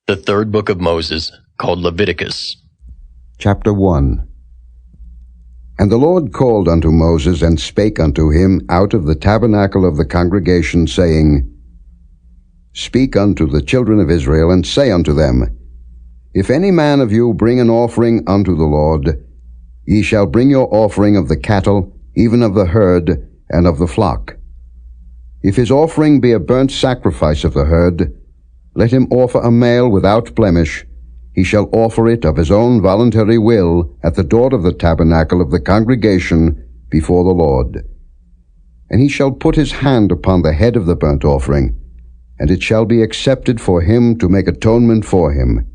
The third book of Moses, called Leviticus. Chapter 1. And the Lord called unto Moses, and spake unto him out of the tabernacle of the congregation, saying, Speak unto the children of Israel, and say unto them, If any man of you bring an offering unto the Lord, ye shall bring your offering of the cattle, even of the herd, and of the flock. If his offering be a burnt sacrifice of the herd, let him offer a male without blemish. He shall offer it of his own voluntary will at the door of the tabernacle of the congregation before the Lord. And he shall put his hand upon the head of the burnt offering, and it shall be accepted for him to make atonement for him.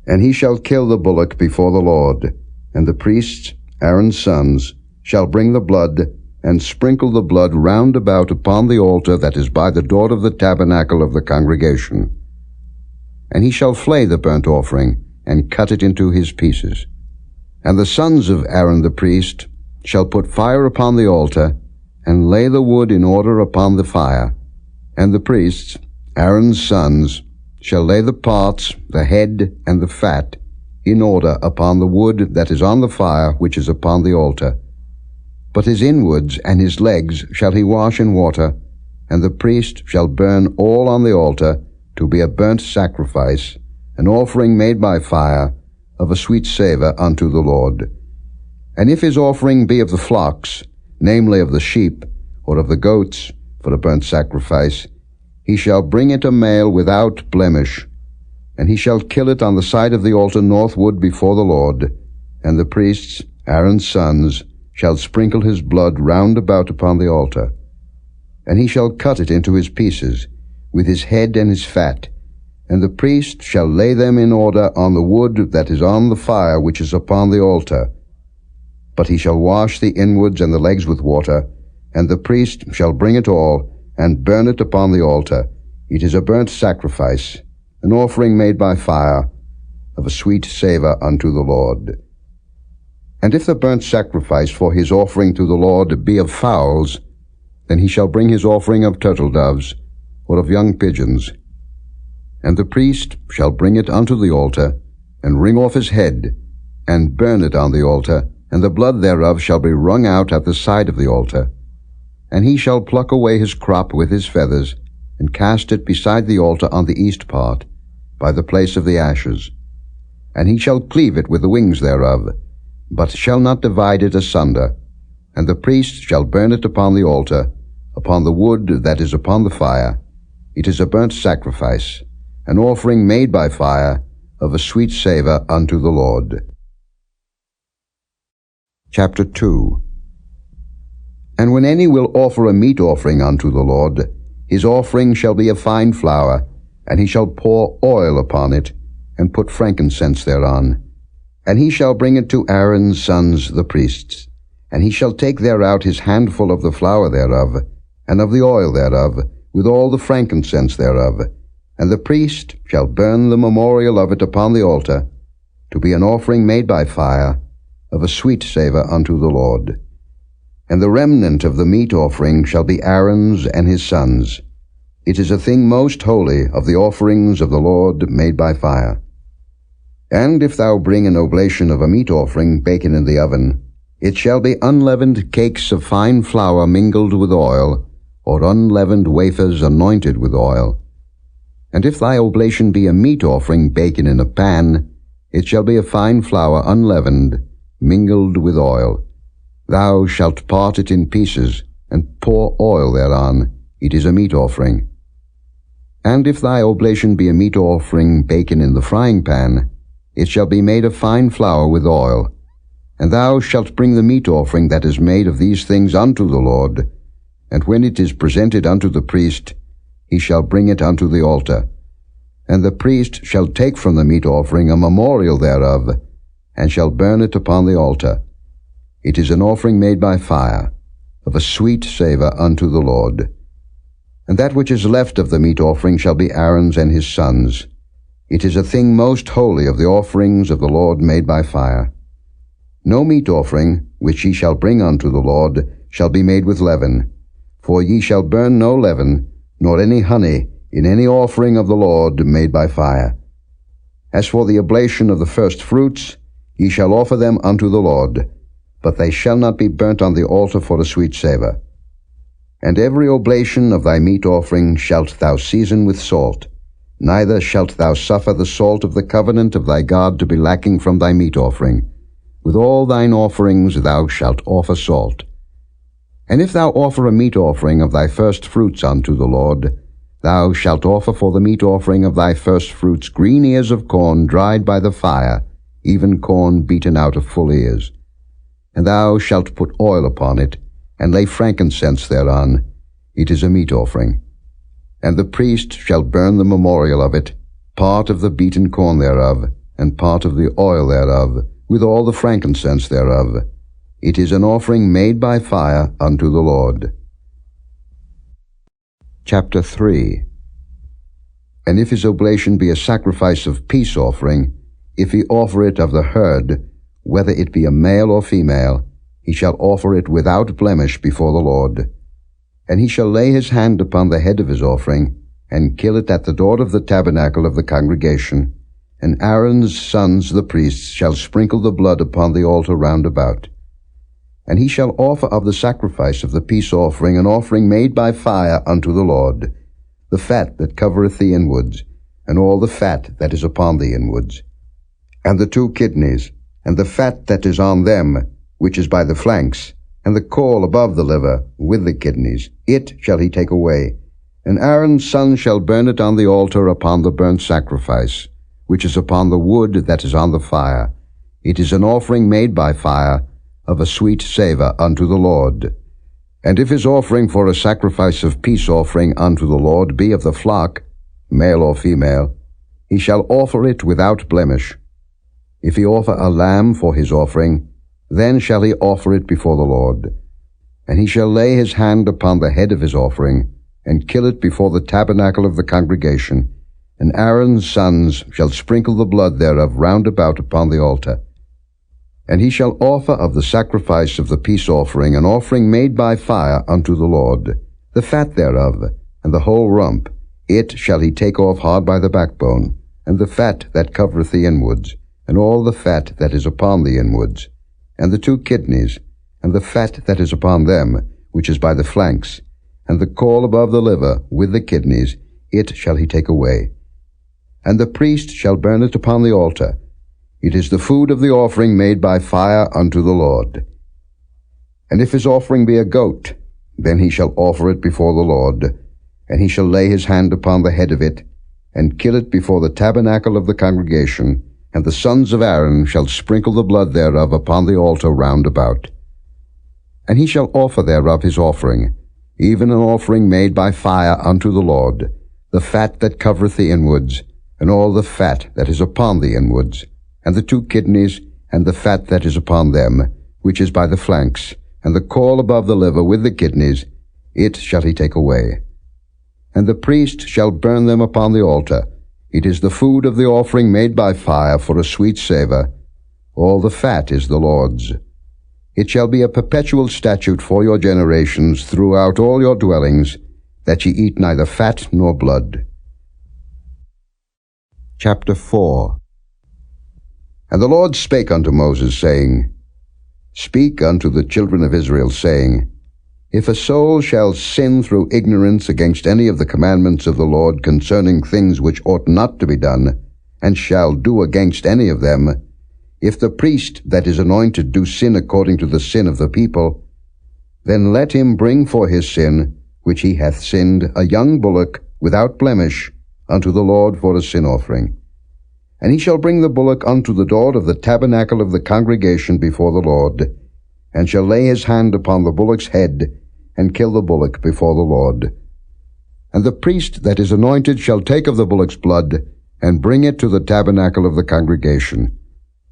And he shall kill the bullock before the Lord, and the priests, Aaron's sons, shall bring the blood, and sprinkle the blood round about upon the altar that is by the door of the tabernacle of the congregation. And he shall flay the burnt offering, and cut it into his pieces. And the sons of Aaron the priest shall put fire upon the altar, and lay the wood in order upon the fire. And the priests, Aaron's sons, shall lay the parts, the head, and the fat, in order upon the wood that is on the fire which is upon the altar. But his inwards and his legs shall he wash in water, and the priest shall burn all on the altar to be a burnt sacrifice, an offering made by fire, of a sweet savour unto the Lord. And if his offering be of the flocks, namely of the sheep, or of the goats, for a burnt sacrifice, he shall bring it a male without blemish, and he shall kill it on the side of the altar northward before the Lord, and the priests, Aaron's sons, shall sprinkle his blood round about upon the altar. And he shall cut it into his pieces, with his head and his fat, and the priest shall lay them in order on the wood that is on the fire which is upon the altar. But he shall wash the inwards and the legs with water, and the priest shall bring it all, and burn it upon the altar. It is a burnt sacrifice, an offering made by fire, of a sweet savour unto the Lord. And if the burnt sacrifice for his offering to the Lord be of fowls, then he shall bring his offering of turtle doves, or of young pigeons. And the priest shall bring it unto the altar, and wring off his head, and burn it on the altar, and the blood thereof shall be wrung out at the side of the altar. And he shall pluck away his crop with his feathers, and cast it beside the altar on the east part, by the place of the ashes. And he shall cleave it with the wings thereof, but shall not divide it asunder. And the priest shall burn it upon the altar, upon the wood that is upon the fire. It is a burnt sacrifice, an offering made by fire, of a sweet savour unto the Lord. Chapter 2. And when any will offer a meat offering unto the Lord, his offering shall be of fine flour, and he shall pour oil upon it, and put frankincense thereon. And he shall bring it to Aaron's sons the priests, and he shall take thereout his handful of the flour thereof, and of the oil thereof, with all the frankincense thereof. And the priest shall burn the memorial of it upon the altar, to be an offering made by fire, of a sweet savour unto the Lord. And the remnant of the meat offering shall be Aaron's and his sons. It is a thing most holy of the offerings of the Lord made by fire. And if thou bring an oblation of a meat offering baken in the oven, it shall be unleavened cakes of fine flour mingled with oil, or unleavened wafers anointed with oil. And if thy oblation be a meat offering baken in a pan, it shall be a fine flour unleavened, mingled with oil. Thou shalt part it in pieces, and pour oil thereon. It is a meat offering. And if thy oblation be a meat offering baken in the frying pan, it shall be made of fine flour with oil. And thou shalt bring the meat offering that is made of these things unto the Lord. And when it is presented unto the priest, he shall bring it unto the altar. And the priest shall take from the meat offering a memorial thereof, and shall burn it upon the altar. It is an offering made by fire, of a sweet savour unto the Lord. And that which is left of the meat offering shall be Aaron's and his sons. It is a thing most holy of the offerings of the Lord made by fire. No meat offering, which ye shall bring unto the Lord, shall be made with leaven. For ye shall burn no leaven, nor any honey, in any offering of the Lord made by fire. As for the oblation of the first fruits, ye shall offer them unto the Lord, but they shall not be burnt on the altar for a sweet savour. And every oblation of thy meat offering shalt thou season with salt, neither shalt thou suffer the salt of the covenant of thy God to be lacking from thy meat offering. With all thine offerings thou shalt offer salt. And if thou offer a meat offering of thy first fruits unto the Lord, thou shalt offer for the meat offering of thy first fruits green ears of corn dried by the fire, even corn beaten out of full ears. And thou shalt put oil upon it, and lay frankincense thereon. It is a meat offering. And the priest shall burn the memorial of it, part of the beaten corn thereof, and part of the oil thereof, with all the frankincense thereof. It is an offering made by fire unto the Lord. Chapter 3. And if his oblation be a sacrifice of peace offering, if he offer it of the herd, whether it be a male or female, he shall offer it without blemish before the Lord. And he shall lay his hand upon the head of his offering, and kill it at the door of the tabernacle of the congregation. And Aaron's sons the priests shall sprinkle the blood upon the altar round about. And he shall offer of the sacrifice of the peace offering an offering made by fire unto the Lord, the fat that covereth the inwards, and all the fat that is upon the inwards, and the 2 kidneys, and the fat that is on them, which is by the flanks, and the caul above the liver, with the kidneys, it shall he take away. And Aaron's son shall burn it on the altar upon the burnt sacrifice, which is upon the wood that is on the fire. It is an offering made by fire, of a sweet savour unto the Lord. And if his offering for a sacrifice of peace offering unto the Lord be of the flock, male or female, he shall offer it without blemish. If he offer a lamb for his offering, then shall he offer it before the Lord. And he shall lay his hand upon the head of his offering, and kill it before the tabernacle of the congregation. And Aaron's sons shall sprinkle the blood thereof round about upon the altar. And he shall offer of the sacrifice of the peace offering an offering made by fire unto the Lord, the fat thereof, and the whole rump. It shall he take off hard by the backbone, and the fat that covereth the inwards, and all the fat that is upon the inwards, and the 2 kidneys, and the fat that is upon them, which is by the flanks, and the caul above the liver, with the kidneys, it shall he take away. And the priest shall burn it upon the altar. It is the food of the offering made by fire unto the Lord. And if his offering be a goat, then he shall offer it before the Lord, and he shall lay his hand upon the head of it, and kill it before the tabernacle of the congregation, and the sons of Aaron shall sprinkle the blood thereof upon the altar round about. And he shall offer thereof his offering, even an offering made by fire unto the Lord, the fat that covereth the inwards, and all the fat that is upon the inwards, and the 2 kidneys, and the fat that is upon them, which is by the flanks, and the caul above the liver with the kidneys, it shall he take away. And the priest shall burn them upon the altar. It is the food of the offering made by fire for a sweet savour. All the fat is the Lord's. It shall be a perpetual statute for your generations throughout all your dwellings, that ye eat neither fat nor blood. Chapter 4. And the Lord spake unto Moses, saying, Speak unto the children of Israel, saying, If a soul shall sin through ignorance against any of the commandments of the Lord concerning things which ought not to be done, and shall do against any of them, if the priest that is anointed do sin according to the sin of the people, then let him bring for his sin, which he hath sinned, a young bullock without blemish, unto the Lord for a sin offering. And he shall bring the bullock unto the door of the tabernacle of the congregation before the Lord, and shall lay his hand upon the bullock's head, and kill the bullock before the Lord. And the priest that is anointed shall take of the bullock's blood, and bring it to the tabernacle of the congregation.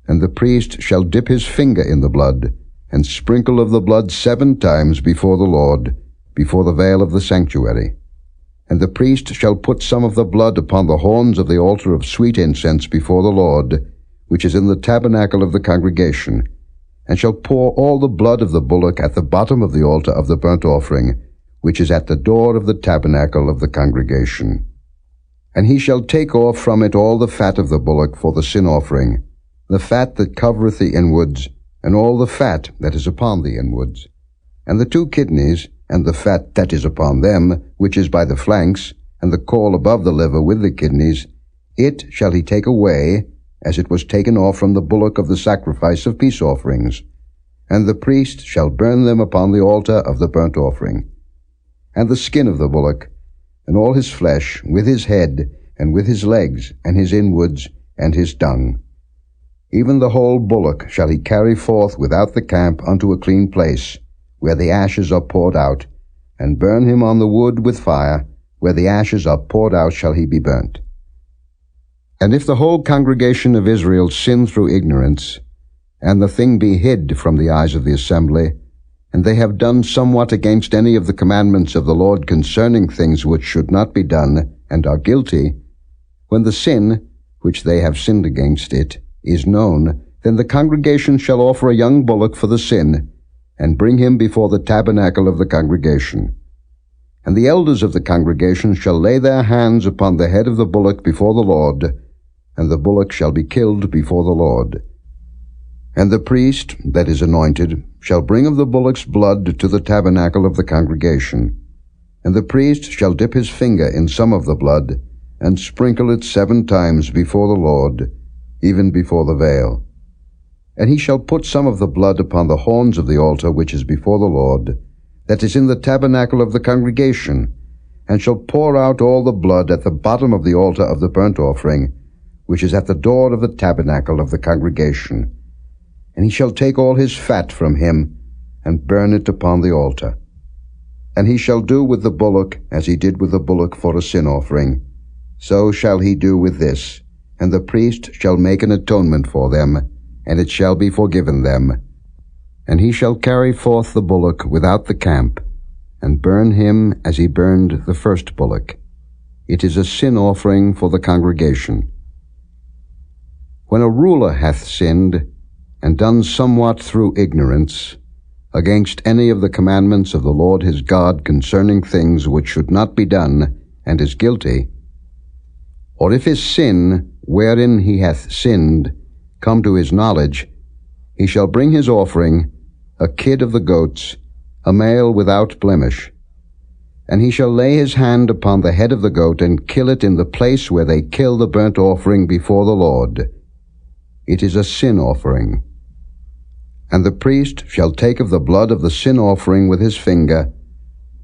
And the priest shall dip his finger in the blood, and sprinkle of the blood 7 times before the Lord, before the veil of the sanctuary. And the priest shall put some of the blood upon the horns of the altar of sweet incense before the Lord, which is in the tabernacle of the congregation, and shall pour all the blood of the bullock at the bottom of the altar of the burnt offering, which is at the door of the tabernacle of the congregation. And he shall take off from it all the fat of the bullock for the sin offering, the fat that covereth the inwards, and all the fat that is upon the inwards, and the 2 kidneys, and the fat that is upon them, which is by the flanks, and the caul above the liver with the kidneys, it shall he take away, as it was taken off from the bullock of the sacrifice of peace offerings. And the priest shall burn them upon the altar of the burnt offering. And the skin of the bullock, and all his flesh, with his head, and with his legs, and his inwards, and his dung. Even the whole bullock shall he carry forth without the camp unto a clean place, where the ashes are poured out, and burn him on the wood with fire, where the ashes are poured out shall he be burnt. And if the whole congregation of Israel sin through ignorance, and the thing be hid from the eyes of the assembly, and they have done somewhat against any of the commandments of the Lord concerning things which should not be done, and are guilty, when the sin, which they have sinned against it, is known, then the congregation shall offer a young bullock for the sin, and bring him before the tabernacle of the congregation. And the elders of the congregation shall lay their hands upon the head of the bullock before the Lord, and the bullock shall be killed before the Lord. And the priest that is anointed shall bring of the bullock's blood to the tabernacle of the congregation. And the priest shall dip his finger in some of the blood, and sprinkle it 7 times before the Lord, even before the veil. And he shall put some of the blood upon the horns of the altar which is before the Lord, that is in the tabernacle of the congregation, and shall pour out all the blood at the bottom of the altar of the burnt offering, which is at the door of the tabernacle of the congregation. And he shall take all his fat from him, and burn it upon the altar. And he shall do with the bullock as he did with the bullock for a sin offering. So shall he do with this, and the priest shall make an atonement for them, and it shall be forgiven them. And he shall carry forth the bullock without the camp, and burn him as he burned the first bullock. It is a sin offering for the congregation. When a ruler hath sinned, and done somewhat through ignorance, against any of the commandments of the Lord his God concerning things which should not be done, and is guilty, or if his sin, wherein he hath sinned, come to his knowledge, he shall bring his offering, a kid of the goats, a male without blemish. And he shall lay his hand upon the head of the goat, and kill it in the place where they kill the burnt offering before the Lord. It is a sin offering. And the priest shall take of the blood of the sin offering with his finger,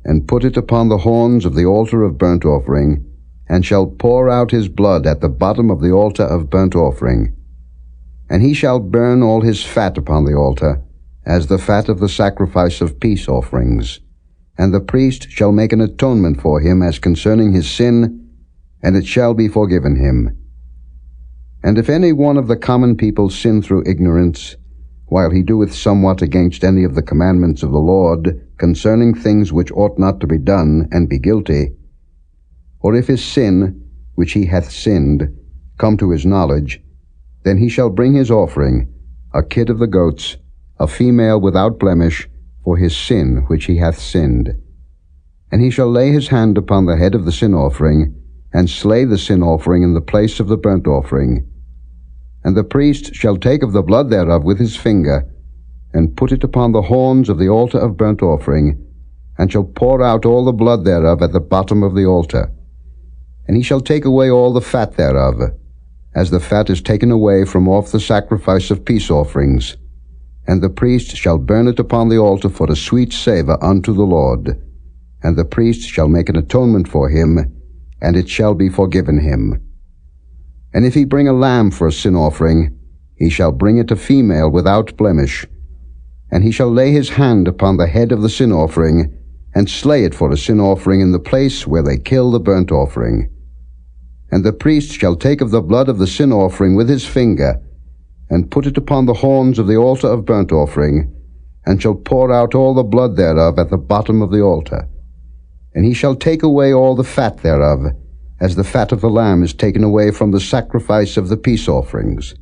and put it upon the horns of the altar of burnt offering, and shall pour out his blood at the bottom of the altar of burnt offering. And he shall burn all his fat upon the altar, as the fat of the sacrifice of peace offerings. And the priest shall make an atonement for him as concerning his sin, and it shall be forgiven him. And if any one of the common people sin through ignorance, while he doeth somewhat against any of the commandments of the Lord concerning things which ought not to be done, and be guilty, or if his sin, which he hath sinned, come to his knowledge, then he shall bring his offering, a kid of the goats, a female without blemish, for his sin which he hath sinned. And he shall lay his hand upon the head of the sin offering, and slay the sin offering in the place of the burnt offering. And the priest shall take of the blood thereof with his finger, and put it upon the horns of the altar of burnt offering, and shall pour out all the blood thereof at the bottom of the altar. And he shall take away all the fat thereof, as the fat is taken away from off the sacrifice of peace offerings. And the priest shall burn it upon the altar for a sweet savour unto the Lord. And the priest shall make an atonement for him, and it shall be forgiven him. And if he bring a lamb for a sin offering, he shall bring it a female without blemish. And he shall lay his hand upon the head of the sin offering, and slay it for a sin offering in the place where they kill the burnt offering. And the priest shall take of the blood of the sin offering with his finger, and put it upon the horns of the altar of burnt offering, and shall pour out all the blood thereof at the bottom of the altar. And he shall take away all the fat thereof, as the fat of the lamb is taken away from the sacrifice of the peace offerings.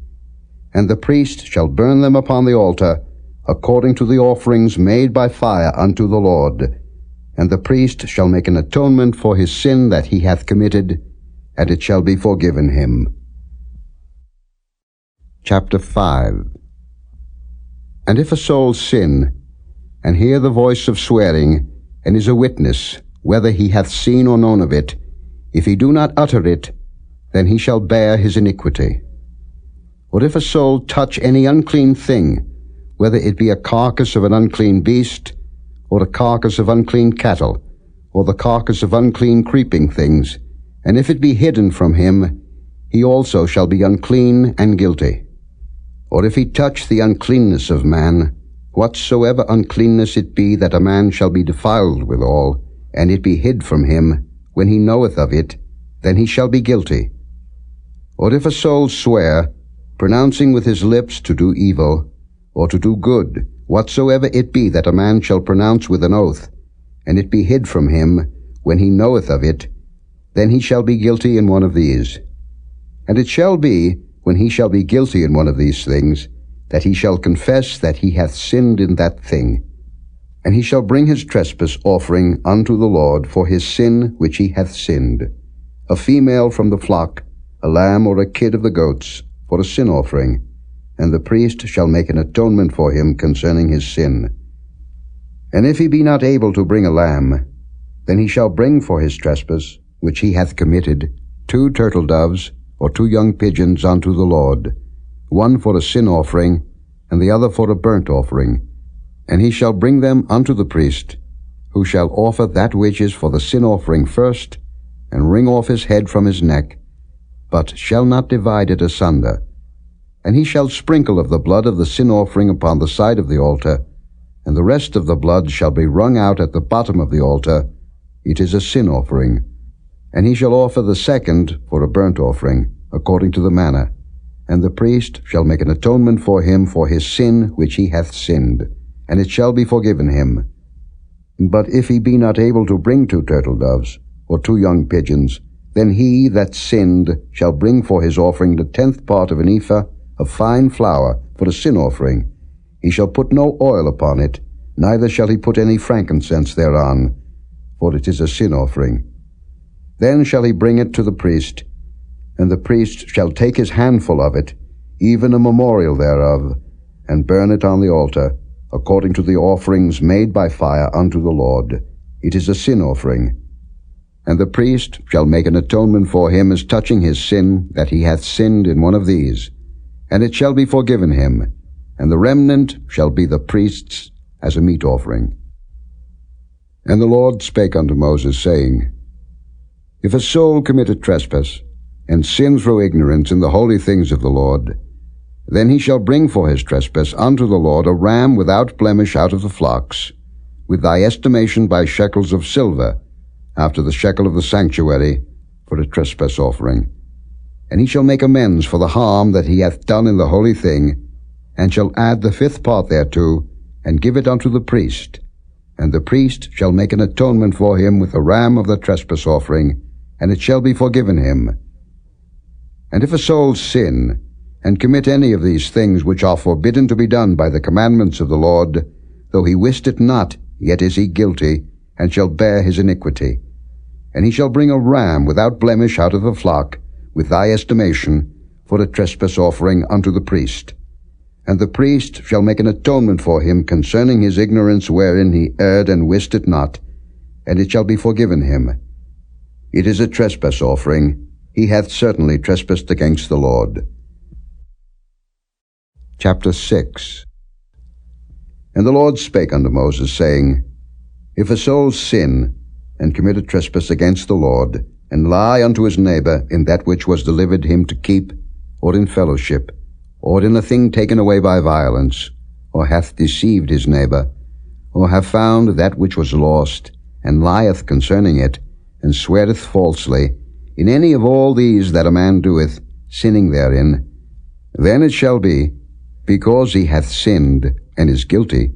And the priest shall burn them upon the altar, according to the offerings made by fire unto the Lord. And the priest shall make an atonement for his sin that he hath committed, and it shall be forgiven him. Chapter 5. And if a soul sin, and hear the voice of swearing, and is a witness, whether he hath seen or known of it, if he do not utter it, then he shall bear his iniquity. Or if a soul touch any unclean thing, whether it be a carcass of an unclean beast, or a carcass of unclean cattle, or the carcass of unclean creeping things, and if it be hidden from him, he also shall be unclean and guilty. Or if he touch the uncleanness of man, whatsoever uncleanness it be that a man shall be defiled withal, and it be hid from him, when he knoweth of it, then he shall be guilty. Or if a soul swear, pronouncing with his lips to do evil, or to do good, whatsoever it be that a man shall pronounce with an oath, and it be hid from him, when he knoweth of it, then he shall be guilty in one of these. And it shall be, when he shall be guilty in one of these things, that he shall confess that he hath sinned in that thing. And he shall bring his trespass offering unto the Lord for his sin which he hath sinned, a female from the flock, a lamb or a kid of the goats, for a sin offering, and the priest shall make an atonement for him concerning his sin. And if he be not able to bring a lamb, then he shall bring for his trespass, which he hath committed, 2 turtle doves, or 2 young pigeons unto the Lord, one for a sin offering, and the other for a burnt offering. And he shall bring them unto the priest, who shall offer that which is for the sin offering first, and wring off his head from his neck, but shall not divide it asunder. And he shall sprinkle of the blood of the sin offering upon the side of the altar, and the rest of the blood shall be wrung out at the bottom of the altar. It is a sin offering. And he shall offer the second for a burnt offering, according to the manner. And the priest shall make an atonement for him for his sin which he hath sinned, and it shall be forgiven him. But if he be not able to bring 2 turtle doves, or 2 young pigeons, then he that sinned shall bring for his offering the 10th part of an ephah of fine flour for a sin offering. He shall put no oil upon it, neither shall he put any frankincense thereon, for it is a sin offering. Then shall he bring it to the priest, and the priest shall take his handful of it, even a memorial thereof, and burn it on the altar, according to the offerings made by fire unto the Lord. It is a sin offering. And the priest shall make an atonement for him as touching his sin, that he hath sinned in one of these, and it shall be forgiven him, and the remnant shall be the priest's as a meat offering. And the Lord spake unto Moses, saying, If a soul commit a trespass, and sin through ignorance in the holy things of the Lord, then he shall bring for his trespass unto the Lord a ram without blemish out of the flocks, with thy estimation by shekels of silver, after the shekel of the sanctuary, for a trespass offering. And he shall make amends for the harm that he hath done in the holy thing, and shall add the 5th part thereto, and give it unto the priest. And the priest shall make an atonement for him with a ram of the trespass offering, and it shall be forgiven him. And if a soul sin, and commit any of these things which are forbidden to be done by the commandments of the Lord, though he wist it not, yet is he guilty, and shall bear his iniquity. And he shall bring a ram without blemish out of the flock, with thy estimation, for a trespass offering unto the priest. And the priest shall make an atonement for him concerning his ignorance wherein he erred and wist it not, and it shall be forgiven him. It is a trespass offering. He hath certainly trespassed against the Lord. Chapter 6. And the Lord spake unto Moses, saying, If a soul sin, and commit a trespass against the Lord, and lie unto his neighbor in that which was delivered him to keep, or in fellowship, or in a thing taken away by violence, or hath deceived his neighbor, or have found that which was lost, and lieth concerning it, and sweareth falsely, in any of all these that a man doeth, sinning therein, then it shall be, because he hath sinned, and is guilty,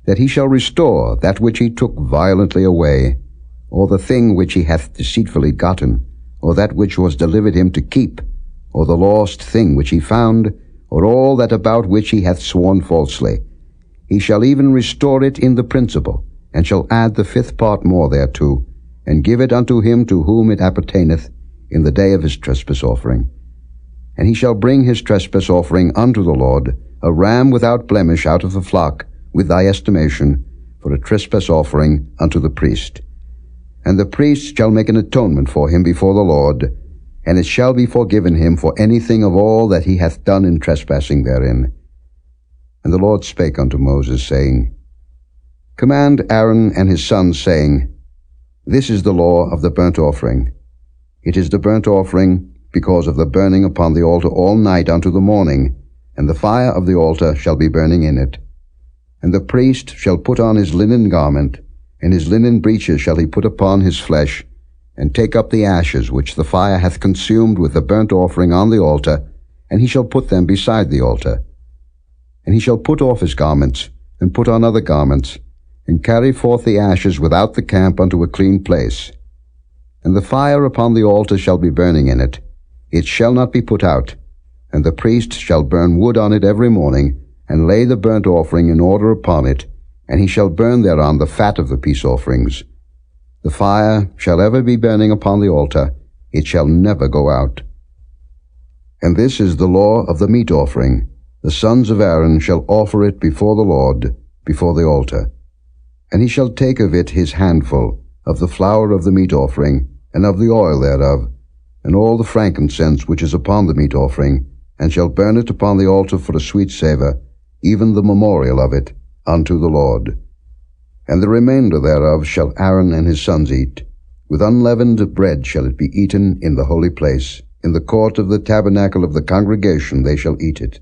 that he shall restore that which he took violently away, or the thing which he hath deceitfully gotten, or that which was delivered him to keep, or the lost thing which he found, or all that about which he hath sworn falsely. He shall even restore it in the principal, and shall add the 5th part more thereto, and give it unto him to whom it appertaineth, in the day of his trespass offering. And he shall bring his trespass offering unto the Lord, a ram without blemish out of the flock, with thy estimation, for a trespass offering unto the priest. And the priest shall make an atonement for him before the Lord, and it shall be forgiven him for anything of all that he hath done in trespassing therein. And the Lord spake unto Moses, saying, Command Aaron and his sons, saying, This is the law of the burnt offering. It is the burnt offering because of the burning upon the altar all night unto the morning, and the fire of the altar shall be burning in it. And the priest shall put on his linen garment, and his linen breeches shall he put upon his flesh, and take up the ashes which the fire hath consumed with the burnt offering on the altar, and he shall put them beside the altar. And he shall put off his garments, and put on other garments, and carry forth the ashes without the camp unto a clean place. And the fire upon the altar shall be burning in it. It shall not be put out. And the priest shall burn wood on it every morning, and lay the burnt offering in order upon it, and he shall burn thereon the fat of the peace offerings. The fire shall ever be burning upon the altar. It shall never go out. And this is the law of the meat offering. The sons of Aaron shall offer it before the Lord, before the altar. And he shall take of it his handful, of the flour of the meat offering, and of the oil thereof, and all the frankincense which is upon the meat offering, and shall burn it upon the altar for a sweet savour, even the memorial of it, unto the Lord. And the remainder thereof shall Aaron and his sons eat. With unleavened bread shall it be eaten in the holy place. In the court of the tabernacle of the congregation they shall eat it.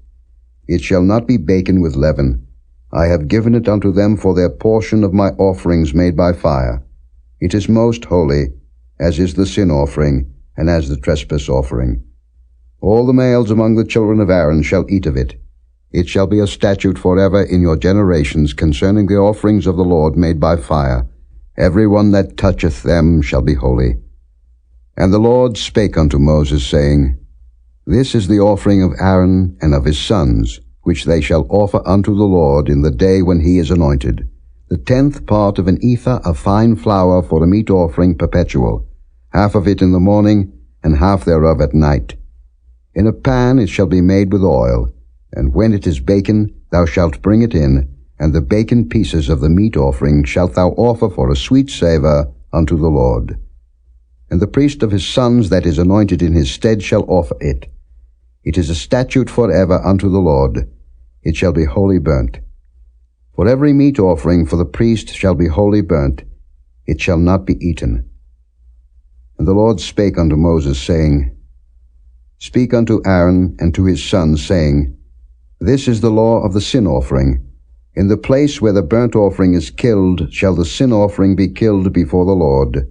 It shall not be baken with leaven. I have given it unto them for their portion of my offerings made by fire. It is most holy, as is the sin offering, and as the trespass offering. All the males among the children of Aaron shall eat of it. It shall be a statute forever in your generations concerning the offerings of the Lord made by fire. Every one that toucheth them shall be holy. And the Lord spake unto Moses, saying, This is the offering of Aaron and of his sons, which they shall offer unto the Lord in the day when he is anointed, the 10th part of an ephah of fine flour for a meat offering perpetual, half of it in the morning, and half thereof at night. In a pan it shall be made with oil, and when it is baken, thou shalt bring it in, and the baken pieces of the meat offering shalt thou offer for a sweet savour unto the Lord. And the priest of his sons that is anointed in his stead shall offer it. It is a statute forever unto the Lord. It shall be wholly burnt. For every meat offering for the priest shall be wholly burnt. It shall not be eaten. And the Lord spake unto Moses, saying, Speak unto Aaron and to his sons, saying, This is the law of the sin offering. In the place where the burnt offering is killed shall the sin offering be killed before the Lord.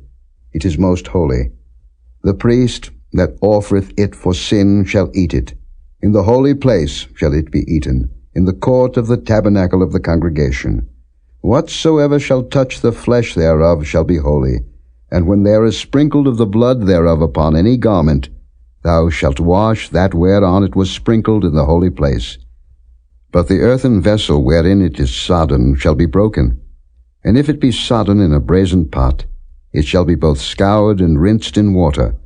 It is most holy. The priest that offereth it for sin shall eat it. In the holy place shall it be eaten, in the court of the tabernacle of the congregation. Whatsoever shall touch the flesh thereof shall be holy. And when there is sprinkled of the blood thereof upon any garment, thou shalt wash that whereon it was sprinkled in the holy place. But the earthen vessel wherein it is sodden shall be broken. And if it be sodden in a brazen pot, it shall be both scoured and rinsed in water.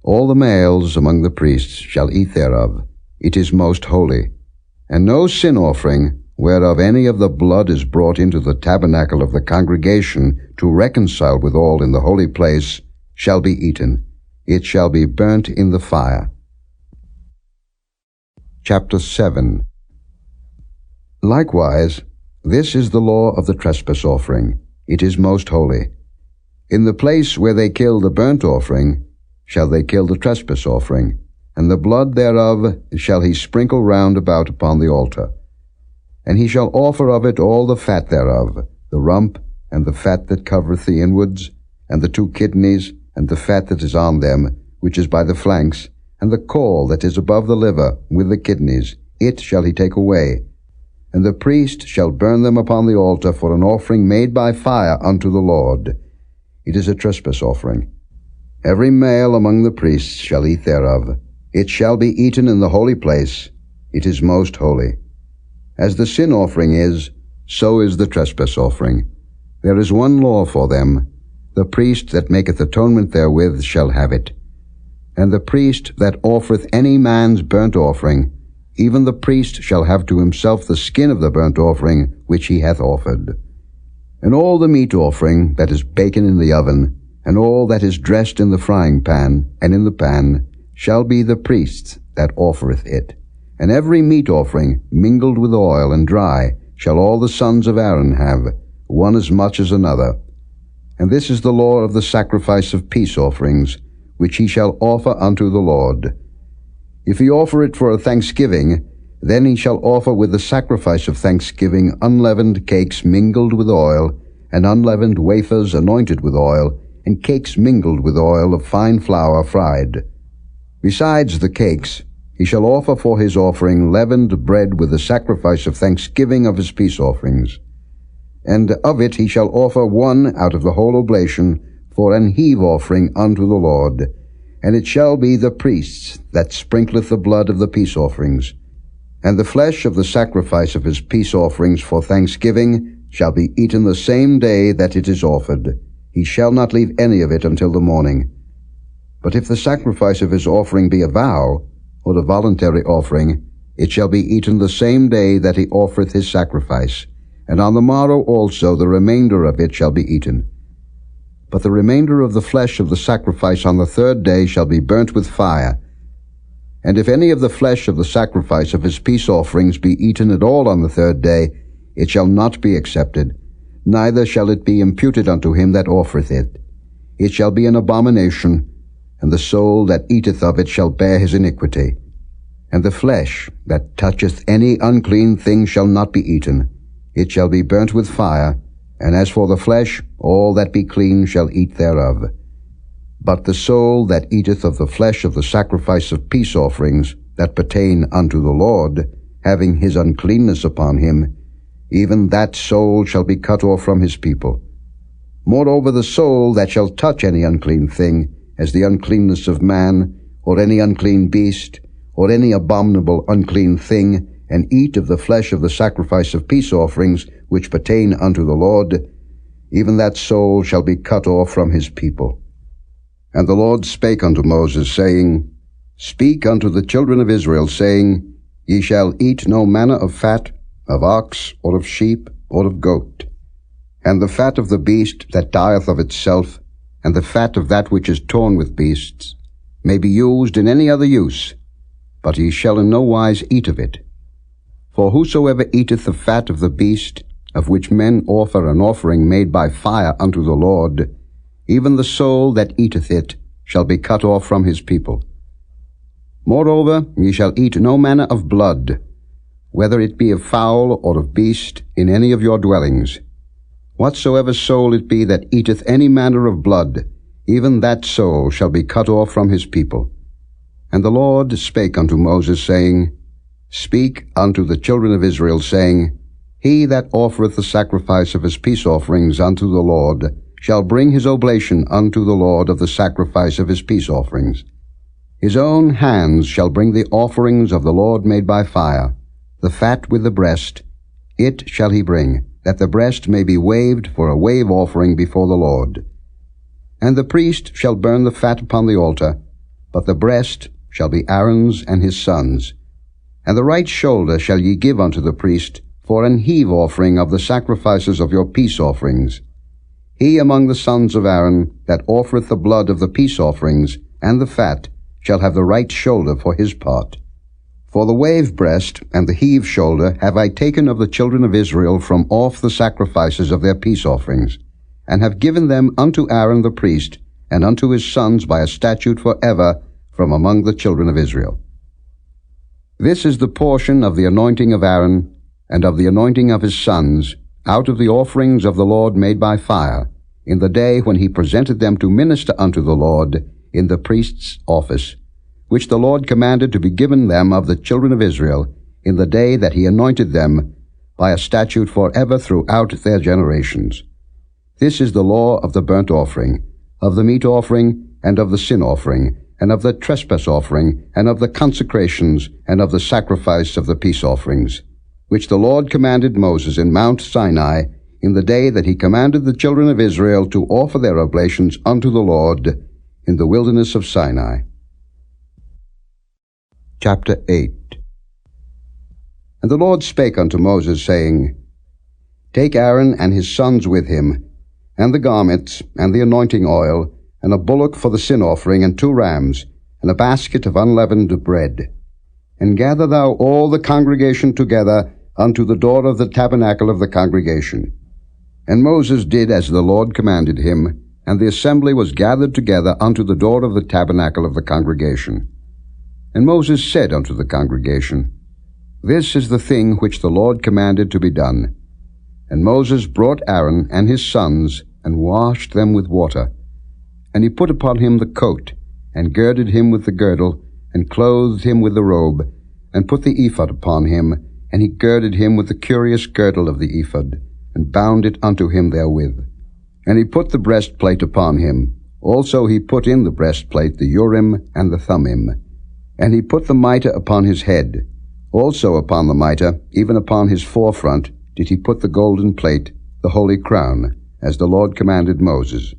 All the males among the priests shall eat thereof. It is most holy. And no sin offering, whereof any of the blood is brought into the tabernacle of the congregation to reconcile withal in the holy place, shall be eaten. It shall be burnt in the fire. Chapter 7. Likewise, this is the law of the trespass offering. It is most holy. In the place where they kill the burnt offering, shall they kill the trespass offering, and the blood thereof shall he sprinkle round about upon the altar. And he shall offer of it all the fat thereof, the rump, and the fat that covereth the inwards, and the 2 kidneys, and the fat that is on them, which is by the flanks, and the caul that is above the liver, with the kidneys. It shall he take away. And the priest shall burn them upon the altar for an offering made by fire unto the Lord. It is a trespass offering. Every male among the priests shall eat thereof. It shall be eaten in the holy place. It is most holy. As the sin offering is, so is the trespass offering. There is one law for them. The priest that maketh atonement therewith shall have it. And the priest that offereth any man's burnt offering, even the priest shall have to himself the skin of the burnt offering which he hath offered. And all the meat offering that is baken in the oven, and all that is dressed in the frying pan and in the pan, shall be the priest's that offereth it. And every meat offering mingled with oil and dry shall all the sons of Aaron have, one as much as another. And this is the law of the sacrifice of peace offerings, which he shall offer unto the Lord. If he offer it for a thanksgiving, then he shall offer with the sacrifice of thanksgiving unleavened cakes mingled with oil, and unleavened wafers anointed with oil, and cakes mingled with oil of fine flour fried. Besides the cakes, he shall offer for his offering leavened bread with the sacrifice of thanksgiving of his peace offerings. And of it he shall offer one out of the whole oblation for an heave offering unto the Lord. And it shall be the priest's that sprinkleth the blood of the peace offerings. And the flesh of the sacrifice of his peace offerings for thanksgiving shall be eaten the same day that it is offered. He shall not leave any of it until the morning. But if the sacrifice of his offering be a vow, or a voluntary offering, it shall be eaten the same day that he offereth his sacrifice, and on the morrow also the remainder of it shall be eaten. But the remainder of the flesh of the sacrifice on the third day shall be burnt with fire. And if any of the flesh of the sacrifice of his peace offerings be eaten at all on the third day, it shall not be accepted, neither shall it be imputed unto him that offereth it. It shall be an abomination, and the soul that eateth of it shall bear his iniquity. And the flesh that toucheth any unclean thing shall not be eaten. It shall be burnt with fire, and as for the flesh, all that be clean shall eat thereof. But the soul that eateth of the flesh of the sacrifice of peace offerings that pertain unto the Lord, having his uncleanness upon him, even that soul shall be cut off from his people. Moreover, the soul that shall touch any unclean thing, as the uncleanness of man, or any unclean beast, or any abominable unclean thing, and eat of the flesh of the sacrifice of peace offerings which pertain unto the Lord, even that soul shall be cut off from his people. And the Lord spake unto Moses, saying, Speak unto the children of Israel, saying, Ye shall eat no manner of fat, of ox, or of sheep, or of goat. And the fat of the beast that dieth of itself, and the fat of that which is torn with beasts, may be used in any other use, but ye shall in no wise eat of it. For whosoever eateth the fat of the beast, of which men offer an offering made by fire unto the Lord, even the soul that eateth it shall be cut off from his people. Moreover, ye shall eat no manner of blood, whether it be of fowl or of beast, in any of your dwellings. Whatsoever soul it be that eateth any manner of blood, even that soul shall be cut off from his people. And the Lord spake unto Moses, saying, Speak unto the children of Israel, saying, He that offereth the sacrifice of his peace offerings unto the Lord shall bring his oblation unto the Lord of the sacrifice of his peace offerings. His own hands shall bring the offerings of the Lord made by fire, the fat with the breast, it shall he bring, that the breast may be waved for a wave offering before the Lord. And the priest shall burn the fat upon the altar, but the breast shall be Aaron's and his sons'. And the right shoulder shall ye give unto the priest for an heave offering of the sacrifices of your peace offerings. He among the sons of Aaron that offereth the blood of the peace offerings and the fat shall have the right shoulder for his part. For the wave breast and the heave shoulder have I taken of the children of Israel from off the sacrifices of their peace offerings, and have given them unto Aaron the priest, and unto his sons by a statute for ever from among the children of Israel. This is the portion of the anointing of Aaron, and of the anointing of his sons, out of the offerings of the Lord made by fire, in the day when he presented them to minister unto the Lord in the priest's office, which the Lord commanded to be given them of the children of Israel, in the day that he anointed them, by a statute forever throughout their generations. This is the law of the burnt offering, of the meat offering, and of the sin offering, and of the trespass offering, and of the consecrations, and of the sacrifice of the peace offerings, which the Lord commanded Moses in Mount Sinai, in the day that he commanded the children of Israel to offer their oblations unto the Lord in the wilderness of Sinai. Chapter 8. And the Lord spake unto Moses, saying, Take Aaron and his sons with him, and the garments, and the anointing oil, and a bullock for the sin offering, and 2 rams, and a basket of unleavened bread. And gather thou all the congregation together unto the door of the tabernacle of the congregation. And Moses did as the Lord commanded him, and the assembly was gathered together unto the door of the tabernacle of the congregation. And Moses said unto the congregation, This is the thing which the Lord commanded to be done. And Moses brought Aaron and his sons, and washed them with water. And he put upon him the coat, and girded him with the girdle, and clothed him with the robe, and put the ephod upon him, and he girded him with the curious girdle of the ephod, and bound it unto him therewith. And he put the breastplate upon him. Also he put in the breastplate the Urim and the Thummim. And he put the mitre upon his head. Also upon the mitre, even upon his forefront, did he put the golden plate, the holy crown, as the Lord commanded Moses.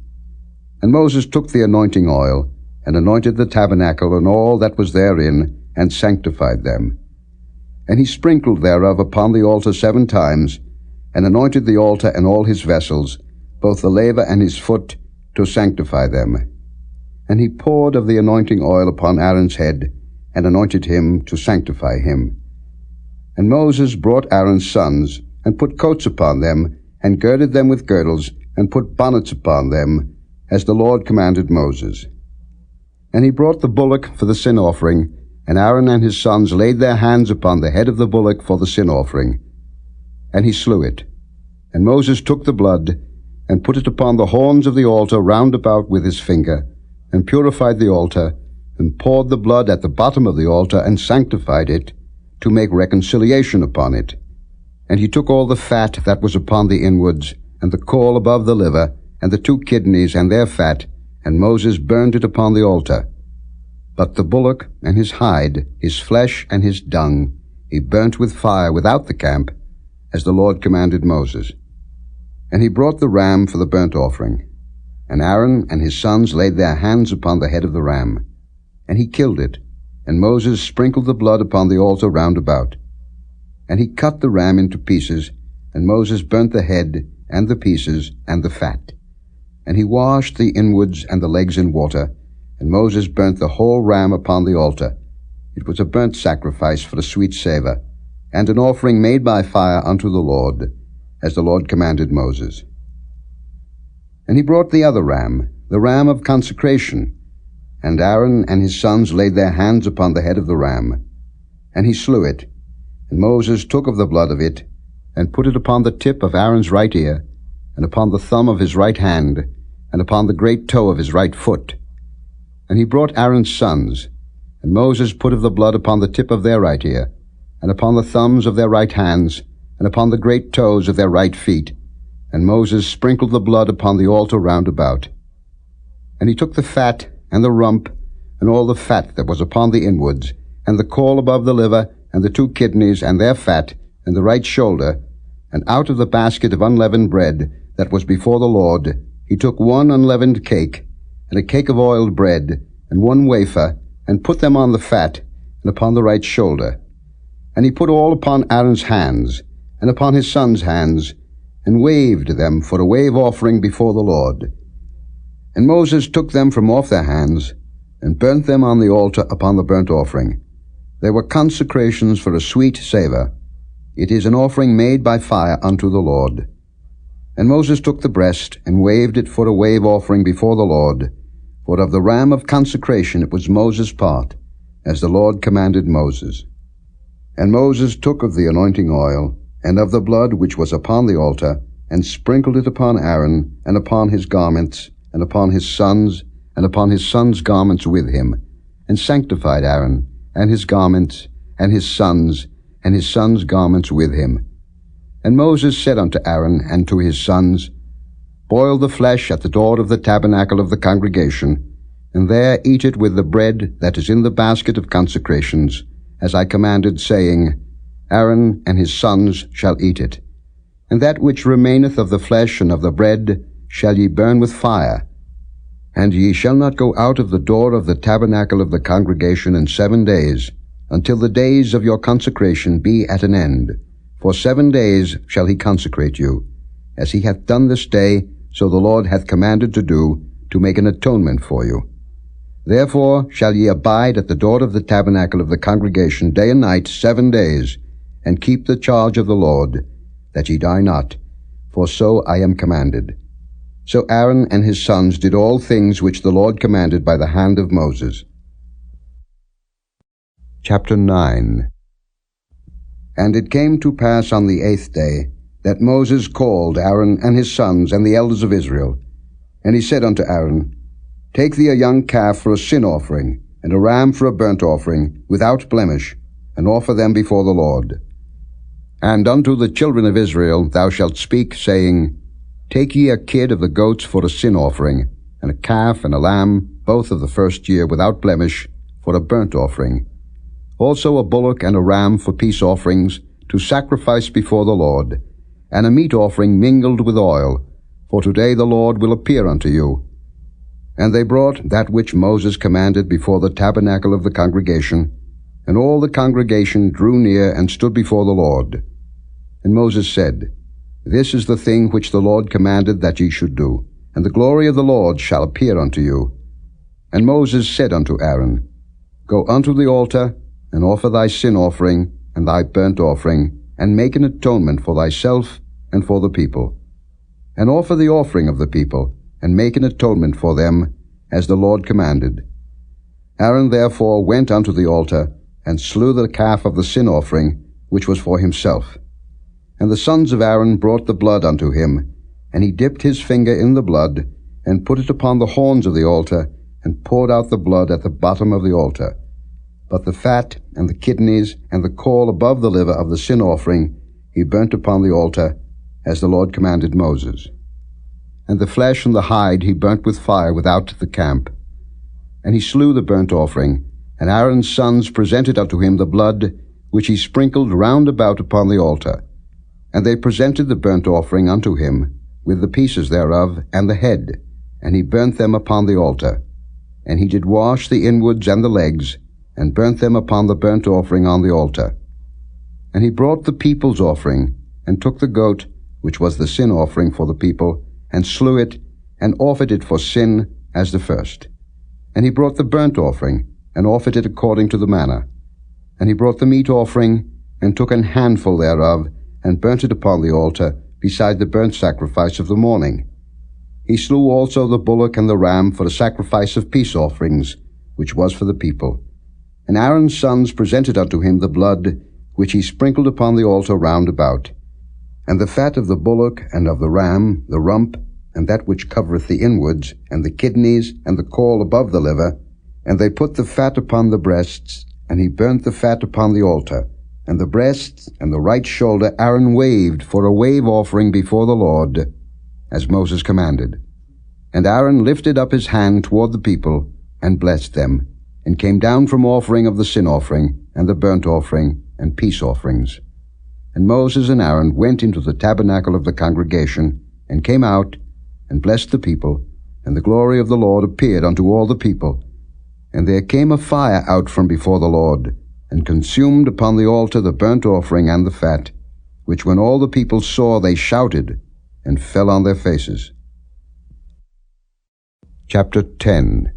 And Moses took the anointing oil, and anointed the tabernacle and all that was therein, and sanctified them. And he sprinkled thereof upon the altar 7 times, and anointed the altar and all his vessels, both the laver and his foot, to sanctify them. And he poured of the anointing oil upon Aaron's head, and anointed him to sanctify him. And Moses brought Aaron's sons, and put coats upon them, and girded them with girdles, and put bonnets upon them, as the Lord commanded Moses. And he brought the bullock for the sin offering, and Aaron and his sons laid their hands upon the head of the bullock for the sin offering. And he slew it. And Moses took the blood, and put it upon the horns of the altar round about with his finger, and purified the altar, and poured the blood at the bottom of the altar, and sanctified it, to make reconciliation upon it. And he took all the fat that was upon the inwards, and the caul above the liver, and the 2 kidneys and their fat, and Moses burned it upon the altar. But the bullock and his hide, his flesh and his dung, he burnt with fire without the camp, as the Lord commanded Moses. And he brought the ram for the burnt offering. And Aaron and his sons laid their hands upon the head of the ram. And he killed it, and Moses sprinkled the blood upon the altar round about. And he cut the ram into pieces, and Moses burnt the head, and the pieces, and the fat. And he washed the inwards and the legs in water, and Moses burnt the whole ram upon the altar. It was a burnt sacrifice for a sweet savour, and an offering made by fire unto the Lord, as the Lord commanded Moses. And he brought the other ram, the ram of consecration, and Aaron and his sons laid their hands upon the head of the ram. And he slew it, and Moses took of the blood of it, and put it upon the tip of Aaron's right ear, and upon the thumb of his right hand, and upon the great toe of his right foot. And he brought Aaron's sons, and Moses put of the blood upon the tip of their right ear, and upon the thumbs of their right hands, and upon the great toes of their right feet. And Moses sprinkled the blood upon the altar round about. And he took the fat, and the rump, and all the fat that was upon the inwards, and the caul above the liver, and the 2 kidneys, and their fat, and the right shoulder, and out of the basket of unleavened bread that was before the Lord, he took 1 unleavened cake, and a cake of oiled bread, and 1 wafer, and put them on the fat, and upon the right shoulder. And he put all upon Aaron's hands, and upon his sons' hands, and waved them for a wave offering before the Lord. And Moses took them from off their hands, and burnt them on the altar upon the burnt offering. They were consecrations for a sweet savour. It is an offering made by fire unto the Lord. And Moses took the breast, and waved it for a wave offering before the Lord. For of the ram of consecration it was Moses' part, as the Lord commanded Moses. And Moses took of the anointing oil, and of the blood which was upon the altar, and sprinkled it upon Aaron, and upon his garments, and upon his sons, and upon his sons' garments with him, and sanctified Aaron, and his garments, and his sons' garments with him. And Moses said unto Aaron and to his sons, Boil the flesh at the door of the tabernacle of the congregation, and there eat it with the bread that is in the basket of consecrations, as I commanded, saying, Aaron and his sons shall eat it. And that which remaineth of the flesh and of the bread shall ye burn with fire. And ye shall not go out of the door of the tabernacle of the congregation in 7 days, until the days of your consecration be at an end. For 7 days shall he consecrate you, as he hath done this day, so the Lord hath commanded to do, to make an atonement for you. Therefore shall ye abide at the door of the tabernacle of the congregation day and night 7 days, and keep the charge of the Lord, that ye die not, for so I am commanded. So Aaron and his sons did all things which the Lord commanded by the hand of Moses. Chapter 9. And it came to pass on the 8th day, that Moses called Aaron and his sons and the elders of Israel. And he said unto Aaron, Take thee a young calf for a sin offering, and a ram for a burnt offering, without blemish, and offer them before the Lord. And unto the children of Israel thou shalt speak, saying, Take ye a kid of the goats for a sin offering, and a calf and a lamb, both of the first year, without blemish, for a burnt offering. Also a bullock and a ram for peace offerings, to sacrifice before the Lord, and a meat offering mingled with oil, for today the Lord will appear unto you. And they brought that which Moses commanded before the tabernacle of the congregation, and all the congregation drew near and stood before the Lord. And Moses said, This is the thing which the Lord commanded that ye should do, and the glory of the Lord shall appear unto you. And Moses said unto Aaron, Go unto the altar, and offer thy sin offering, and thy burnt offering, and make an atonement for thyself and for the people. And offer the offering of the people, and make an atonement for them, as the Lord commanded. Aaron therefore went unto the altar, and slew the calf of the sin offering, which was for himself. And the sons of Aaron brought the blood unto him, and he dipped his finger in the blood, and put it upon the horns of the altar, and poured out the blood at the bottom of the altar. But the fat, and the kidneys, and the caul above the liver of the sin offering, he burnt upon the altar, as the Lord commanded Moses. And the flesh and the hide he burnt with fire without the camp. And he slew the burnt offering, and Aaron's sons presented unto him the blood, which he sprinkled round about upon the altar. And they presented the burnt offering unto him, with the pieces thereof, and the head, and he burnt them upon the altar. And he did wash the inwards and the legs, and burnt them upon the burnt offering on the altar. And he brought the people's offering, and took the goat, which was the sin offering for the people, and slew it, and offered it for sin as the first. And he brought the burnt offering, and offered it according to the manner. And he brought the meat offering, and took an handful thereof, and burnt it upon the altar, beside the burnt sacrifice of the morning. He slew also the bullock and the ram for the sacrifice of peace offerings, which was for the people. And Aaron's sons presented unto him the blood, which he sprinkled upon the altar round about. And the fat of the bullock and of the ram, the rump, and that which covereth the inwards, and the kidneys, and the caul above the liver. And they put the fat upon the breasts, and he burnt the fat upon the altar. And the breasts and the right shoulder Aaron waved for a wave offering before the Lord, as Moses commanded. And Aaron lifted up his hand toward the people, and blessed them, and came down from offering of the sin offering, and the burnt offering, and peace offerings. And Moses and Aaron went into the tabernacle of the congregation, and came out, and blessed the people, and the glory of the Lord appeared unto all the people. And there came a fire out from before the Lord, and consumed upon the altar the burnt offering and the fat, which when all the people saw they shouted, and fell on their faces. Chapter 10.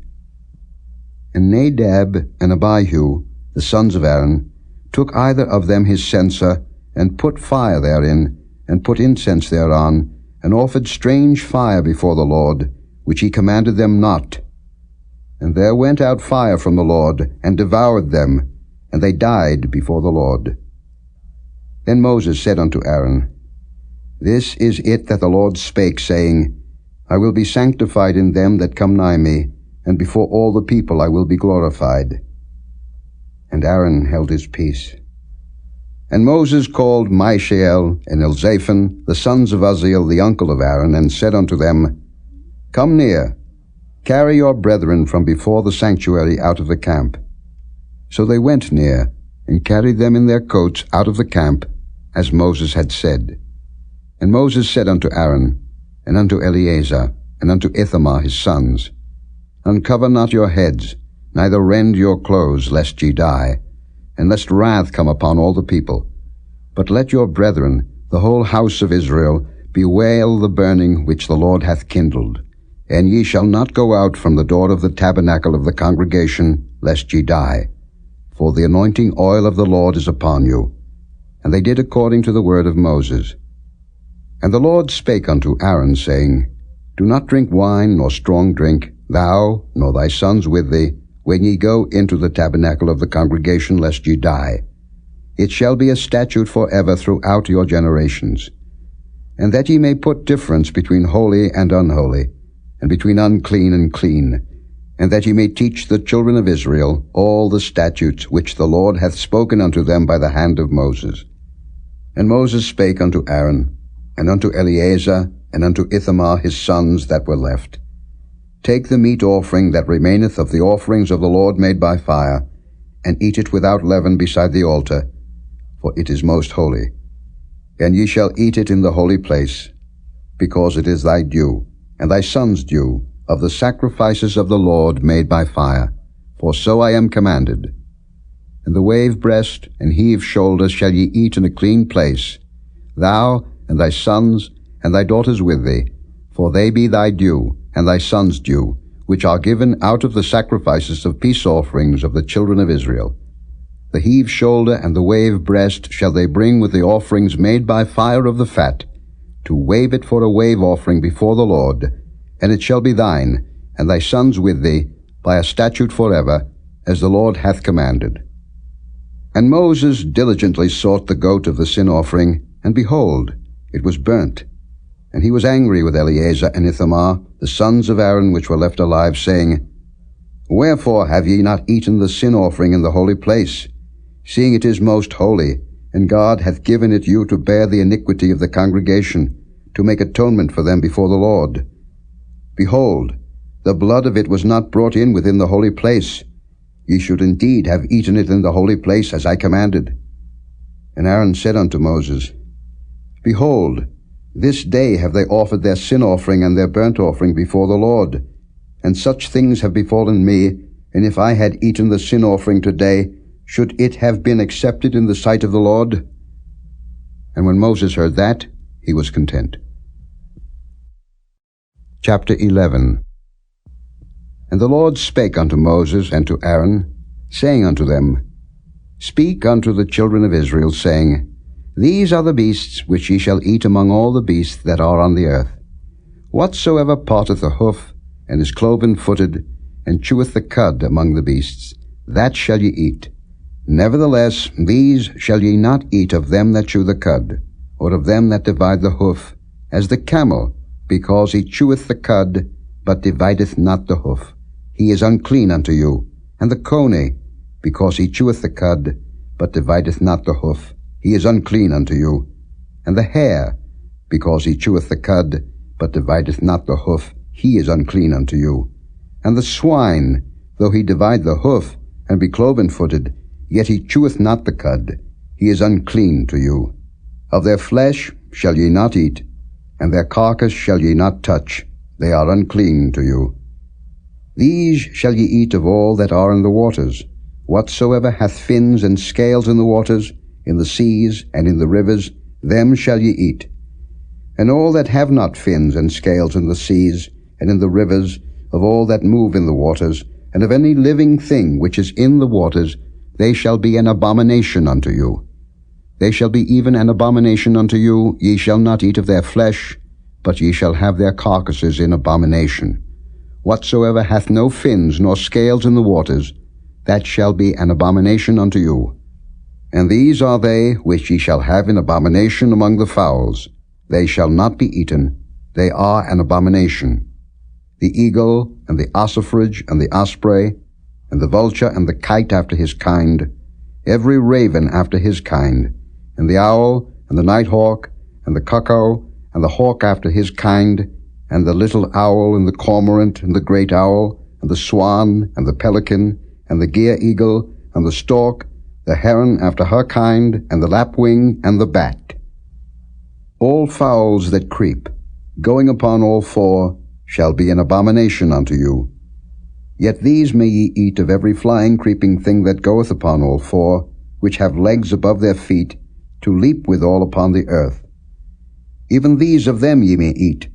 And Nadab and Abihu, the sons of Aaron, took either of them his censer, and put fire therein, and put incense thereon, and offered strange fire before the Lord, which he commanded them not. And there went out fire from the Lord, and devoured them, and they died before the Lord. Then Moses said unto Aaron, This is it that the Lord spake, saying, I will be sanctified in them that come nigh me, and before all the people I will be glorified. And Aaron held his peace. And Moses called Mishael and Elzaphan, the sons of Uzziel, the uncle of Aaron, and said unto them, Come near, carry your brethren from before the sanctuary out of the camp. So they went near, and carried them in their coats out of the camp, as Moses had said. And Moses said unto Aaron, and unto Eleazar, and unto Ithamar his sons, Uncover not your heads, neither rend your clothes, lest ye die. and lest wrath come upon all the people. But let your brethren, the whole house of Israel, bewail the burning which the Lord hath kindled. And ye shall not go out from the door of the tabernacle of the congregation, lest ye die. For the anointing oil of the Lord is upon you. And they did according to the word of Moses. And the Lord spake unto Aaron, saying, Do not drink wine nor strong drink, thou nor thy sons with thee, when ye go into the tabernacle of the congregation, lest ye die. It shall be a statute forever throughout your generations. And that ye may put difference between holy and unholy, and between unclean and clean, and that ye may teach the children of Israel all the statutes which the Lord hath spoken unto them by the hand of Moses. And Moses spake unto Aaron, and unto Eleazar, and unto Ithamar his sons that were left, Take the meat offering that remaineth of the offerings of the Lord made by fire, and eat it without leaven beside the altar, for it is most holy. And ye shall eat it in the holy place, because it is thy due, and thy son's due, of the sacrifices of the Lord made by fire, for so I am commanded. And the wave breast and heave shoulders shall ye eat in a clean place, thou and thy sons and thy daughters with thee, for they be thy due, and thy sons' due, which are given out of the sacrifices of peace offerings of the children of Israel. The heave shoulder and the wave breast shall they bring with the offerings made by fire of the fat, to wave it for a wave offering before the Lord, and it shall be thine, and thy sons with thee, by a statute forever, as the Lord hath commanded. And Moses diligently sought the goat of the sin offering, and behold, it was burnt. And he was angry with Eleazar and Ithamar, the sons of Aaron which were left alive, saying, Wherefore have ye not eaten the sin offering in the holy place, seeing it is most holy, and God hath given it you to bear the iniquity of the congregation, to make atonement for them before the Lord? Behold, the blood of it was not brought in within the holy place. Ye should indeed have eaten it in the holy place, as I commanded. And Aaron said unto Moses, Behold, this day have they offered their sin offering and their burnt offering before the Lord, and such things have befallen me, and if I had eaten the sin offering today, should it have been accepted in the sight of the Lord? And when Moses heard that, he was content. Chapter 11. And the Lord spake unto Moses and to Aaron, saying unto them, Speak unto the children of Israel, saying, These are the beasts which ye shall eat among all the beasts that are on the earth. Whatsoever parteth a hoof, and is cloven-footed, and cheweth the cud among the beasts, that shall ye eat. Nevertheless, these shall ye not eat of them that chew the cud, or of them that divide the hoof, as the camel, because he cheweth the cud, but divideth not the hoof. He is unclean unto you. And the coney, because he cheweth the cud, but divideth not the hoof. He is unclean unto you. And the hare, because he cheweth the cud, but divideth not the hoof. He is unclean unto you. And the swine, though he divide the hoof, and be cloven-footed, yet he cheweth not the cud. He is unclean to you. Of their flesh shall ye not eat, and their carcass shall ye not touch. They are unclean to you. These shall ye eat of all that are in the waters. Whatsoever hath fins and scales in the waters, in the seas, and in the rivers, them shall ye eat. And all that have not fins and scales in the seas, and in the rivers, of all that move in the waters, and of any living thing which is in the waters, they shall be an abomination unto you. They shall be even an abomination unto you. Ye shall not eat of their flesh, but ye shall have their carcasses in abomination. Whatsoever hath no fins nor scales in the waters, that shall be an abomination unto you. And these are they which ye shall have in abomination among the fowls. They shall not be eaten. They are an abomination. The eagle, and the ossifrage, and the osprey, and the vulture, and the kite after his kind, every raven after his kind, and the owl, and the nighthawk, and the cuckoo, and the hawk after his kind, and the little owl, and the cormorant, and the great owl, and the swan, and the pelican, and the gier eagle, and the stork, the heron after her kind, and the lapwing, and the bat. All fowls that creep, going upon all four, shall be an abomination unto you. Yet these may ye eat of every flying creeping thing that goeth upon all four, which have legs above their feet, to leap withal upon the earth. Even these of them ye may eat,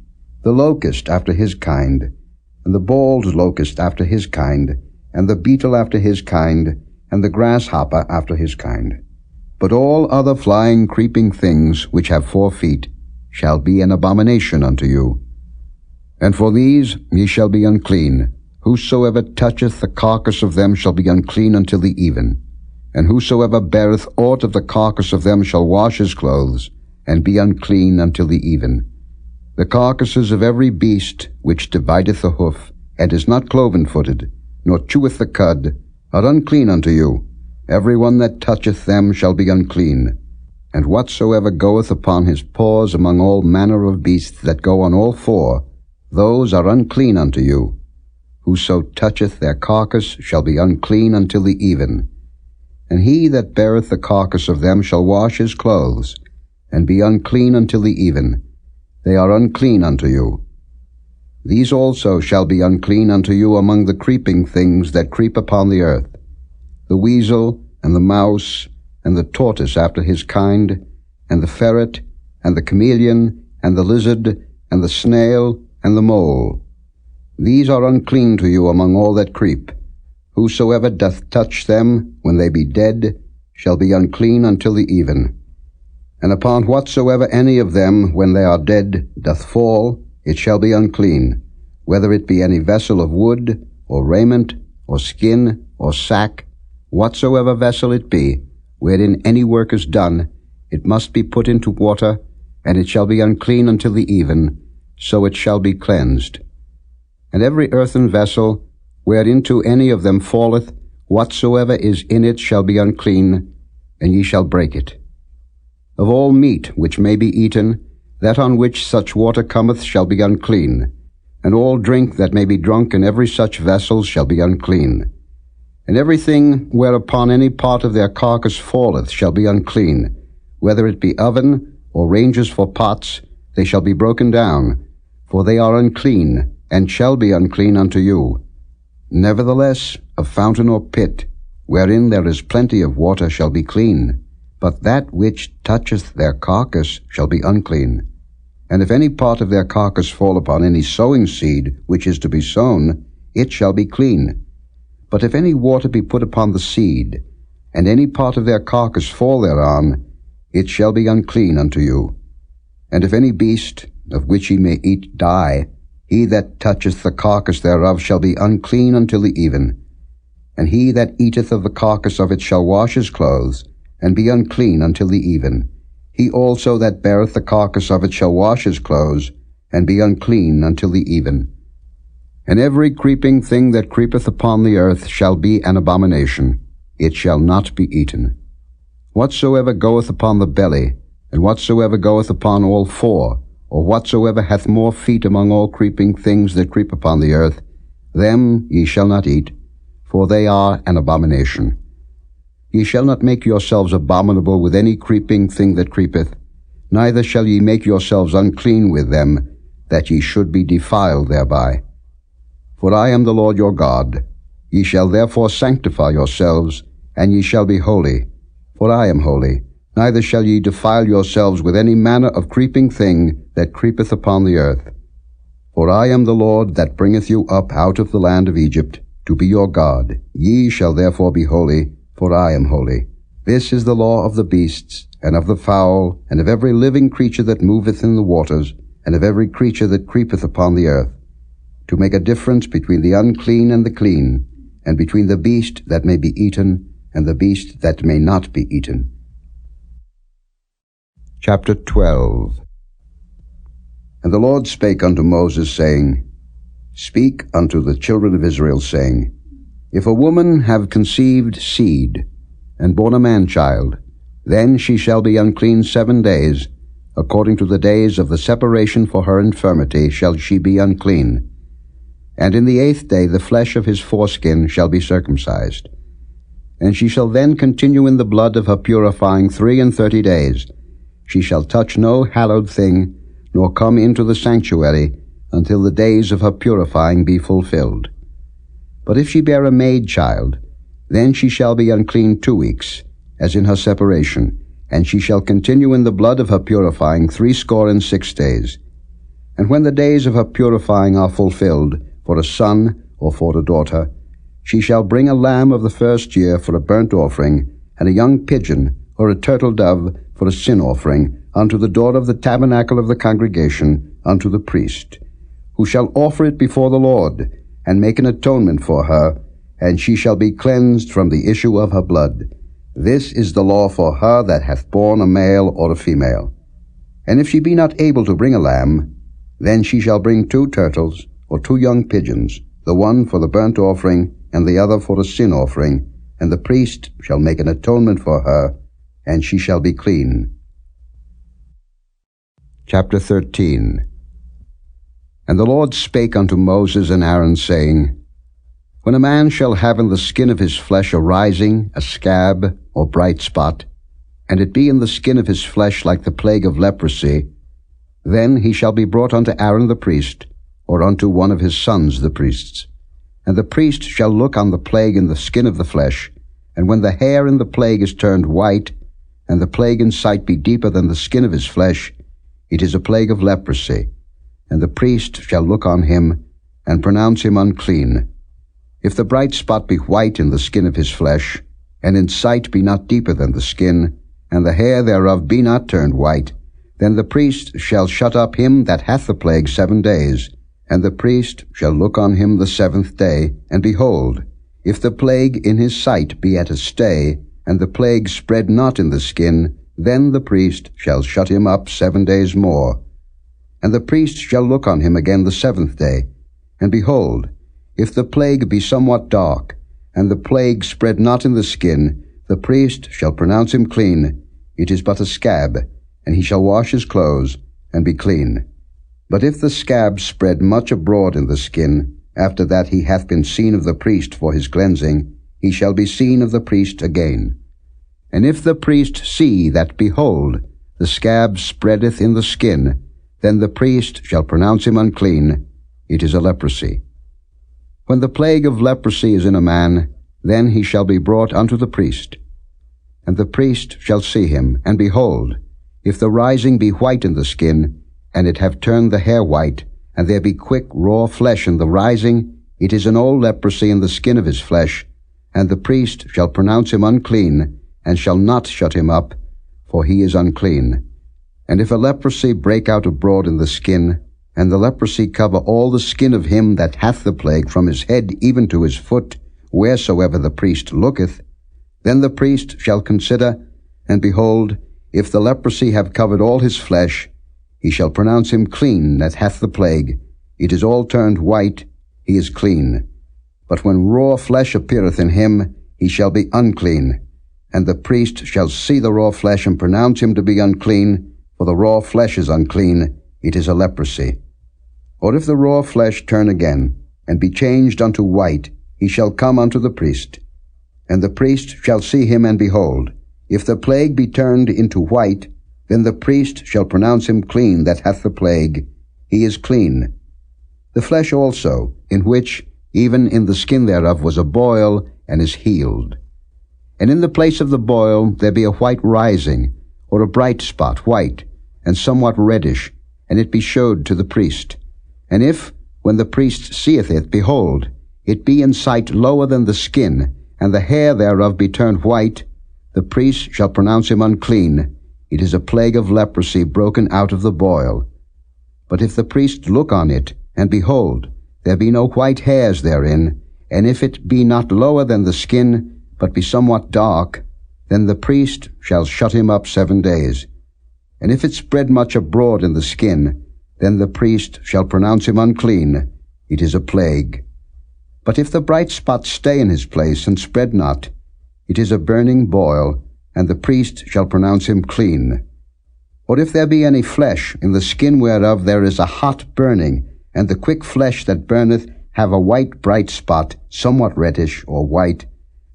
the locust after his kind, and the bald locust after his kind, and the beetle after his kind, and the grasshopper after his kind. But all other flying, creeping things which have 4 feet shall be an abomination unto you. And for these ye shall be unclean. Whosoever toucheth the carcass of them shall be unclean until the even. And whosoever beareth aught of the carcass of them shall wash his clothes, and be unclean until the even. The carcasses of every beast which divideth the hoof, and is not cloven-footed, nor cheweth the cud, are unclean unto you. Every one that toucheth them shall be unclean. And whatsoever goeth upon his paws among all manner of beasts that go on all 4, those are unclean unto you. Whoso toucheth their carcass shall be unclean until the even. And he that beareth the carcass of them shall wash his clothes, and be unclean until the even. They are unclean unto you. These also shall be unclean unto you among the creeping things that creep upon the earth, the weasel, and the mouse, and the tortoise after his kind, and the ferret, and the chameleon, and the lizard, and the snail, and the mole. These are unclean to you among all that creep. Whosoever doth touch them, when they be dead, shall be unclean until the even. And upon whatsoever any of them, when they are dead, doth fall, it shall be unclean, whether it be any vessel of wood, or raiment, or skin, or sack, whatsoever vessel it be, wherein any work is done, it must be put into water, and it shall be unclean until the even, so it shall be cleansed. And every earthen vessel, whereinto any of them falleth, whatsoever is in it shall be unclean, and ye shall break it. Of all meat which may be eaten, that on which such water cometh shall be unclean, and all drink that may be drunk in every such vessel shall be unclean. And everything whereupon any part of their carcass falleth shall be unclean, whether it be oven, or ranges for pots, they shall be broken down, for they are unclean, and shall be unclean unto you. Nevertheless, a fountain or pit, wherein there is plenty of water, shall be clean, but that which toucheth their carcass shall be unclean. And if any part of their carcass fall upon any sowing seed which is to be sown, it shall be clean. But if any water be put upon the seed, and any part of their carcass fall thereon, it shall be unclean unto you. And if any beast, of which ye may eat, die, he that toucheth the carcass thereof shall be unclean until the even. And he that eateth of the carcass of it shall wash his clothes, and be unclean until the even. He also that beareth the carcass of it shall wash his clothes, and be unclean until the even. And every creeping thing that creepeth upon the earth shall be an abomination. It shall not be eaten. Whatsoever goeth upon the belly, and whatsoever goeth upon all 4, or whatsoever hath more feet among all creeping things that creep upon the earth, them ye shall not eat, for they are an abomination. Ye shall not make yourselves abominable with any creeping thing that creepeth, neither shall ye make yourselves unclean with them, that ye should be defiled thereby. For I am the Lord your God. Ye shall therefore sanctify yourselves, and ye shall be holy, for I am holy. Neither shall ye defile yourselves with any manner of creeping thing that creepeth upon the earth. For I am the Lord that bringeth you up out of the land of Egypt, to be your God. Ye shall therefore be holy, for I am holy. This is the law of the beasts, and of the fowl, and of every living creature that moveth in the waters, and of every creature that creepeth upon the earth, to make a difference between the unclean and the clean, and between the beast that may be eaten, and the beast that may not be eaten. Chapter 12. And the Lord spake unto Moses, saying, Speak unto the children of Israel, saying, If a woman have conceived seed, and born a man-child, then she shall be unclean 7 days. According to the days of the separation for her infirmity shall she be unclean. And in the 8th day the flesh of his foreskin shall be circumcised. And she shall then continue in the blood of her purifying 33 days. She shall touch no hallowed thing, nor come into the sanctuary, until the days of her purifying be fulfilled. But if she bear a maid child, then she shall be unclean 2 weeks. as in her separation, and she shall continue in the blood of her purifying 66 days. And when the days of her purifying are fulfilled, for a son or for a daughter, she shall bring a lamb of the first year for a burnt offering, and a young pigeon or a turtle dove for a sin offering, unto the door of the tabernacle of the congregation, unto the priest, who shall offer it before the Lord, and make an atonement for her, and she shall be cleansed from the issue of her blood. This is the law for her that hath borne a male or a female. And if she be not able to bring a lamb, then she shall bring 2 turtles, or 2 young pigeons, the one for the burnt offering, and the other for a sin offering, and the priest shall make an atonement for her, and she shall be clean. Chapter 13. And the Lord spake unto Moses and Aaron, saying, When a man shall have in the skin of his flesh a rising, a scab, or bright spot, and it be in the skin of his flesh like the plague of leprosy, then he shall be brought unto Aaron the priest, or unto one of his sons the priests. And the priest shall look on the plague in the skin of the flesh, and when the hair in the plague is turned white, and the plague in sight be deeper than the skin of his flesh, it is a plague of leprosy. And the priest shall look on him, and pronounce him unclean. If the bright spot be white in the skin of his flesh, and in sight be not deeper than the skin, and the hair thereof be not turned white, then the priest shall shut up him that hath the plague 7 days, and the priest shall look on him the 7th day, and behold, if the plague in his sight be at a stay, and the plague spread not in the skin, then the priest shall shut him up 7 days more. And the priest shall look on him again the 7th day, and behold, if the plague be somewhat dark, and the plague spread not in the skin, the priest shall pronounce him clean. It is but a scab, and he shall wash his clothes, and be clean. But if the scab spread much abroad in the skin, after that he hath been seen of the priest for his cleansing, he shall be seen of the priest again. And if the priest see that, behold, the scab spreadeth in the skin, then the priest shall pronounce him unclean. It is a leprosy. When the plague of leprosy is in a man, then he shall be brought unto the priest. And the priest shall see him, and behold, if the rising be white in the skin, and it have turned the hair white, and there be quick raw flesh in the rising, it is an old leprosy in the skin of his flesh, and the priest shall pronounce him unclean, and shall not shut him up, for he is unclean. And if a leprosy break out abroad in the skin, and the leprosy cover all the skin of him that hath the plague from his head even to his foot, wheresoever the priest looketh, then the priest shall consider, and behold, if the leprosy have covered all his flesh, he shall pronounce him clean that hath the plague. It is all turned white, he is clean. But when raw flesh appeareth in him, he shall be unclean. And the priest shall see the raw flesh, and pronounce him to be unclean, for the raw flesh is unclean, it is a leprosy. Or if the raw flesh turn again, and be changed unto white, he shall come unto the priest. And the priest shall see him, and behold, if the plague be turned into white, then the priest shall pronounce him clean that hath the plague. He is clean. The flesh also, in which, even in the skin thereof, was a boil, and is healed. And in the place of the boil there be a white rising, or a bright spot, white, and somewhat reddish, and it be showed to the priest. And if, when the priest seeth it, behold, it be in sight lower than the skin, and the hair thereof be turned white, the priest shall pronounce him unclean. It is a plague of leprosy broken out of the boil. But if the priest look on it, and behold, there be no white hairs therein, and if it be not lower than the skin, but be somewhat dark, then the priest shall shut him up 7 days. And if it spread much abroad in the skin, then the priest shall pronounce him unclean. It is a plague. But if the bright spot stay in his place, and spread not, it is a burning boil, and the priest shall pronounce him clean. Or if there be any flesh, in the skin whereof there is a hot burning, and the quick flesh that burneth have a white bright spot, somewhat reddish or white,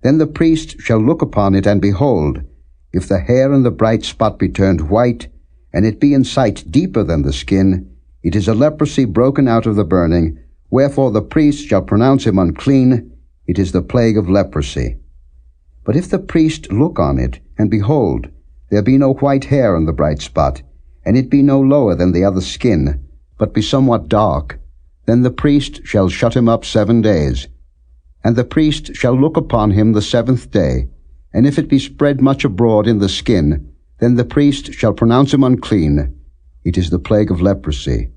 then the priest shall look upon it, and behold, if the hair in the bright spot be turned white, and it be in sight deeper than the skin, it is a leprosy broken out of the burning, wherefore the priest shall pronounce him unclean. It is the plague of leprosy. But if the priest look on it, and behold, there be no white hair on the bright spot, and it be no lower than the other skin, but be somewhat dark, then the priest shall shut him up 7 days. And the priest shall look upon him the 7th day, and if it be spread much abroad in the skin, then the priest shall pronounce him unclean. It is the plague of leprosy.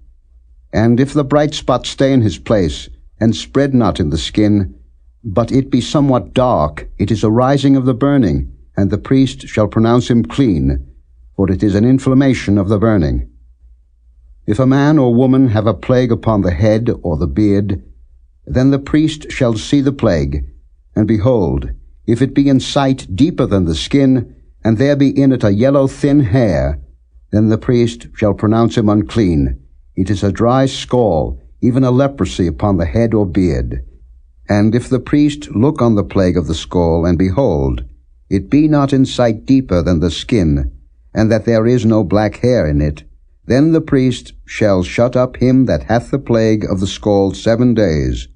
And if the bright spot stay in his place, and spread not in the skin, but it be somewhat dark, it is a rising of the burning, and the priest shall pronounce him clean, for it is an inflammation of the burning. If a man or woman have a plague upon the head or the beard, then the priest shall see the plague, and behold, if it be in sight deeper than the skin, and there be in it a yellow thin hair, then the priest shall pronounce him unclean. It is a dry scall, even a leprosy upon the head or beard. And if the priest look on the plague of the scall, and behold, it be not in sight deeper than the skin, and that there is no black hair in it, then the priest shall shut up him that hath the plague of the scall 7 days.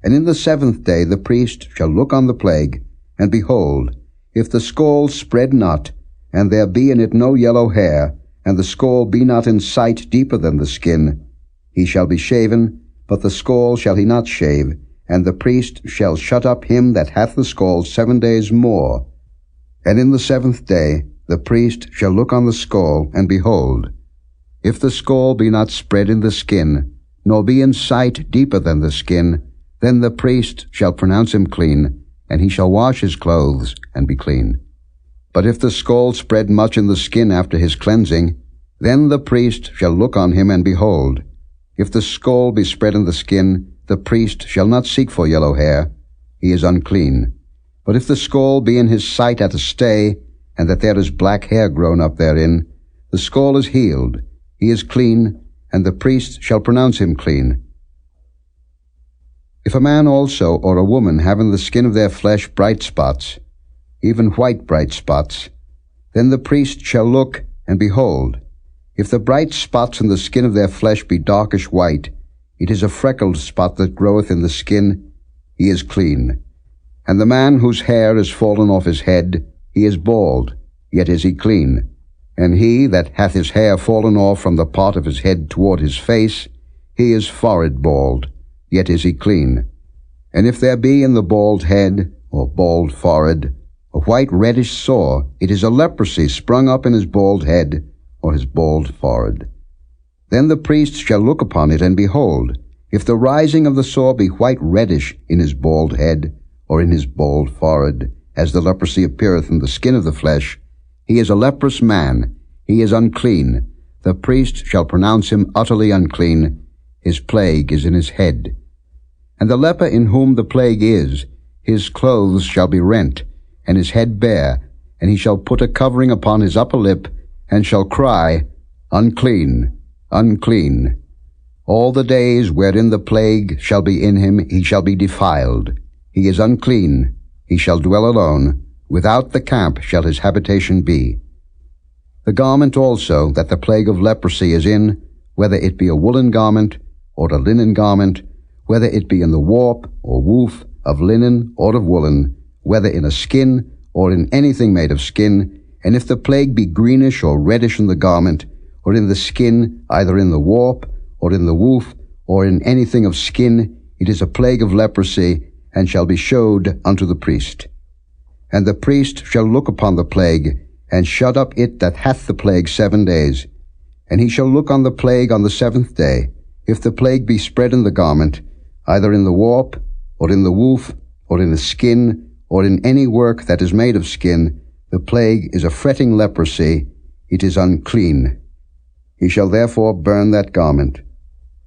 And in the 7th day the priest shall look on the plague, and behold, if the scall spread not, and there be in it no yellow hair, and the scall be not in sight deeper than the skin, he shall be shaven, but the scall shall he not shave, and the priest shall shut up him that hath the scall 7 days more. And in the 7th day the priest shall look on the scall, and behold, if the scall be not spread in the skin, nor be in sight deeper than the skin, then the priest shall pronounce him clean, and he shall wash his clothes, and be clean. But if the scall spread much in the skin after his cleansing, then the priest shall look on him, and behold, if the scall be spread in the skin, the priest shall not seek for yellow hair, he is unclean. But if the scall be in his sight at a stay, and that there is black hair grown up therein, the scall is healed, he is clean, and the priest shall pronounce him clean. If a man also or a woman have in the skin of their flesh bright spots, even white bright spots, then the priest shall look, and behold, if the bright spots in the skin of their flesh be darkish white, it is a freckled spot that groweth in the skin, he is clean. And the man whose hair is fallen off his head, he is bald, yet is he clean. And he that hath his hair fallen off from the part of his head toward his face, he is forehead bald, yet is he clean. And if there be in the bald head, or bald forehead, a white reddish sore, it is a leprosy sprung up in his bald head, or his bald forehead. Then the priest shall look upon it, and behold, if the rising of the sore be white reddish in his bald head, or in his bald forehead, as the leprosy appeareth in the skin of the flesh, he is a leprous man, he is unclean. The priest shall pronounce him utterly unclean. His plague is in his head. And the leper in whom the plague is, his clothes shall be rent, and his head bare, and he shall put a covering upon his upper lip, and shall cry, Unclean, unclean. All the days wherein the plague shall be in him, he shall be defiled. He is unclean, he shall dwell alone. Without the camp shall his habitation be. The garment also that the plague of leprosy is in, whether it be a woolen garment, or a linen garment, whether it be in the warp or woof of linen or of woolen, whether in a skin or in anything made of skin, and if the plague be greenish or reddish in the garment, or in the skin, either in the warp, or in the woof, or in anything of skin, it is a plague of leprosy, and shall be showed unto the priest. And the priest shall look upon the plague, and shut up it that hath the plague 7 days. And he shall look on the plague on the 7th day. If the plague be spread in the garment, either in the warp, or in the woof, or in the skin, or in any work that is made of skin, the plague is a fretting leprosy, it is unclean. He shall therefore burn that garment,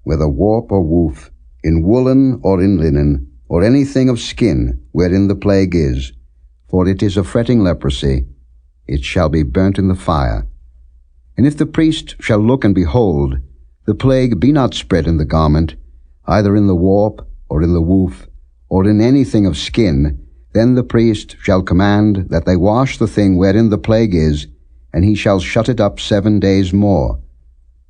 whether warp or woof, in woolen or in linen, or anything of skin wherein the plague is, for it is a fretting leprosy, it shall be burnt in the fire. And if the priest shall look and behold, the plague be not spread in the garment, either in the warp, or in the woof, or in anything of skin, then the priest shall command that they wash the thing wherein the plague is, and he shall shut it up 7 days more.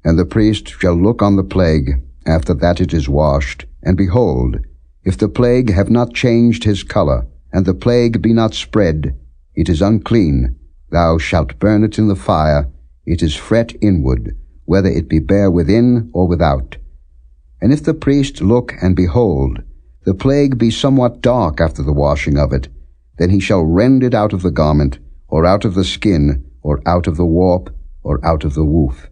And the priest shall look on the plague, after that it is washed, and behold, if the plague have not changed his color, and the plague be not spread, it is unclean, thou shalt burn it in the fire, it is fret inward, whether it be bare within or without. And if the priest look and behold, the plague be somewhat dark after the washing of it, then he shall rend it out of the garment, or out of the skin, or out of the warp, or out of the woof.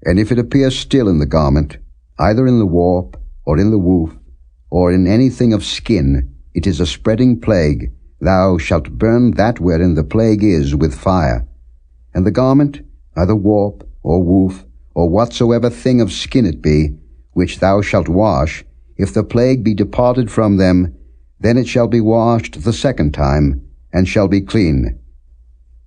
And if it appear still in the garment, either in the warp, or in the woof, or in anything of skin, it is a spreading plague, thou shalt burn that wherein the plague is with fire. And the garment, either warp, or woof, or whatsoever thing of skin it be, which thou shalt wash, if the plague be departed from them, then it shall be washed the second time, and shall be clean.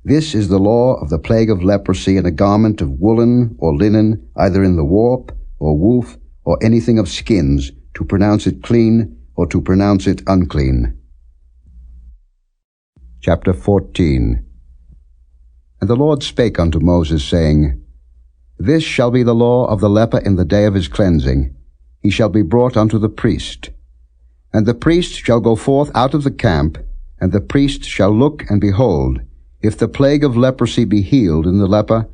This is the law of the plague of leprosy in a garment of woolen or linen, either in the warp, or woof, or anything of skins, to pronounce it clean, or to pronounce it unclean. Chapter 14. And the Lord spake unto Moses, saying, This shall be the law of the leper in the day of his cleansing. He shall be brought unto the priest. And the priest shall go forth out of the camp, and the priest shall look and behold, if the plague of leprosy be healed in the leper,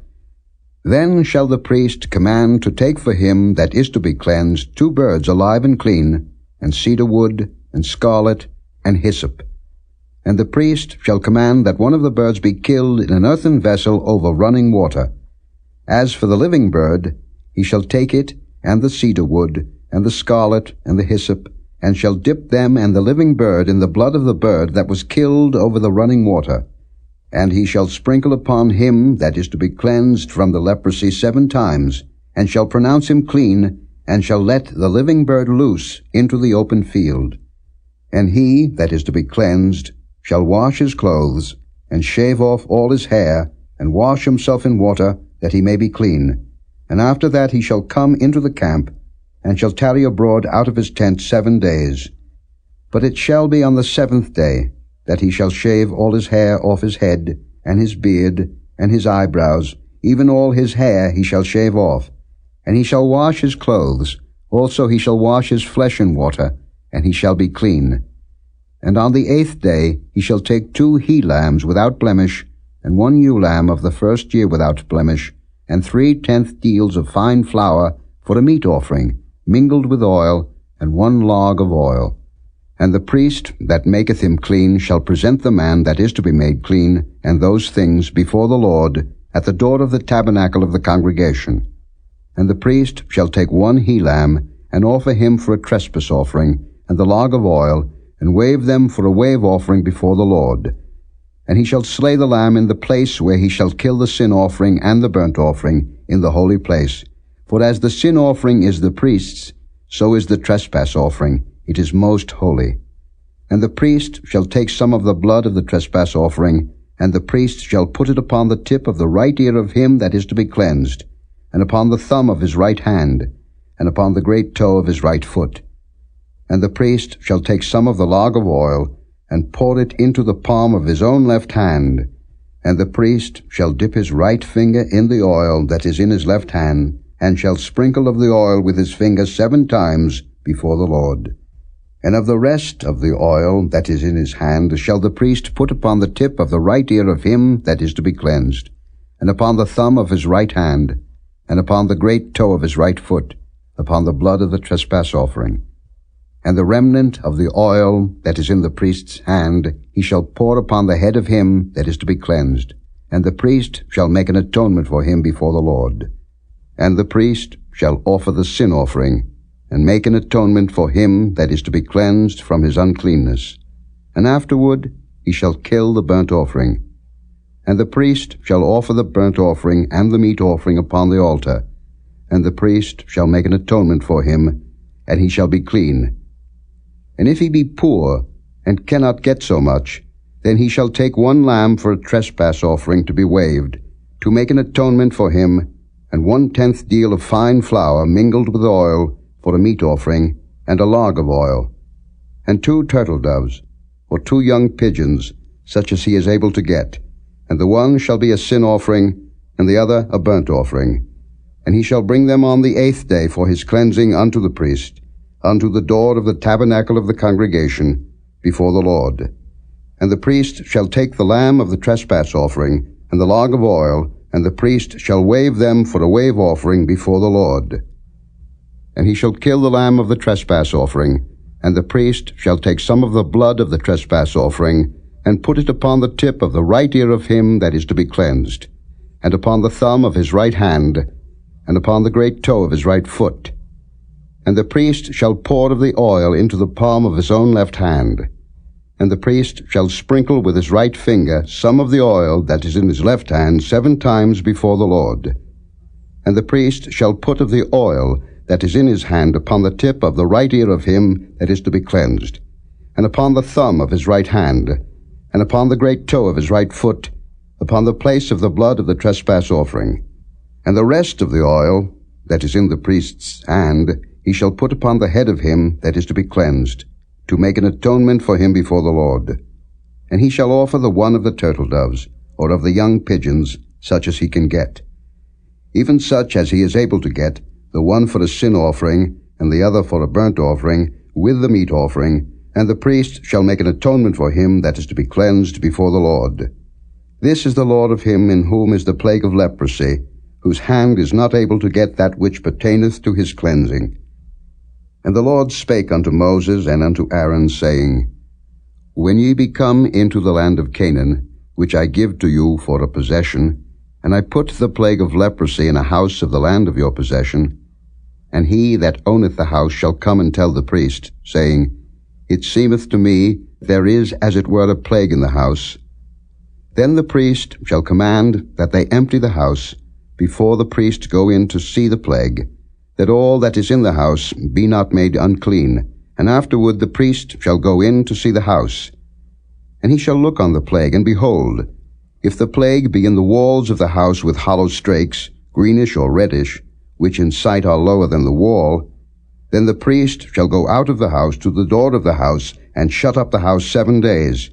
then shall the priest command to take for him that is to be cleansed 2 birds alive and clean, and cedar wood, and scarlet, and hyssop. And the priest shall command that one of the birds be killed in an earthen vessel over running water. As for the living bird, he shall take it, and the cedar wood, and the scarlet, and the hyssop, and shall dip them and the living bird in the blood of the bird that was killed over the running water. And he shall sprinkle upon him that is to be cleansed from the leprosy 7 times, and shall pronounce him clean, and shall let the living bird loose into the open field. And he that is to be cleansed shall wash his clothes, and shave off all his hair, and wash himself in water, that he may be clean. And after that he shall come into the camp, and shall tarry abroad out of his tent 7 days. But it shall be on the 7th day, that he shall shave all his hair off his head, and his beard, and his eyebrows, even all his hair he shall shave off. And he shall wash his clothes, also he shall wash his flesh in water, and he shall be clean. And on the 8th day he shall take 2 he-lambs without blemish, and 1 ewe lamb of the first year without blemish, and 3/10 deals of fine flour for a meat offering, mingled with oil, and 1 log of oil. And the priest that maketh him clean shall present the man that is to be made clean, and those things before the Lord, at the door of the tabernacle of the congregation. And the priest shall take 1 he-lamb, and offer him for a trespass offering, and the log of oil, and wave them for a wave offering before the Lord. And he shall slay the lamb in the place where he shall kill the sin offering and the burnt offering, in the holy place. For as the sin offering is the priest's, so is the trespass offering, it is most holy. And the priest shall take some of the blood of the trespass offering, and the priest shall put it upon the tip of the right ear of him that is to be cleansed, and upon the thumb of his right hand, and upon the great toe of his right foot. And the priest shall take some of the log of oil, and pour it into the palm of his own left hand. And the priest shall dip his right finger in the oil that is in his left hand, and shall sprinkle of the oil with his finger 7 times before the Lord. And of the rest of the oil that is in his hand shall the priest put upon the tip of the right ear of him that is to be cleansed, and upon the thumb of his right hand, and upon the great toe of his right foot, upon the blood of the trespass offering. And the remnant of the oil that is in the priest's hand he shall pour upon the head of him that is to be cleansed, and the priest shall make an atonement for him before the Lord. And the priest shall offer the sin offering, and make an atonement for him that is to be cleansed from his uncleanness. And afterward he shall kill the burnt offering. And the priest shall offer the burnt offering and the meat offering upon the altar, and the priest shall make an atonement for him, and he shall be clean. And if he be poor, and cannot get so much, then he shall take 1 lamb for a trespass offering to be waved, to make an atonement for him, and 1/10 deal of fine flour mingled with oil for a meat offering, and a log of oil, and 2 turtle doves, or 2 young pigeons, such as he is able to get, and the one shall be a sin offering, and the other a burnt offering. And he shall bring them on the 8th day for his cleansing unto the priest, unto the door of the tabernacle of the congregation, before the Lord. And the priest shall take the lamb of the trespass offering, and the log of oil, and the priest shall wave them for a wave offering before the Lord. And he shall kill the lamb of the trespass offering, and the priest shall take some of the blood of the trespass offering, and put it upon the tip of the right ear of him that is to be cleansed, and upon the thumb of his right hand, and upon the great toe of his right foot. And the priest shall pour of the oil into the palm of his own left hand. And the priest shall sprinkle with his right finger some of the oil that is in his left hand 7 times before the Lord. And the priest shall put of the oil that is in his hand upon the tip of the right ear of him that is to be cleansed, and upon the thumb of his right hand, and upon the great toe of his right foot, upon the place of the blood of the trespass offering. And the rest of the oil that is in the priest's hand he shall put upon the head of him that is to be cleansed, to make an atonement for him before the Lord. And he shall offer the one of the turtle doves, or of the young pigeons, such as he can get, even such as he is able to get, the one for a sin offering, and the other for a burnt offering, with the meat offering, and the priest shall make an atonement for him that is to be cleansed before the Lord. This is the Lord of him in whom is the plague of leprosy, whose hand is not able to get that which pertaineth to his cleansing. And the Lord spake unto Moses and unto Aaron, saying, When ye be come into the land of Canaan, which I give to you for a possession, and I put the plague of leprosy in a house of the land of your possession, and he that owneth the house shall come and tell the priest, saying, It seemeth to me there is as it were a plague in the house. Then the priest shall command that they empty the house, before the priest go in to see the plague, that all that is in the house be not made unclean, and afterward the priest shall go in to see the house. And he shall look on the plague, and behold, if the plague be in the walls of the house with hollow strakes, greenish or reddish, which in sight are lower than the wall, then the priest shall go out of the house to the door of the house, and shut up the house 7 days.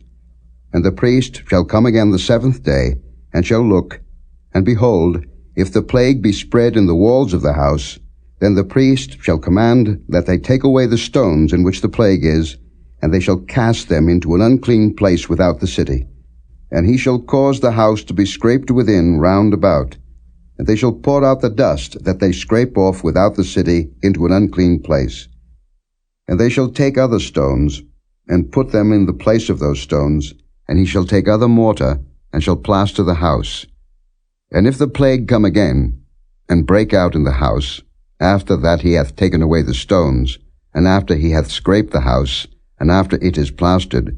And the priest shall come again the 7th day, and shall look, and behold, if the plague be spread in the walls of the house, then the priest shall command that they take away the stones in which the plague is, and they shall cast them into an unclean place without the city. And he shall cause the house to be scraped within round about, and they shall pour out the dust that they scrape off without the city into an unclean place. And they shall take other stones, and put them in the place of those stones, and he shall take other mortar, and shall plaster the house. And if the plague come again, and break out in the house, after that he hath taken away the stones, and after he hath scraped the house, and after it is plastered,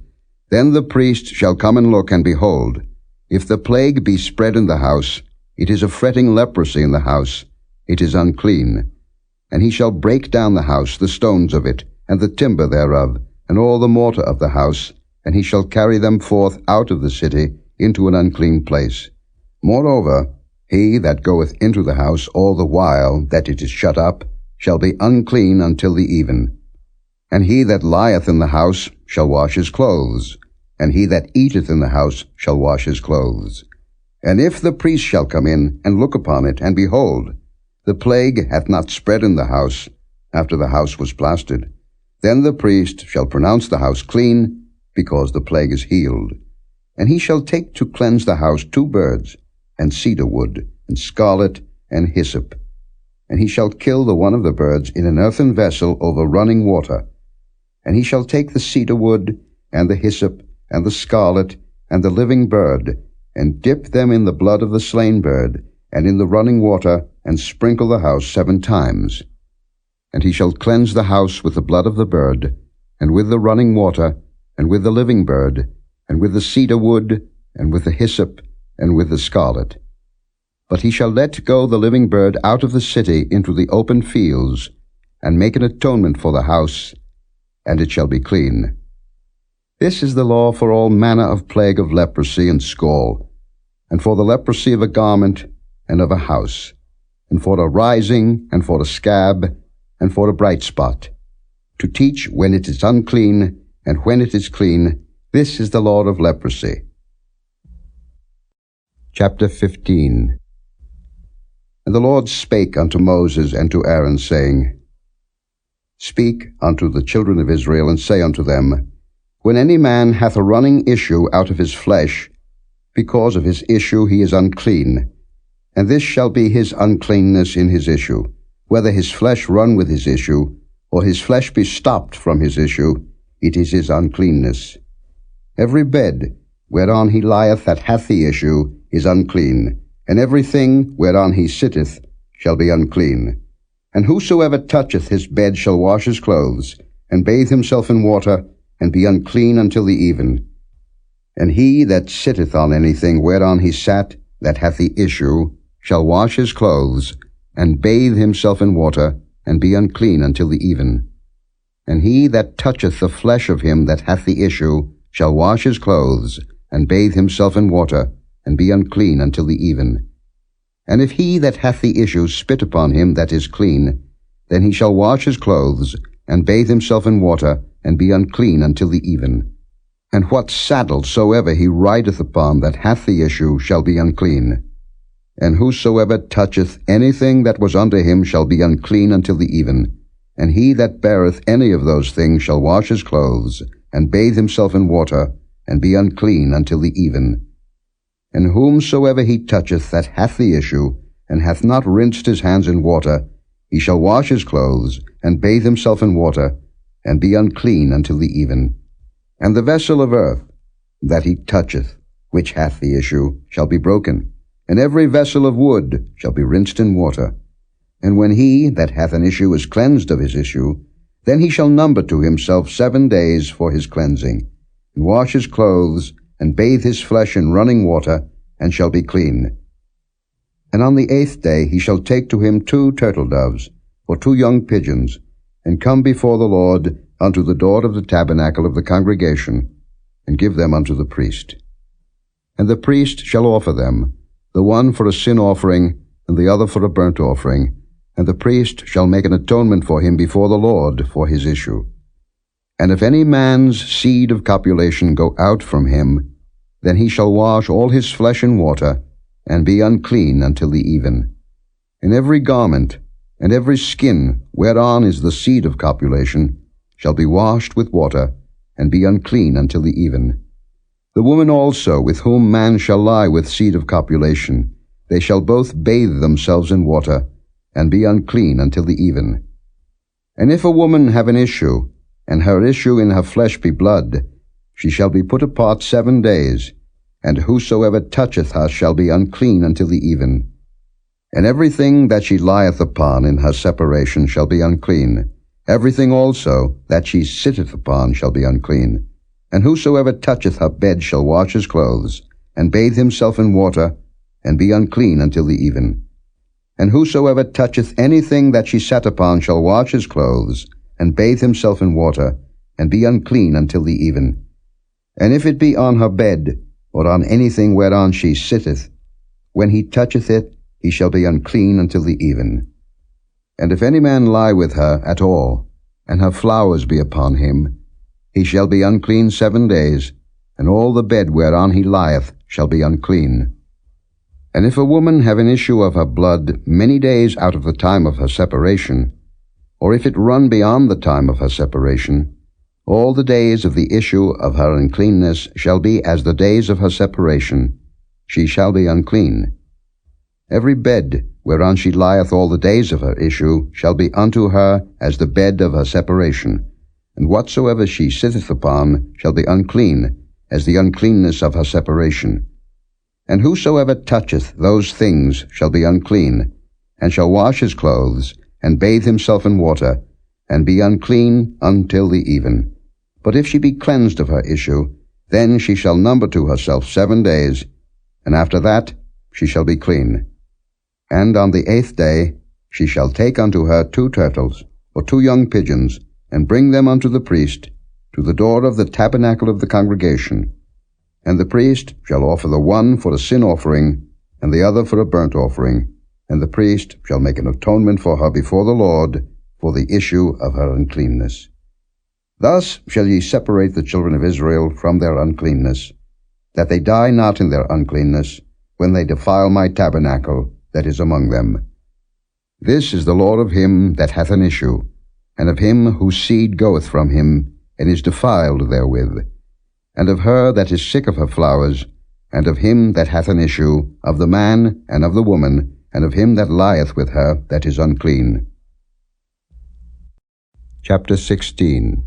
then the priest shall come and look, and behold, if the plague be spread in the house, it is a fretting leprosy in the house, it is unclean. And he shall break down the house, the stones of it, and the timber thereof, and all the mortar of the house, and he shall carry them forth out of the city into an unclean place. Moreover, he that goeth into the house all the while that it is shut up shall be unclean until the even. And he that lieth in the house shall wash his clothes, and he that eateth in the house shall wash his clothes. And if the priest shall come in and look upon it, and behold, the plague hath not spread in the house after the house was plastered, then the priest shall pronounce the house clean, because the plague is healed. And he shall take to cleanse the house 2 birds, and cedar wood, and scarlet, and hyssop. And he shall kill the one of the birds in an earthen vessel over running water. And he shall take the cedar wood, and the hyssop, and the scarlet, and the living bird, and dip them in the blood of the slain bird, and in the running water, and sprinkle the house 7 times. And he shall cleanse the house with the blood of the bird, and with the running water, and with the living bird, and with the cedar wood, and with the hyssop, and with the scarlet. But he shall let go the living bird out of the city into the open fields, and make an atonement for the house, and it shall be clean. This is the law for all manner of plague of leprosy and scall, and for the leprosy of a garment and of a house, and for a rising, and for a scab, and for a bright spot, to teach when it is unclean, and when it is clean. This is the law of leprosy. Chapter 15. And the Lord spake unto Moses and to Aaron, saying, Speak unto the children of Israel, and say unto them, When any man hath a running issue out of his flesh, because of his issue he is unclean, and this shall be his uncleanness in his issue, whether his flesh run with his issue, or his flesh be stopped from his issue, it is his uncleanness. Every bed whereon he lieth that hath the issue is unclean, and everything whereon he sitteth shall be unclean. And whosoever toucheth his bed shall wash his clothes, and bathe himself in water, and be unclean until the even. And he that sitteth on anything whereon he sat, that hath the issue, shall wash his clothes, and bathe himself in water, and be unclean until the even. And he that toucheth the flesh of him that hath the issue shall wash his clothes, and bathe himself in water, and be unclean until the even. And if he that hath the issue spit upon him that is clean, then he shall wash his clothes, and bathe himself in water, and be unclean until the even. And what saddle soever he rideth upon that hath the issue shall be unclean. And whosoever toucheth anything that was under him shall be unclean until the even. And he that beareth any of those things shall wash his clothes, and bathe himself in water, and be unclean until the even. And whomsoever he toucheth that hath the issue, and hath not rinsed his hands in water, he shall wash his clothes, and bathe himself in water, and be unclean until the even. And the vessel of earth that he toucheth, which hath the issue, shall be broken, and every vessel of wood shall be rinsed in water. And when he that hath an issue is cleansed of his issue, then he shall number to himself 7 days for his cleansing, and wash his clothes, and bathe his flesh in running water, and shall be clean. And on the 8th day he shall take to him 2 turtle-doves, or 2 young pigeons, and come before the Lord unto the door of the tabernacle of the congregation, and give them unto the priest. And the priest shall offer them, the one for a sin offering, and the other for a burnt offering, and the priest shall make an atonement for him before the Lord for his issue. And if any man's seed of copulation go out from him, then he shall wash all his flesh in water, and be unclean until the even. And every garment, and every skin whereon is the seed of copulation, shall be washed with water, and be unclean until the even. The woman also with whom man shall lie with seed of copulation, they shall both bathe themselves in water, and be unclean until the even. And if a woman have an issue, and her issue in her flesh be blood, she shall be put apart 7 days, and whosoever toucheth her shall be unclean until the even. And everything that she lieth upon in her separation shall be unclean. Everything also that she sitteth upon shall be unclean. And whosoever toucheth her bed shall wash his clothes, and bathe himself in water, and be unclean until the even. And whosoever toucheth anything that she sat upon shall wash his clothes, and bathe himself in water, and be unclean until the even. And if it be on her bed, or on anything whereon she sitteth, when he toucheth it, he shall be unclean until the even. And if any man lie with her at all, and her flowers be upon him, he shall be unclean 7 days, and all the bed whereon he lieth shall be unclean. And if a woman have an issue of her blood many days out of the time of her separation, or if it run beyond the time of her separation, all the days of the issue of her uncleanness shall be as the days of her separation. She shall be unclean. Every bed whereon she lieth all the days of her issue shall be unto her as the bed of her separation, and whatsoever she sitteth upon shall be unclean, as the uncleanness of her separation. And whosoever toucheth those things shall be unclean, and shall wash his clothes, and bathe himself in water, and be unclean until the even. But if she be cleansed of her issue, then she shall number to herself 7 days, and after that she shall be clean. And on the 8th day she shall take unto her 2 turtles, or 2 young pigeons, and bring them unto the priest, to the door of the tabernacle of the congregation. And the priest shall offer the one for a sin offering, and the other for a burnt offering, and the priest shall make an atonement for her before the Lord for the issue of her uncleanness. Thus shall ye separate the children of Israel from their uncleanness, that they die not in their uncleanness, when they defile my tabernacle that is among them. This is the law of him that hath an issue, and of him whose seed goeth from him, and is defiled therewith, and of her that is sick of her flowers, and of him that hath an issue, of the man and of the woman, and of him that lieth with her that is unclean. Chapter 16.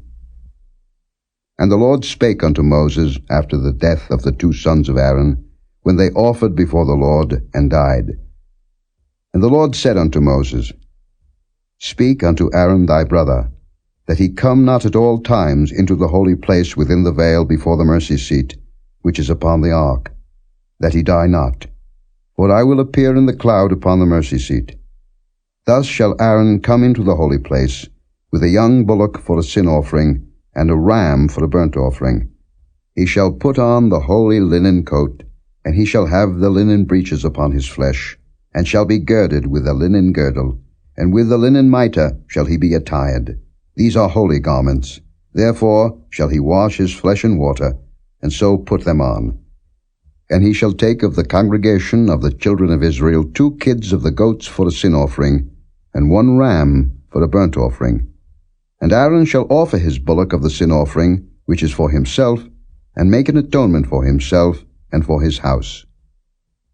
And the Lord spake unto Moses after the death of the two sons of Aaron, when they offered before the Lord, and died. And the Lord said unto Moses, Speak unto Aaron thy brother, that he come not at all times into the holy place within the veil before the mercy seat, which is upon the ark, that he die not. For I will appear in the cloud upon the mercy seat. Thus shall Aaron come into the holy place, with a young bullock for a sin offering, and a ram for a burnt offering. He shall put on the holy linen coat, and he shall have the linen breeches upon his flesh, and shall be girded with a linen girdle, and with the linen mitre shall he be attired. These are holy garments. Therefore shall he wash his flesh in water, and so put them on. And he shall take of the congregation of the children of Israel 2 kids of the goats for a sin offering, and 1 ram for a burnt offering. And Aaron shall offer his bullock of the sin offering, which is for himself, and make an atonement for himself and for his house.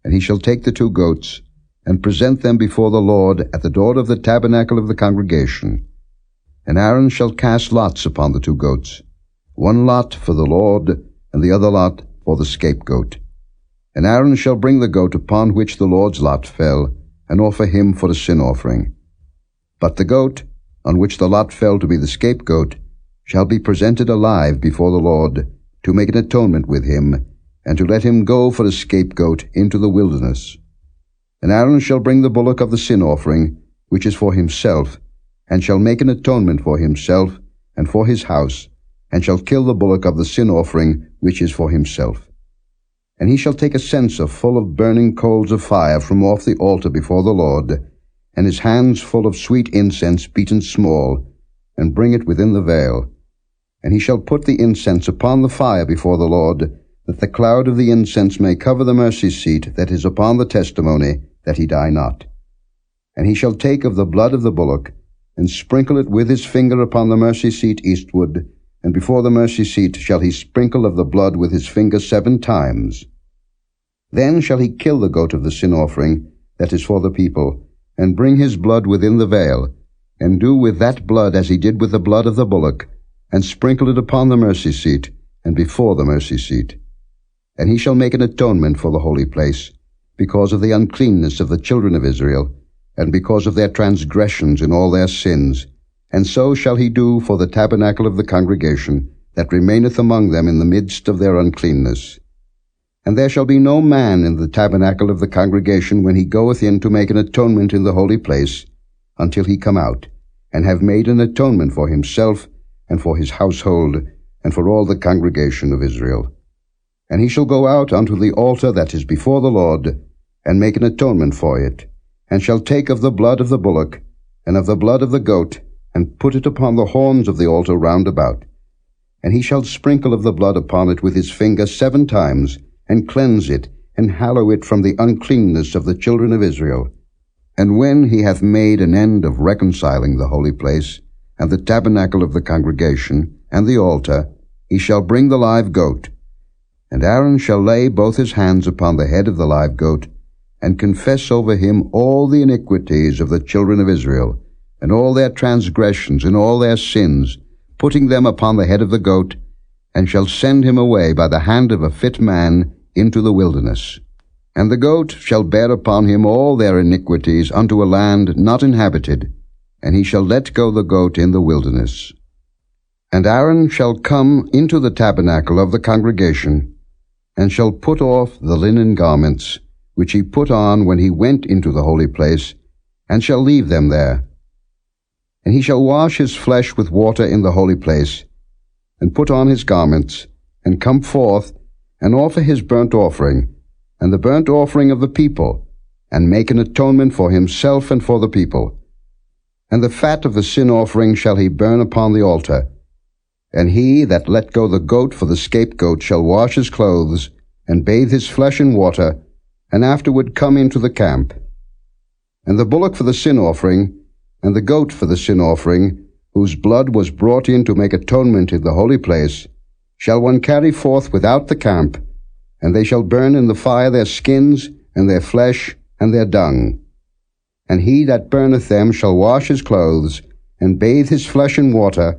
And he shall take the 2 goats, and present them before the Lord at the door of the tabernacle of the congregation. And Aaron shall cast lots upon the 2 goats, 1 lot for the Lord, and the other lot for the scapegoat. And Aaron shall bring the goat upon which the Lord's lot fell, and offer him for a sin offering. But the goat, on which the lot fell to be the scapegoat, shall be presented alive before the Lord, to make an atonement with him, and to let him go for a scapegoat into the wilderness. And Aaron shall bring the bullock of the sin offering, which is for himself, and shall make an atonement for himself and for his house, and shall kill the bullock of the sin offering, which is for himself. And he shall take a censer full of burning coals of fire from off the altar before the Lord, and his hands full of sweet incense beaten small, and bring it within the veil. And he shall put the incense upon the fire before the Lord, that the cloud of the incense may cover the mercy seat that is upon the testimony, that he die not. And he shall take of the blood of the bullock, and sprinkle it with his finger upon the mercy seat eastward, and before the mercy seat shall he sprinkle of the blood with his finger 7 times. Then shall he kill the goat of the sin offering, that is for the people, and bring his blood within the veil, and do with that blood as he did with the blood of the bullock, and sprinkle it upon the mercy seat, and before the mercy seat. And he shall make an atonement for the holy place, because of the uncleanness of the children of Israel, and because of their transgressions in all their sins. And so shall he do for the tabernacle of the congregation, that remaineth among them in the midst of their uncleanness. And there shall be no man in the tabernacle of the congregation when he goeth in to make an atonement in the holy place, until he come out, and have made an atonement for himself, and for his household, and for all the congregation of Israel. And he shall go out unto the altar that is before the Lord, and make an atonement for it, and shall take of the blood of the bullock, and of the blood of the goat, and put it upon the horns of the altar round about. And he shall sprinkle of the blood upon it with his finger 7 times, and cleanse it, and hallow it from the uncleanness of the children of Israel. And when he hath made an end of reconciling the holy place, and the tabernacle of the congregation, and the altar, he shall bring the live goat. And Aaron shall lay both his hands upon the head of the live goat, and confess over him all the iniquities of the children of Israel, and all their transgressions and all their sins, putting them upon the head of the goat, and shall send him away by the hand of a fit man into the wilderness. And the goat shall bear upon him all their iniquities unto a land not inhabited, and he shall let go the goat in the wilderness. And Aaron shall come into the tabernacle of the congregation, and shall put off the linen garments, which he put on when he went into the holy place, and shall leave them there. And he shall wash his flesh with water in the holy place, and put on his garments, and come forth, and offer his burnt offering, and the burnt offering of the people, and make an atonement for himself and for the people. And the fat of the sin offering shall he burn upon the altar. And he that let go the goat for the scapegoat shall wash his clothes, and bathe his flesh in water, and afterward come into the camp. And the bullock for the sin offering, and the goat for the sin offering, whose blood was brought in to make atonement in the holy place, shall one carry forth without the camp, and they shall burn in the fire their skins, and their flesh, and their dung. And he that burneth them shall wash his clothes, and bathe his flesh in water,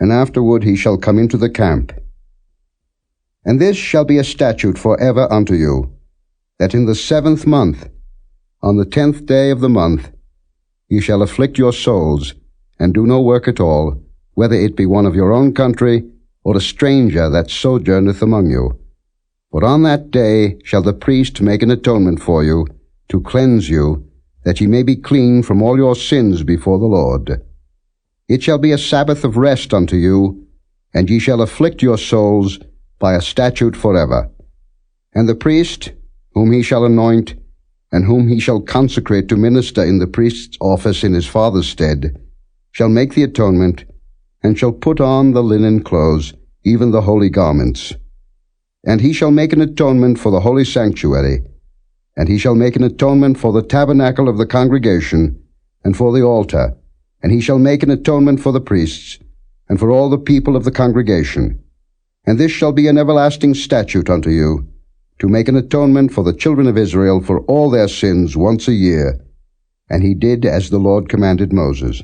and afterward he shall come into the camp. And this shall be a statute for ever unto you, that in the 7th month, on the 10th day of the month, ye shall afflict your souls, and do no work at all, whether it be one of your own country, or a stranger that sojourneth among you. For on that day shall the priest make an atonement for you, to cleanse you, that ye may be clean from all your sins before the Lord. It shall be a Sabbath of rest unto you, and ye shall afflict your souls by a statute forever. And the priest, whom he shall anoint, and whom he shall consecrate to minister in the priest's office in his father's stead, shall make the atonement, and shall put on the linen clothes, even the holy garments. And he shall make an atonement for the holy sanctuary, and he shall make an atonement for the tabernacle of the congregation, and for the altar, and he shall make an atonement for the priests, and for all the people of the congregation. And this shall be an everlasting statute unto you, to make an atonement for the children of Israel for all their sins once a year. And he did as the Lord commanded Moses.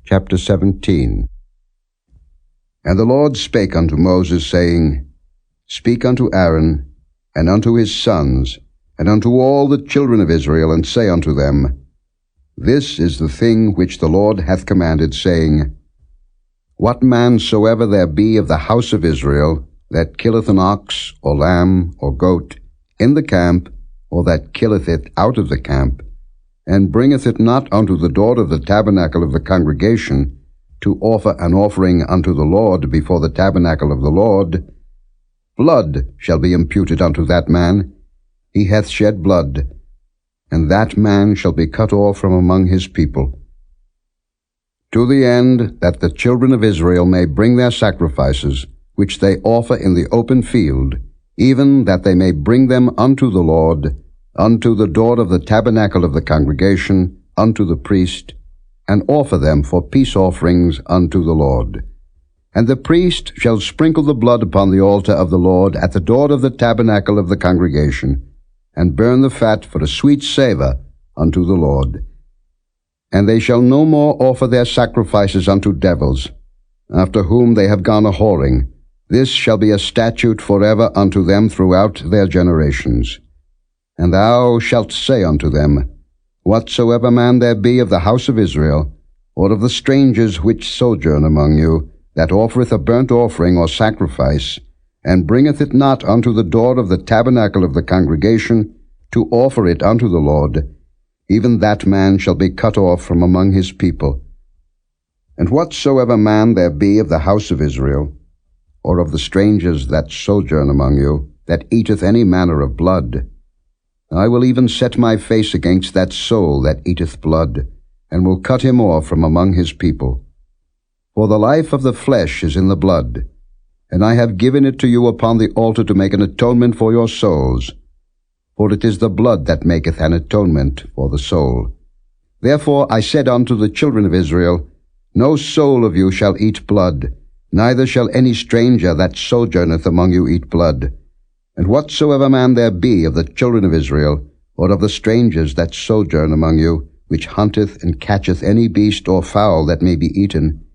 Chapter 17. And the Lord spake unto Moses, saying, Speak unto Aaron, and unto his sons, and unto all the children of Israel, and say unto them, This is the thing which the Lord hath commanded, saying, What man soever there be of the house of Israel, that killeth an ox, or lamb, or goat, in the camp, or that killeth it out of the camp, and bringeth it not unto the door of the tabernacle of the congregation, to offer an offering unto the Lord before the tabernacle of the Lord, blood shall be imputed unto that man. He hath shed blood, and that man shall be cut off from among his people. To the end that the children of Israel may bring their sacrifices, which they offer in the open field, even that they may bring them unto the Lord, unto the door of the tabernacle of the congregation, unto the priest, and offer them for peace offerings unto the Lord. And the priest shall sprinkle the blood upon the altar of the Lord at the door of the tabernacle of the congregation, and burn the fat for a sweet savour unto the Lord. And they shall no more offer their sacrifices unto devils, after whom they have gone a-whoring. This shall be a statute forever unto them throughout their generations. And thou shalt say unto them, Whatsoever man there be of the house of Israel, or of the strangers which sojourn among you, that offereth a burnt offering or sacrifice, and bringeth it not unto the door of the tabernacle of the congregation, to offer it unto the Lord, even that man shall be cut off from among his people. And whatsoever man there be of the house of Israel, or of the strangers that sojourn among you, that eateth any manner of blood, I will even set my face against that soul that eateth blood, and will cut him off from among his people. For the life of the flesh is in the blood, and I have given it to you upon the altar to make an atonement for your souls. For it is the blood that maketh an atonement for the soul. Therefore I said unto the children of Israel, No soul of you shall eat blood, neither shall any stranger that sojourneth among you eat blood. And whatsoever man there be of the children of Israel, or of the strangers that sojourn among you, which hunteth and catcheth any beast or fowl that may be eaten,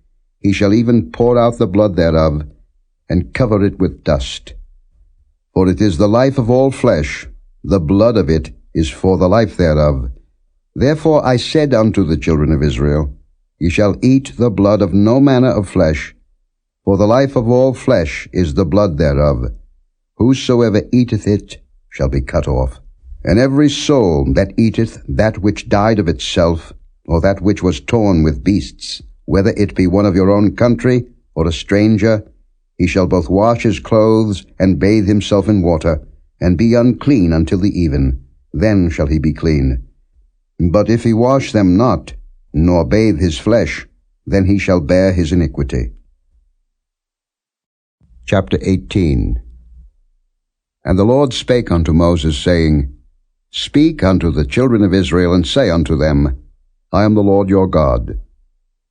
he shall even pour out the blood thereof, and cover it with dust. For it is the life of all flesh, the blood of it is for the life thereof. Therefore I said unto the children of Israel, Ye shall eat the blood of no manner of flesh, for the life of all flesh is the blood thereof. Whosoever eateth it shall be cut off. And every soul that eateth that which died of itself, or that which was torn with beasts, whether it be one of your own country, or a stranger, he shall both wash his clothes, and bathe himself in water, and be unclean until the even. Then shall he be clean. But if he wash them not, nor bathe his flesh, then he shall bear his iniquity. Chapter 18. And the Lord spake unto Moses, saying, Speak unto the children of Israel, and say unto them, I am the Lord your God.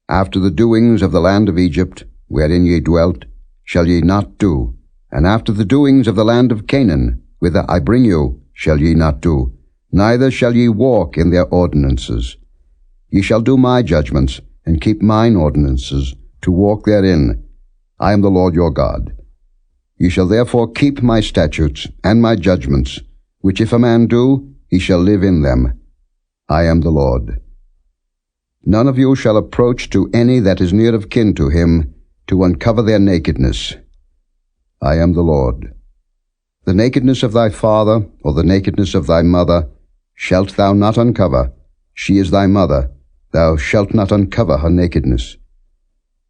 After the doings of the land of Egypt, wherein ye dwelt, shall ye not do, and after the doings of the land of Canaan, whither I bring you, shall ye not do, neither shall ye walk in their ordinances. Ye shall do my judgments, and keep mine ordinances, to walk therein. I am the Lord your God. Ye shall therefore keep my statutes and my judgments, which if a man do, he shall live in them. I am the Lord. None of you shall approach to any that is near of kin to him, to uncover their nakedness. I am the Lord. The nakedness of thy father, or the nakedness of thy mother, shalt thou not uncover. She is thy mother. Thou shalt not uncover her nakedness.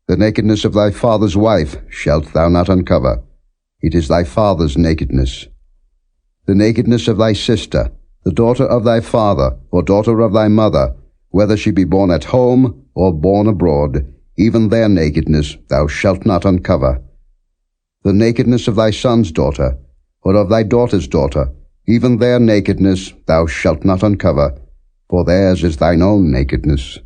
The nakedness of thy father's wife shalt thou not uncover. It is thy father's nakedness. The nakedness of thy sister, the daughter of thy father, or daughter of thy mother, whether she be born at home or born abroad, even their nakedness thou shalt not uncover. The nakedness of thy son's daughter, or of thy daughter's daughter, even their nakedness thou shalt not uncover, for theirs is thine own nakedness.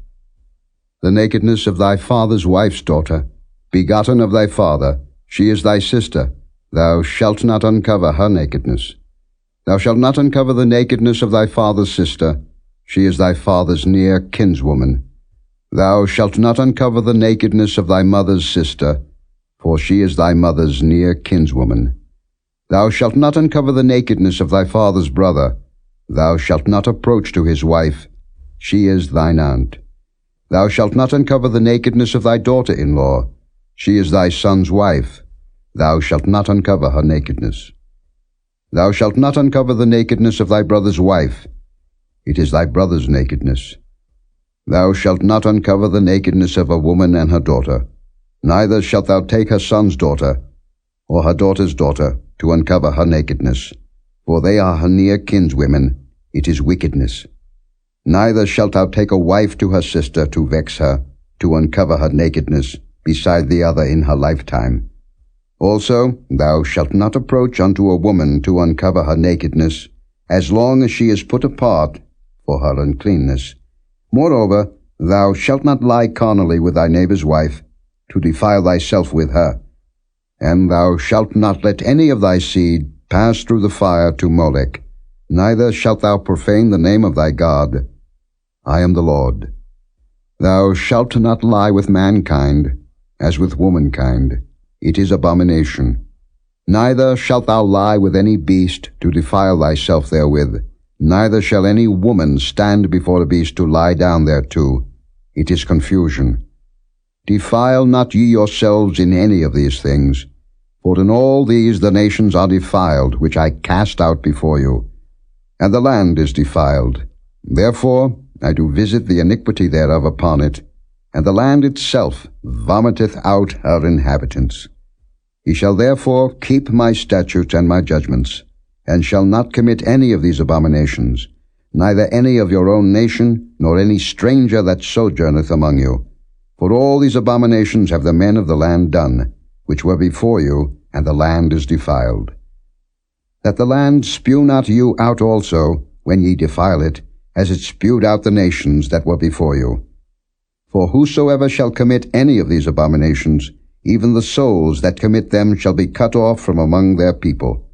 The nakedness of thy father's wife's daughter, begotten of thy father, she is thy sister, thou shalt not uncover her nakedness. Thou shalt not uncover the nakedness of thy father's sister, she is thy father's near kinswoman. Thou shalt not uncover the nakedness of thy mother's sister, for she is thy mother's near kinswoman. Thou shalt not uncover the nakedness of thy father's brother. Thou shalt not approach to his wife. She is thine aunt. Thou shalt not uncover the nakedness of thy daughter-in-law. She is thy son's wife. Thou shalt not uncover her nakedness. Thou shalt not uncover the nakedness of thy brother's wife. It is thy brother's nakedness. Thou shalt not uncover the nakedness of a woman and her daughter. Neither shalt thou take her son's daughter, or her daughter's daughter, to uncover her nakedness. For they are her near kinswomen. It is wickedness. Neither shalt thou take a wife to her sister to vex her, to uncover her nakedness, beside the other in her lifetime. Also, thou shalt not approach unto a woman to uncover her nakedness, as long as she is put apart for her uncleanness. Moreover, thou shalt not lie carnally with thy neighbor's wife, to defile thyself with her. And thou shalt not let any of thy seed pass through the fire to Molech, neither shalt thou profane the name of thy God. I am the Lord. Thou shalt not lie with mankind, as with womankind. It is abomination. Neither shalt thou lie with any beast to defile thyself therewith. Neither shall any woman stand before a beast to lie down thereto. It is confusion. Defile not ye yourselves in any of these things, for in all these the nations are defiled, which I cast out before you. And the land is defiled. Therefore I do visit the iniquity thereof upon it, and the land itself vomiteth out her inhabitants. Ye shall therefore keep my statutes and my judgments, and shall not commit any of these abominations, neither any of your own nation, nor any stranger that sojourneth among you. For all these abominations have the men of the land done, which were before you, and the land is defiled. That the land spew not you out also, when ye defile it, as it spewed out the nations that were before you. For whosoever shall commit any of these abominations, even the souls that commit them shall be cut off from among their people.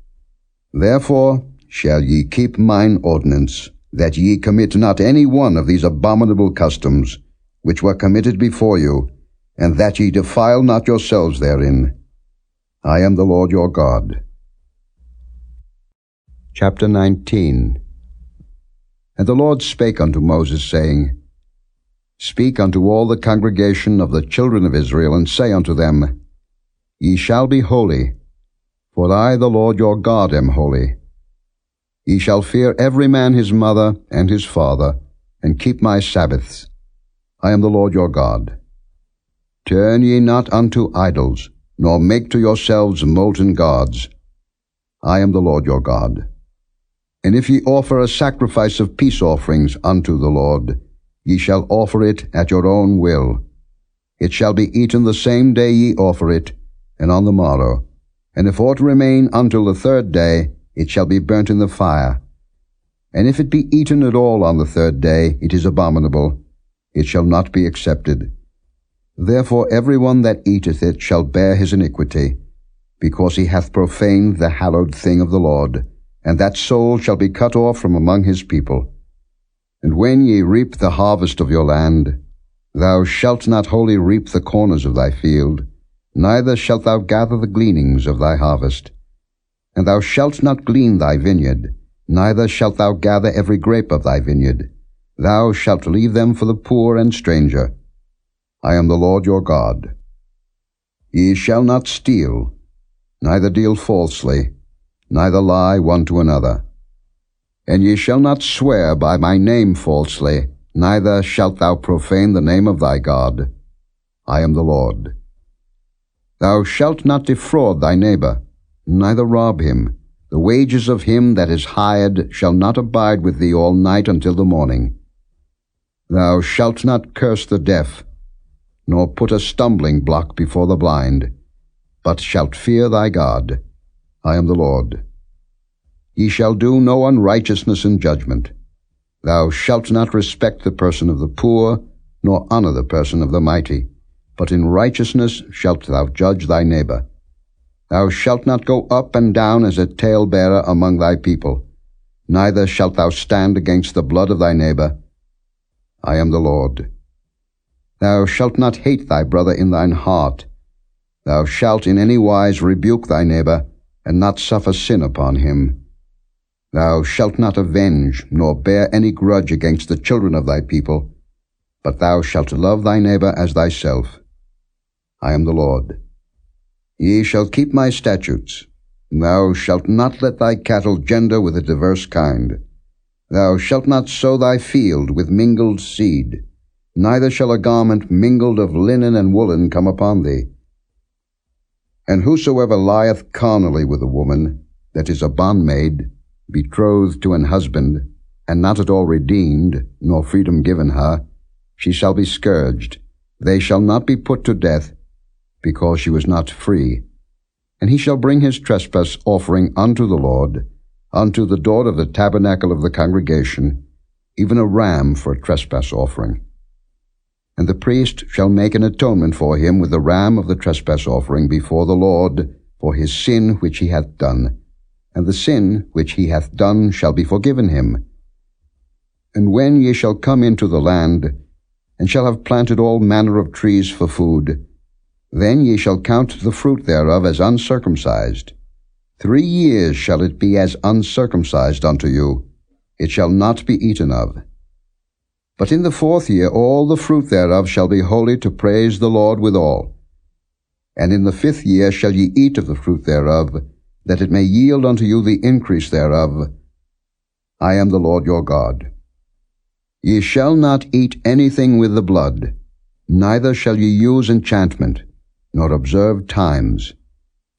Therefore shall ye keep mine ordinance, that ye commit not any one of these abominable customs, which were committed before you, and that ye defile not yourselves therein. I am the Lord your God. Chapter 19. And the Lord spake unto Moses, saying, Speak unto all the congregation of the children of Israel, and say unto them, Ye shall be holy, for I the Lord your God am holy. Ye shall fear every man his mother and his father, and keep my Sabbaths. I am the Lord your God. Turn ye not unto idols, nor make to yourselves molten gods. I am the Lord your God. And if ye offer a sacrifice of peace offerings unto the Lord, ye shall offer it at your own will. It shall be eaten the same day ye offer it, and on the morrow. And if aught remain until the third day, it shall be burnt in the fire. And if it be eaten at all on the third day, it is abominable. It shall not be accepted. Therefore every one that eateth it shall bear his iniquity, because he hath profaned the hallowed thing of the Lord, and that soul shall be cut off from among his people. And when ye reap the harvest of your land, thou shalt not wholly reap the corners of thy field, neither shalt thou gather the gleanings of thy harvest. And thou shalt not glean thy vineyard, neither shalt thou gather every grape of thy vineyard. Thou shalt leave them for the poor and stranger. I am the Lord your God. Ye shall not steal, neither deal falsely, neither lie one to another. And ye shall not swear by my name falsely, neither shalt thou profane the name of thy God. I am the Lord. Thou shalt not defraud thy neighbor, neither rob him. The wages of him that is hired shall not abide with thee all night until the morning. Thou shalt not curse the deaf, nor put a stumbling block before the blind, but shalt fear thy God. I am the Lord. Ye shall do no unrighteousness in judgment. Thou shalt not respect the person of the poor, nor honor the person of the mighty, but in righteousness shalt thou judge thy neighbor. Thou shalt not go up and down as a talebearer among thy people, neither shalt thou stand against the blood of thy neighbor. I am the Lord. Thou shalt not hate thy brother in thine heart. Thou shalt in any wise rebuke thy neighbor, and not suffer sin upon him. Thou shalt not avenge, nor bear any grudge against the children of thy people, but thou shalt love thy neighbor as thyself. I am the Lord. Ye shall keep my statutes. Thou shalt not let thy cattle gender with a diverse kind. Thou shalt not sow thy field with mingled seed, neither shall a garment mingled of linen and woolen come upon thee. And whosoever lieth carnally with a woman, that is a bondmaid, betrothed to an husband, and not at all redeemed, nor freedom given her, she shall be scourged. They shall not be put to death, because she was not free. And he shall bring his trespass offering unto the Lord, unto the door of the tabernacle of the congregation, even a ram for a trespass offering. And the priest shall make an atonement for him with the ram of the trespass offering before the Lord for his sin which he hath done, and the sin which he hath done shall be forgiven him. And when ye shall come into the land, and shall have planted all manner of trees for food, then ye shall count the fruit thereof as uncircumcised. 3 years shall it be as uncircumcised unto you. It shall not be eaten of. But in the 4th year all the fruit thereof shall be holy to praise the Lord withal. And in the 5th year shall ye eat of the fruit thereof, that it may yield unto you the increase thereof. I am the Lord your God. Ye shall not eat anything with the blood, neither shall ye use enchantment, nor observe times.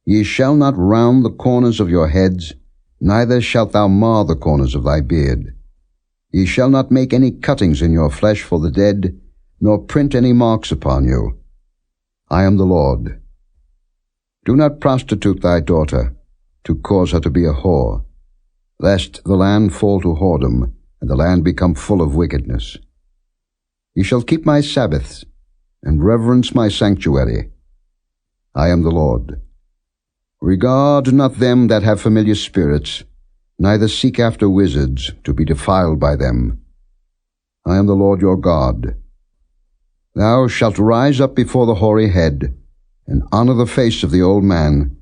Ye shall not round the corners of your heads, neither shalt thou mar the corners of thy beard. Ye shall not make any cuttings in your flesh for the dead, nor print any marks upon you. I am the Lord. Do not prostitute thy daughter, to cause her to be a whore, lest the land fall to whoredom, and the land become full of wickedness. Ye shall keep my Sabbaths, and reverence my sanctuary. I am the Lord. Regard not them that have familiar spirits, neither seek after wizards, to be defiled by them. I am the Lord your God. Thou shalt rise up before the hoary head, and honor the face of the old man,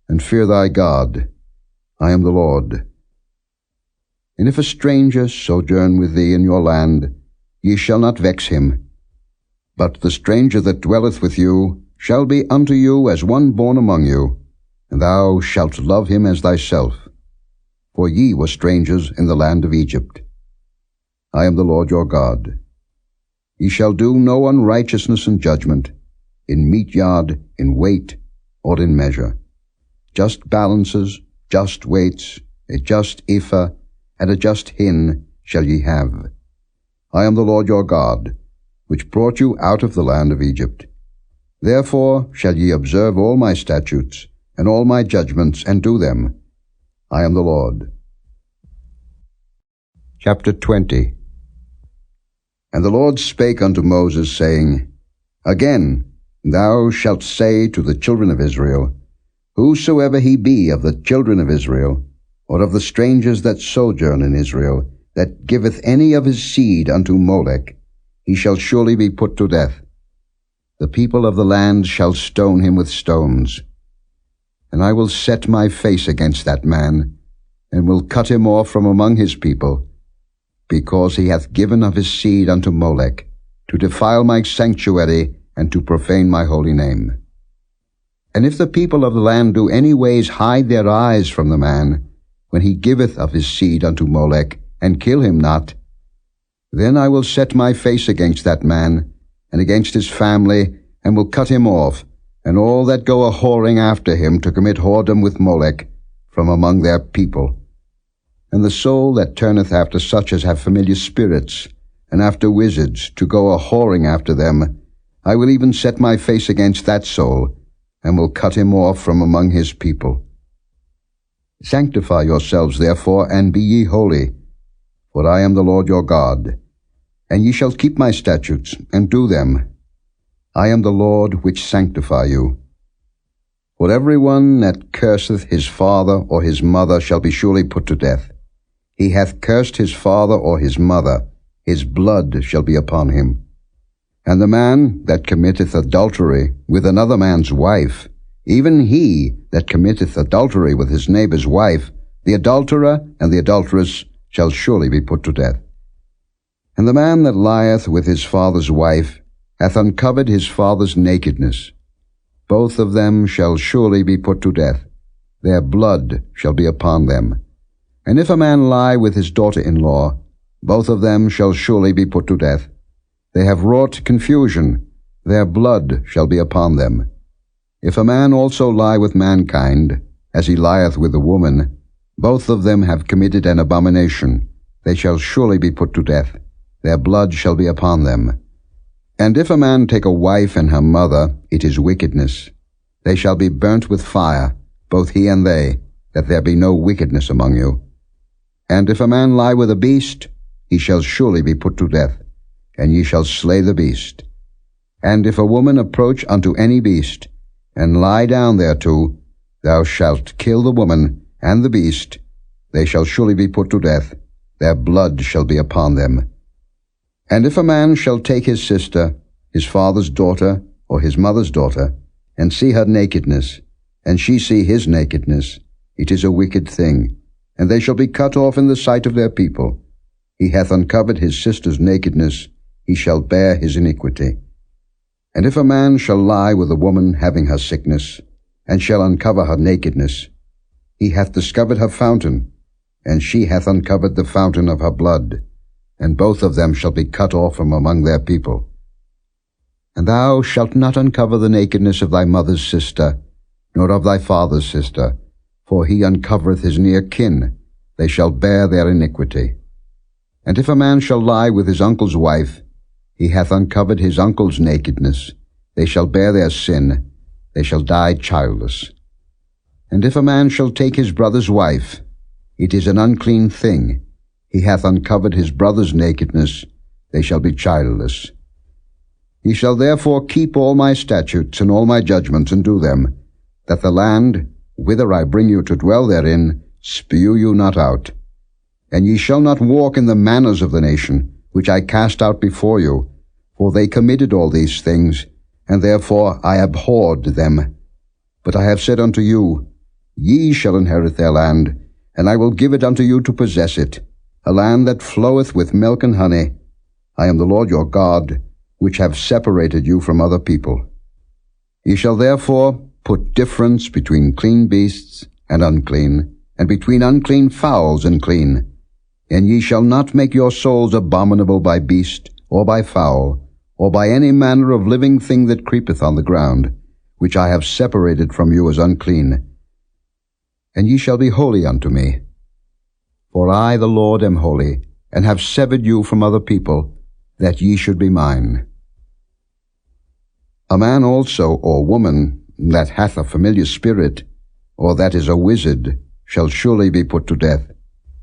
and fear thy God. I am the Lord. And if a stranger sojourn with thee in your land, ye shall not vex him. But the stranger that dwelleth with you shall be unto you as one born among you, and thou shalt love him as thyself. For ye were strangers in the land of Egypt. I am the Lord your God. Ye shall do no unrighteousness in judgment, in meat yard, in weight, or in measure. Just balances, just weights, a just ephah, and a just hin shall ye have. I am the Lord your God, which brought you out of the land of Egypt. Therefore shall ye observe all my statutes, and all my judgments, and do them. I am the Lord. Chapter 20. And the Lord spake unto Moses, saying, Again, thou shalt say to the children of Israel, Whosoever he be of the children of Israel, or of the strangers that sojourn in Israel, that giveth any of his seed unto Molech, he shall surely be put to death. The people of the land shall stone him with stones. And I will set my face against that man, and will cut him off from among his people, because he hath given of his seed unto Molech, to defile my sanctuary, and to profane my holy name. And if the people of the land do any ways hide their eyes from the man, when he giveth of his seed unto Molech, and kill him not, then I will set my face against that man, and against his family, and will cut him off, and all that go a-whoring after him to commit whoredom with Molech, from among their people. And the soul that turneth after such as have familiar spirits, and after wizards, to go a-whoring after them, I will even set my face against that soul, and will cut him off from among his people. Sanctify yourselves therefore, and be ye holy, for I am the Lord your God. And ye shall keep my statutes, and do them. I am the Lord which sanctify you. For every one that curseth his father or his mother shall be surely put to death. He hath cursed his father or his mother, his blood shall be upon him. And the man that committeth adultery with another man's wife, even he that committeth adultery with his neighbor's wife, the adulterer and the adulteress shall surely be put to death. And the man that lieth with his father's wife hath uncovered his father's nakedness. Both of them shall surely be put to death. Their blood shall be upon them. And if a man lie with his daughter-in-law, both of them shall surely be put to death. They have wrought confusion. Their blood shall be upon them. If a man also lie with mankind, as he lieth with a woman, both of them have committed an abomination. They shall surely be put to death. Their blood shall be upon them. And if a man take a wife and her mother, it is wickedness. They shall be burnt with fire, both he and they, that there be no wickedness among you. And if a man lie with a beast, he shall surely be put to death, and ye shall slay the beast. And if a woman approach unto any beast, and lie down thereto, thou shalt kill the woman and the beast. They shall surely be put to death. Their blood shall be upon them. And if a man shall take his sister, his father's daughter, or his mother's daughter, and see her nakedness, and she see his nakedness, it is a wicked thing, and they shall be cut off in the sight of their people. He hath uncovered his sister's nakedness, he shall bear his iniquity. And if a man shall lie with a woman having her sickness, and shall uncover her nakedness, he hath discovered her fountain, and she hath uncovered the fountain of her blood, and both of them shall be cut off from among their people. And thou shalt not uncover the nakedness of thy mother's sister, nor of thy father's sister, for he uncovereth his near kin. They shall bear their iniquity. And if a man shall lie with his uncle's wife, he hath uncovered his uncle's nakedness. They shall bear their sin. They shall die childless. And if a man shall take his brother's wife, it is an unclean thing. He hath uncovered his brother's nakedness. They shall be childless. Ye shall therefore keep all my statutes and all my judgments, and do them, that the land, whither I bring you to dwell therein, spew you not out. And ye shall not walk in the manners of the nation, which I cast out before you, for they committed all these things, and therefore I abhorred them. But I have said unto you, Ye shall inherit their land, and I will give it unto you to possess it, a land that floweth with milk and honey. I am the Lord your God, which have separated you from other people. Ye shall therefore put difference between clean beasts and unclean, and between unclean fowls and clean. And ye shall not make your souls abominable by beast, or by fowl, or by any manner of living thing that creepeth on the ground, which I have separated from you as unclean. And ye shall be holy unto me. For I, the Lord, am holy, and have severed you from other people, that ye should be mine. A man also, or woman, that hath a familiar spirit, or that is a wizard, shall surely be put to death.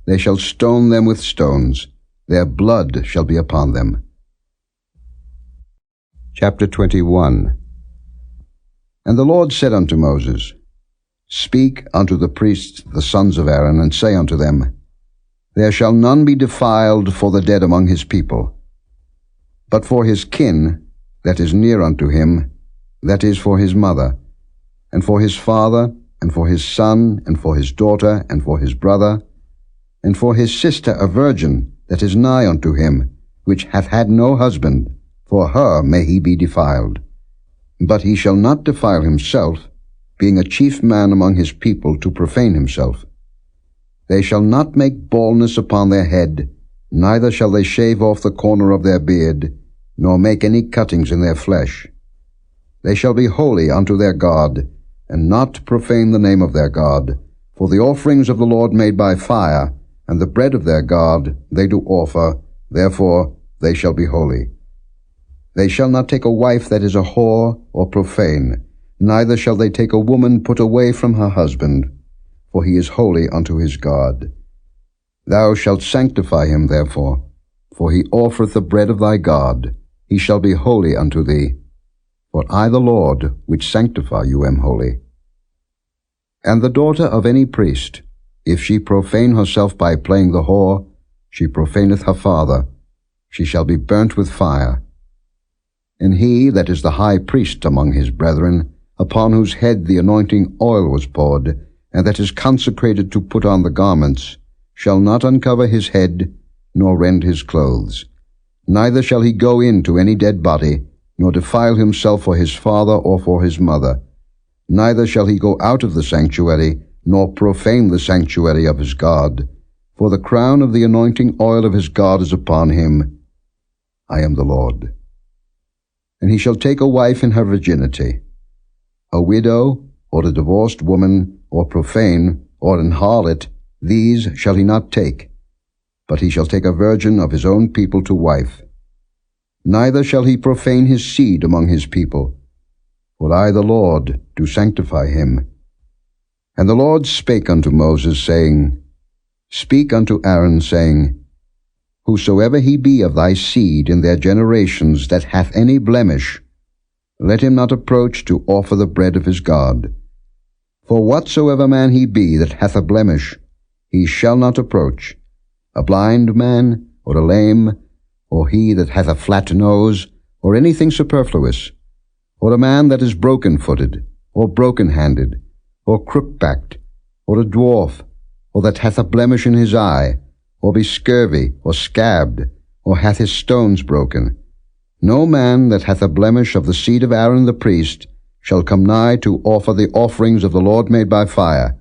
They shall stone them with stones. Their blood shall be upon them. Chapter 21. And the Lord said unto Moses, Speak unto the priests the sons of Aaron, and say unto them, There shall none be defiled for the dead among his people, but for his kin that is near unto him, that is for his mother, and for his father, and for his son, and for his daughter, and for his brother, and for his sister a virgin that is nigh unto him, which hath had no husband, for her may he be defiled. But he shall not defile himself, being a chief man among his people, to profane himself. They shall not make baldness upon their head, neither shall they shave off the corner of their beard, nor make any cuttings in their flesh. They shall be holy unto their God, and not profane the name of their God, for the offerings of the Lord made by fire, and the bread of their God they do offer, therefore they shall be holy. They shall not take a wife that is a whore or profane, neither shall they take a woman put away from her husband, for he is holy unto his God. Thou shalt sanctify him therefore, for he offereth the bread of thy God, he shall be holy unto thee. For I the Lord, which sanctify you, am holy. And the daughter of any priest, if she profane herself by playing the whore, she profaneth her father, she shall be burnt with fire. And he that is the high priest among his brethren, upon whose head the anointing oil was poured, and that is consecrated to put on the garments, shall not uncover his head, nor rend his clothes. Neither shall he go in to any dead body, nor defile himself for his father or for his mother. Neither shall he go out of the sanctuary, nor profane the sanctuary of his God. For the crown of the anointing oil of his God is upon him. I am the Lord. And he shall take a wife in her virginity. A widow, or a divorced woman, or profane, or an harlot, these shall he not take, but he shall take a virgin of his own people to wife. Neither shall he profane his seed among his people, for I the Lord do sanctify him. And the Lord spake unto Moses, saying, Speak unto Aaron, saying, Whosoever he be of thy seed in their generations that hath any blemish, let him not approach to offer the bread of his God. For whatsoever man he be that hath a blemish, he shall not approach, a blind man, or a lame, or he that hath a flat nose, or anything superfluous, or a man that is broken-footed, or broken-handed, or crook-backed, or a dwarf, or that hath a blemish in his eye, or be scurvy, or scabbed, or hath his stones broken. No man that hath a blemish of the seed of Aaron the priest shall come nigh to offer the offerings of the Lord made by fire.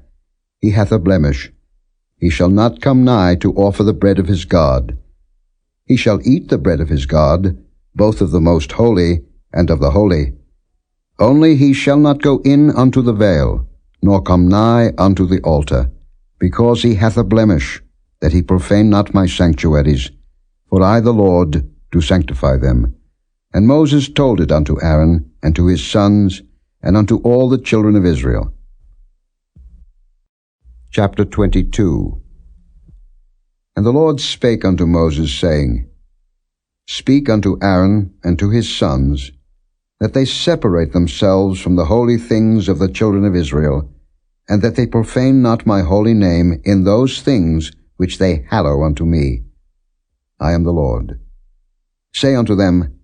He hath a blemish. He shall not come nigh to offer the bread of his God. He shall eat the bread of his God, both of the most holy and of the holy. Only he shall not go in unto the veil, nor come nigh unto the altar, because he hath a blemish, that he profane not my sanctuaries, for I the Lord do sanctify them. And Moses told it unto Aaron, and to his sons, and unto all the children of Israel. Chapter 22. And the Lord spake unto Moses, saying, Speak unto Aaron and to his sons, that they separate themselves from the holy things of the children of Israel, and that they profane not my holy name in those things which they hallow unto me. I am the Lord. Say unto them,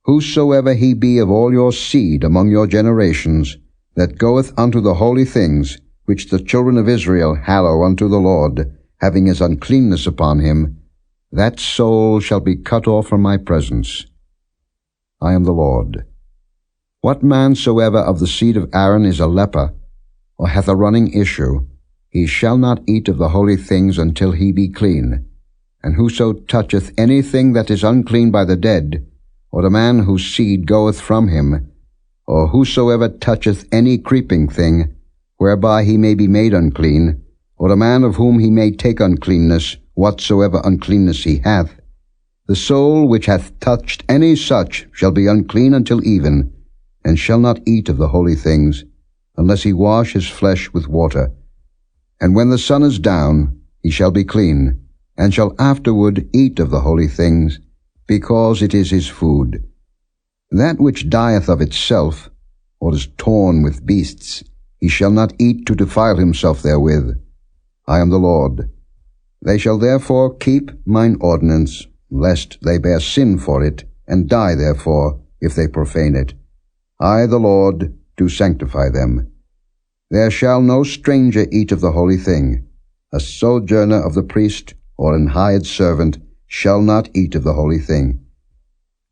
Whosoever he be of all your seed among your generations, that goeth unto the holy things which the children of Israel hallow unto the Lord, having his uncleanness upon him, that soul shall be cut off from my presence. I am the Lord. What man soever of the seed of Aaron is a leper, or hath a running issue, he shall not eat of the holy things until he be clean. And whoso toucheth anything that is unclean by the dead, or a man whose seed goeth from him, or whosoever toucheth any creeping thing, whereby he may be made unclean, or a man of whom he may take uncleanness, whatsoever uncleanness he hath, the soul which hath touched any such shall be unclean until even, and shall not eat of the holy things, unless he wash his flesh with water. And when the sun is down, he shall be clean, and shall afterward eat of the holy things, because it is his food. That which dieth of itself, or is torn with beasts, he shall not eat to defile himself therewith. I am the Lord. They shall therefore keep mine ordinance, lest they bear sin for it, and die therefore, if they profane it. I, the Lord, do sanctify them. There shall no stranger eat of the holy thing. A sojourner of the priest, or an hired servant, shall not eat of the holy thing.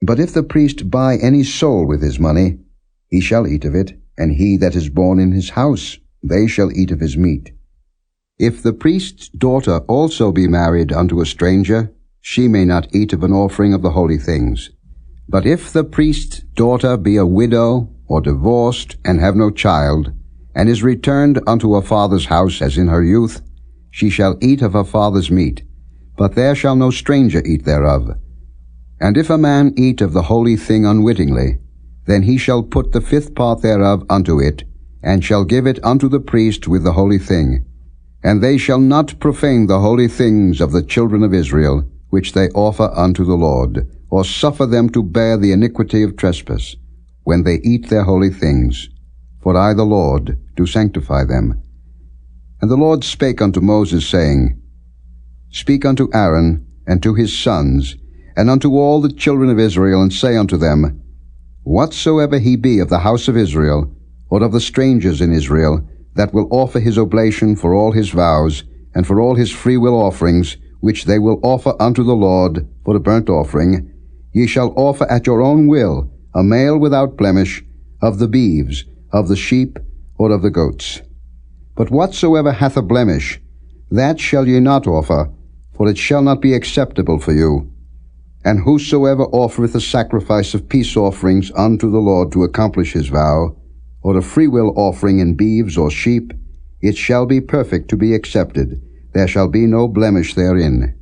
But if the priest buy any soul with his money, he shall eat of it, and he that is born in his house, they shall eat of his meat. If the priest's daughter also be married unto a stranger, she may not eat of an offering of the holy things. But if the priest's daughter be a widow, or divorced, and have no child, and is returned unto her father's house as in her youth, she shall eat of her father's meat, but there shall no stranger eat thereof. And if a man eat of the holy thing unwittingly, then he shall put the fifth part thereof unto it, and shall give it unto the priest with the holy thing. And they shall not profane the holy things of the children of Israel, which they offer unto the Lord, or suffer them to bear the iniquity of trespass, when they eat their holy things. For I, the Lord, do sanctify them. And the Lord spake unto Moses, saying, Speak unto Aaron, and to his sons, and unto all the children of Israel, and say unto them, Whatsoever he be of the house of Israel, or of the strangers in Israel, that will offer his oblation for all his vows, and for all his freewill offerings, which they will offer unto the Lord for a burnt offering, ye shall offer at your own will a male without blemish, of the beeves, of the sheep, or of the goats. But whatsoever hath a blemish, that shall ye not offer, for it shall not be acceptable for you. And whosoever offereth a sacrifice of peace offerings unto the Lord to accomplish his vow, or a freewill offering in beeves or sheep, it shall be perfect to be accepted. There shall be no blemish therein.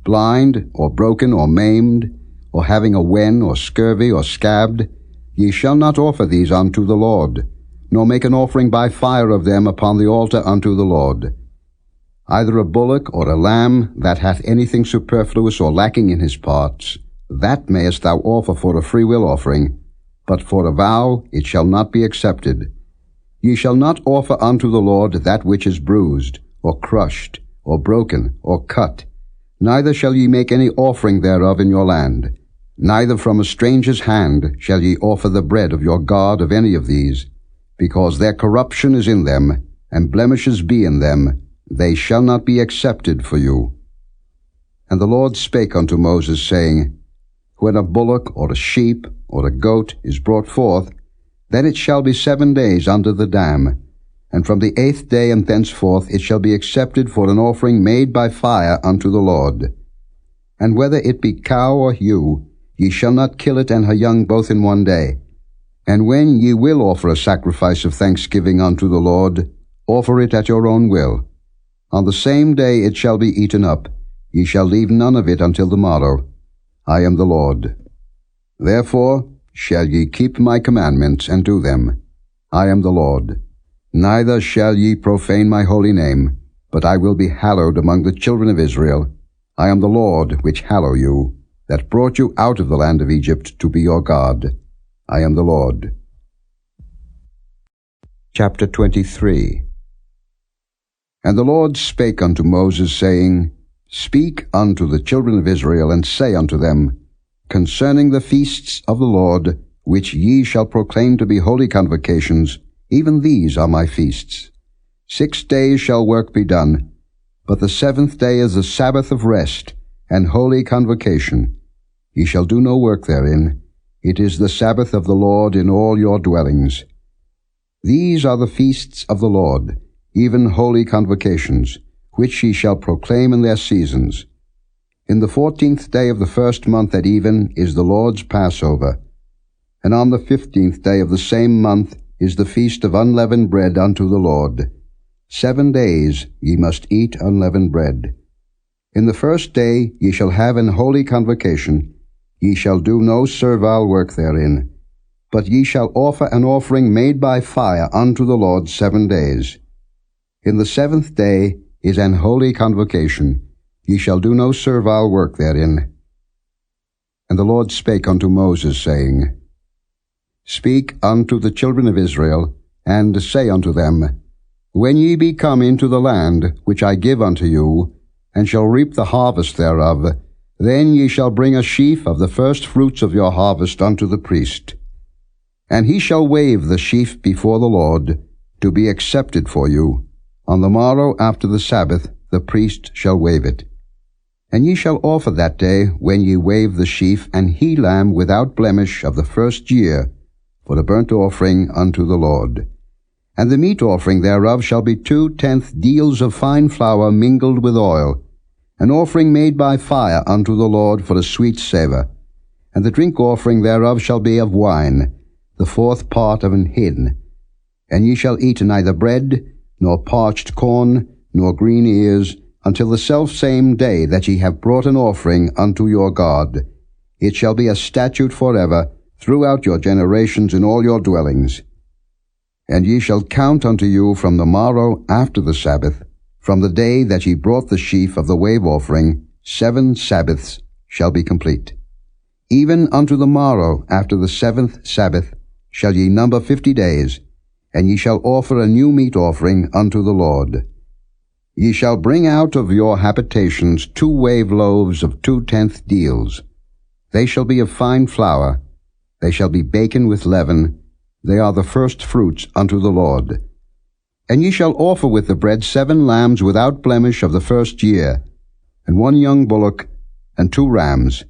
Blind, or broken, or maimed, or having a wen, or scurvy, or scabbed, ye shall not offer these unto the Lord, nor make an offering by fire of them upon the altar unto the Lord. Either a bullock or a lamb that hath anything superfluous or lacking in his parts, that mayest thou offer for a freewill offering, but for a vow it shall not be accepted. Ye shall not offer unto the Lord that which is bruised, or crushed, or broken, or cut. Neither shall ye make any offering thereof in your land. Neither from a stranger's hand shall ye offer the bread of your God of any of these, because their corruption is in them, and blemishes be in them. They shall not be accepted for you. And the Lord spake unto Moses, saying, When a bullock, or a sheep, or a goat is brought forth, then it shall be 7 days under the dam, and from the 8th day and thenceforth it shall be accepted for an offering made by fire unto the Lord. And whether it be cow or ewe, ye shall not kill it and her young both in 1 day. And when ye will offer a sacrifice of thanksgiving unto the Lord, offer it at your own will. On the same day it shall be eaten up. Ye shall leave none of it until the morrow. I am the Lord. Therefore shall ye keep my commandments, and do them. I am the Lord. Neither shall ye profane my holy name, but I will be hallowed among the children of Israel. I am the Lord which hallow you, that brought you out of the land of Egypt to be your God. I am the Lord. Chapter 23. And the Lord spake unto Moses, saying, Speak unto the children of Israel, and say unto them, Concerning the feasts of the Lord, which ye shall proclaim to be holy convocations, even these are my feasts. 6 days shall work be done, but the 7th day is the Sabbath of rest, and holy convocation. Ye shall do no work therein. It is the Sabbath of the Lord in all your dwellings. These are the feasts of the Lord, even holy convocations, which ye shall proclaim in their seasons. In the 14th day of the 1st month at even is the Lord's Passover, and on the 15th day of the same month is the feast of unleavened bread unto the Lord. 7 days ye must eat unleavened bread. In the 1st day ye shall have an holy convocation. Ye shall do no servile work therein, but ye shall offer an offering made by fire unto the Lord 7 days. In the 7th day is an holy convocation. Ye shall do no servile work therein. And the Lord spake unto Moses, saying, Speak unto the children of Israel, and say unto them, When ye be come into the land which I give unto you, and shall reap the harvest thereof, then ye shall bring a sheaf of the first fruits of your harvest unto the priest. And he shall wave the sheaf before the Lord, to be accepted for you. On the morrow after the Sabbath the priest shall wave it. And ye shall offer that day, when ye wave the sheaf, an he-lamb without blemish of the first year, for a burnt offering unto the Lord. And the meat offering thereof shall be 2/10 deals of fine flour mingled with oil, an offering made by fire unto the Lord for a sweet savour. And the drink offering thereof shall be of wine, the 4th part of an hin. And ye shall eat neither bread, nor parched corn, nor green ears, until the selfsame day that ye have brought an offering unto your God. It shall be a statute forever throughout your generations in all your dwellings. And ye shall count unto you from the morrow after the Sabbath, from the day that ye brought the sheaf of the wave offering, 7 Sabbaths shall be complete. Even unto the morrow after the 7th Sabbath shall ye number 50 days, and ye shall offer a new meat offering unto the Lord. Ye shall bring out of your habitations 2 wave loaves of 2/10 deals. They shall be of fine flour, they shall be baken with leaven, they are the first fruits unto the Lord. And ye shall offer with the bread 7 lambs without blemish of the first year, and 1 young bullock, and 2 rams.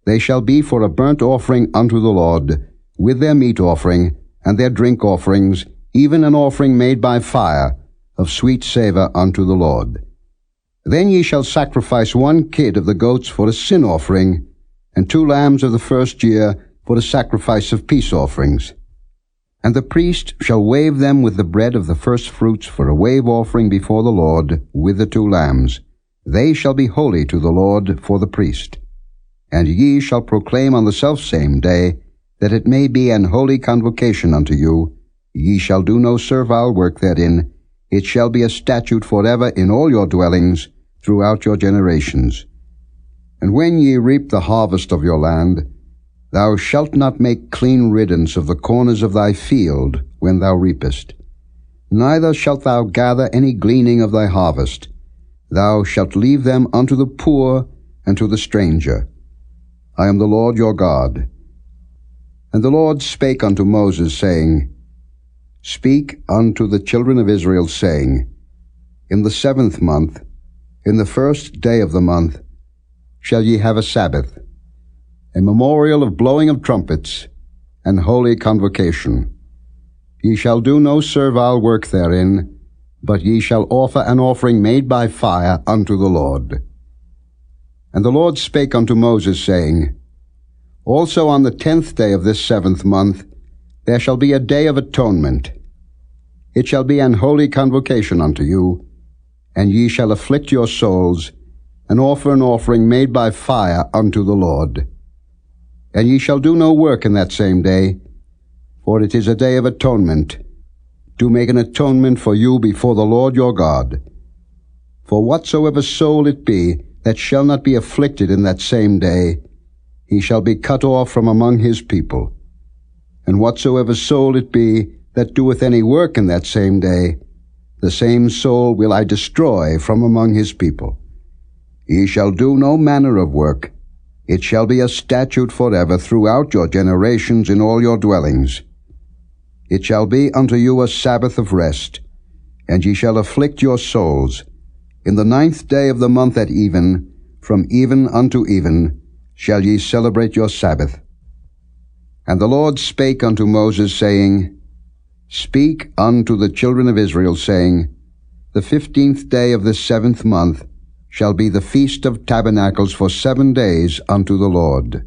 They shall be for a burnt offering unto the Lord, with their meat offering, and their drink offerings, even an offering made by fire, of sweet savour unto the Lord. Then ye shall sacrifice 1 kid of the goats for a sin offering, and 2 lambs of the first year for the sacrifice of peace offerings. And the priest shall wave them with the bread of the first fruits for a wave offering before the Lord, with the 2 lambs. They shall be holy to the Lord for the priest. And ye shall proclaim on the selfsame day, that it may be an holy convocation unto you. Ye shall do no servile work therein. It shall be a statute forever in all your dwellings, throughout your generations. And when ye reap the harvest of your land, thou shalt not make clean riddance of the corners of thy field when thou reapest. Neither shalt thou gather any gleaning of thy harvest. Thou shalt leave them unto the poor and to the stranger. I am the Lord your God. And the Lord spake unto Moses, saying, Speak unto the children of Israel, saying, In the 7th month, in the 1st day of the month, shall ye have a Sabbath, a memorial of blowing of trumpets, and holy convocation. Ye shall do no servile work therein, but ye shall offer an offering made by fire unto the Lord. And the Lord spake unto Moses, saying, Also on the 10th day of this 7th month there shall be a day of atonement. It shall be an holy convocation unto you, and ye shall afflict your souls, and offer an offering made by fire unto the Lord. And ye shall do no work in that same day, for it is a day of atonement, to make an atonement for you before the Lord your God. For whatsoever soul it be that shall not be afflicted in that same day, he shall be cut off from among his people. And whatsoever soul it be that doeth any work in that same day, the same soul will I destroy from among his people. Ye shall do no manner of work. It shall be a statute forever throughout your generations in all your dwellings. It shall be unto you a Sabbath of rest, and ye shall afflict your souls. In the 9th day of the month at even, from even unto even, shall ye celebrate your Sabbath. And the Lord spake unto Moses, saying, Speak unto the children of Israel, saying, The 15th day of this 7th month shall be the Feast of Tabernacles for 7 days unto the Lord.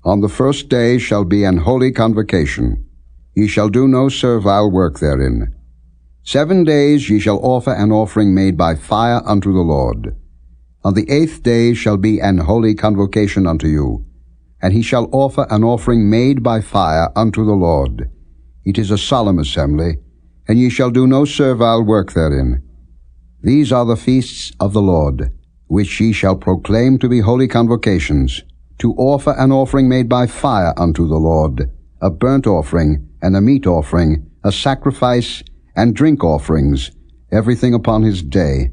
On the 1st day shall be an holy convocation. Ye shall do no servile work therein. 7 days ye shall offer an offering made by fire unto the Lord. On the 8th day shall be an holy convocation unto you, and he shall offer an offering made by fire unto the Lord. It is a solemn assembly, and ye shall do no servile work therein. These are the feasts of the Lord, which ye shall proclaim to be holy convocations, to offer an offering made by fire unto the Lord, a burnt offering, and a meat offering, a sacrifice, and drink offerings, everything upon his day,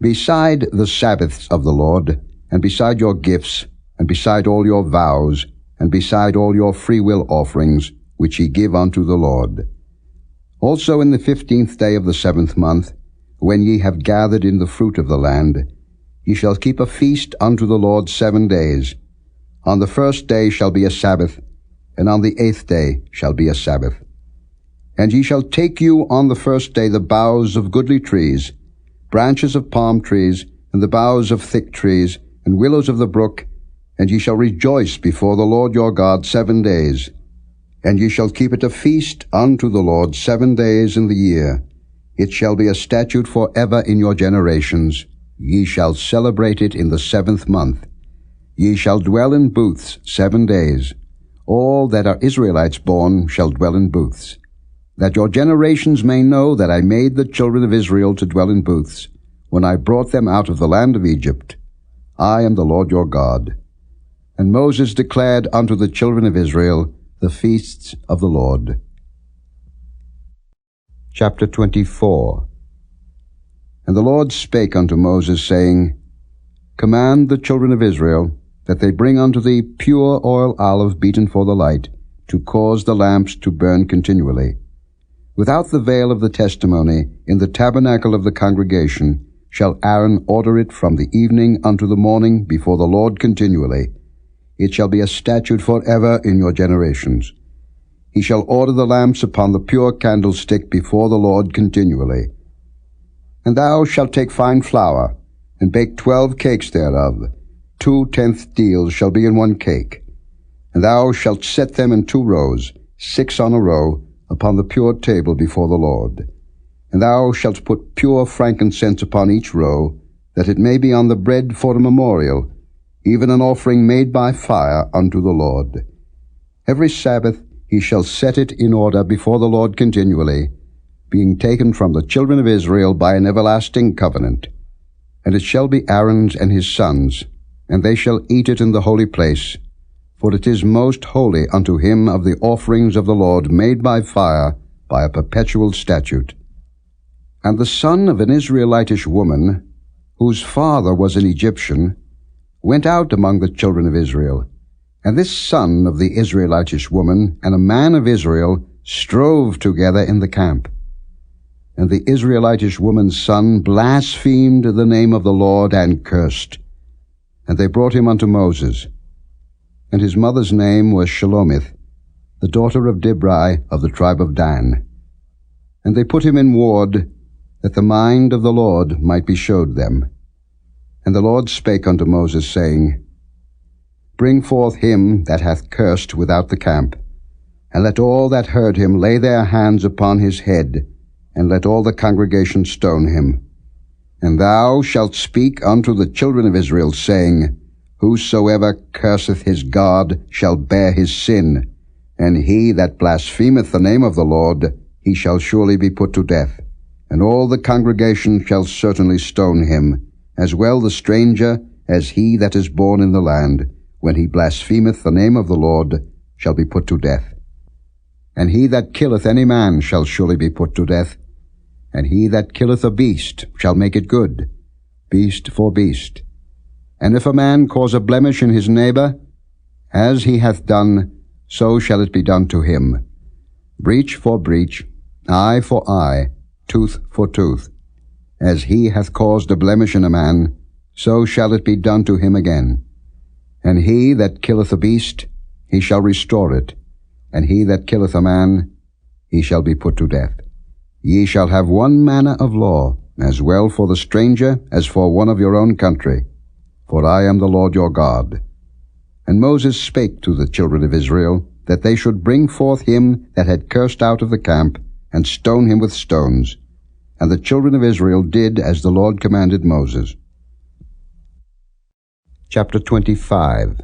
beside the Sabbaths of the Lord, and beside your gifts, and beside all your vows, and beside all your freewill offerings, which ye give unto the Lord. Also in the 15th day of the 7th month, when ye have gathered in the fruit of the land, ye shall keep a feast unto the Lord 7 days. On the 1st day shall be a Sabbath, and on the 8th day shall be a Sabbath. And ye shall take you on the 1st day the boughs of goodly trees, branches of palm trees, and the boughs of thick trees, and willows of the brook, and ye shall rejoice before the Lord your God 7 days. And ye shall keep it a feast unto the Lord 7 days in the year. It shall be a statute for ever in your generations. Ye shall celebrate it in the 7th month. Ye shall dwell in booths 7 days. All that are Israelites born shall dwell in booths, that your generations may know that I made the children of Israel to dwell in booths, when I brought them out of the land of Egypt. I am the Lord your God. And Moses declared unto the children of Israel the feasts of the Lord. Chapter 24. And the Lord spake unto Moses, saying, Command the children of Israel that they bring unto thee pure oil olive beaten for the light, to cause the lamps to burn continually. Without the veil of the testimony, in the tabernacle of the congregation, shall Aaron order it from the evening unto the morning before the Lord continually. It shall be a statute for ever in your generations. He shall order the lamps upon the pure candlestick before the Lord continually. And thou shalt take fine flour, and bake 12 cakes thereof. 2 tenth deals shall be in 1 cake. And thou shalt set them in 2 rows, 6 on a row, upon the pure table before the Lord. And thou shalt put pure frankincense upon each row, that it may be on the bread for a memorial, even an offering made by fire unto the Lord. Every Sabbath he shall set it in order before the Lord continually, being taken from the children of Israel by an everlasting covenant. And it shall be Aaron's and his sons, and they shall eat it in the holy place, for it is most holy unto him of the offerings of the Lord made by fire, by a perpetual statute. And the son of an Israelitish woman, whose father was an Egyptian, went out among the children of Israel. And this son of the Israelitish woman and a man of Israel strove together in the camp. And the Israelitish woman's son blasphemed the name of the Lord and cursed. And they brought him unto Moses. And his mother's name was Shelomith, the daughter of Dibri of the tribe of Dan. And they put him in ward, that the mind of the Lord might be showed them. And the Lord spake unto Moses, saying, Bring forth him that hath cursed without the camp, and let all that heard him lay their hands upon his head, and let all the congregation stone him. And thou shalt speak unto the children of Israel, saying, Whosoever curseth his God shall bear his sin, and he that blasphemeth the name of the Lord, he shall surely be put to death. And all the congregation shall certainly stone him, as well the stranger as he that is born in the land, when he blasphemeth the name of the Lord, shall be put to death. And he that killeth any man shall surely be put to death. And he that killeth a beast shall make it good, beast for beast. And if a man cause a blemish in his neighbor, as he hath done, so shall it be done to him. Breach for breach, eye for eye, tooth for tooth. As he hath caused a blemish in a man, so shall it be done to him again. And he that killeth a beast, he shall restore it. And he that killeth a man, he shall be put to death. Ye shall have one manner of law, as well for the stranger as for one of your own country. For I am the Lord your God. And Moses spake to the children of Israel, that they should bring forth him that had cursed out of the camp, and stone him with stones. And the children of Israel did as the Lord commanded Moses. Chapter 25.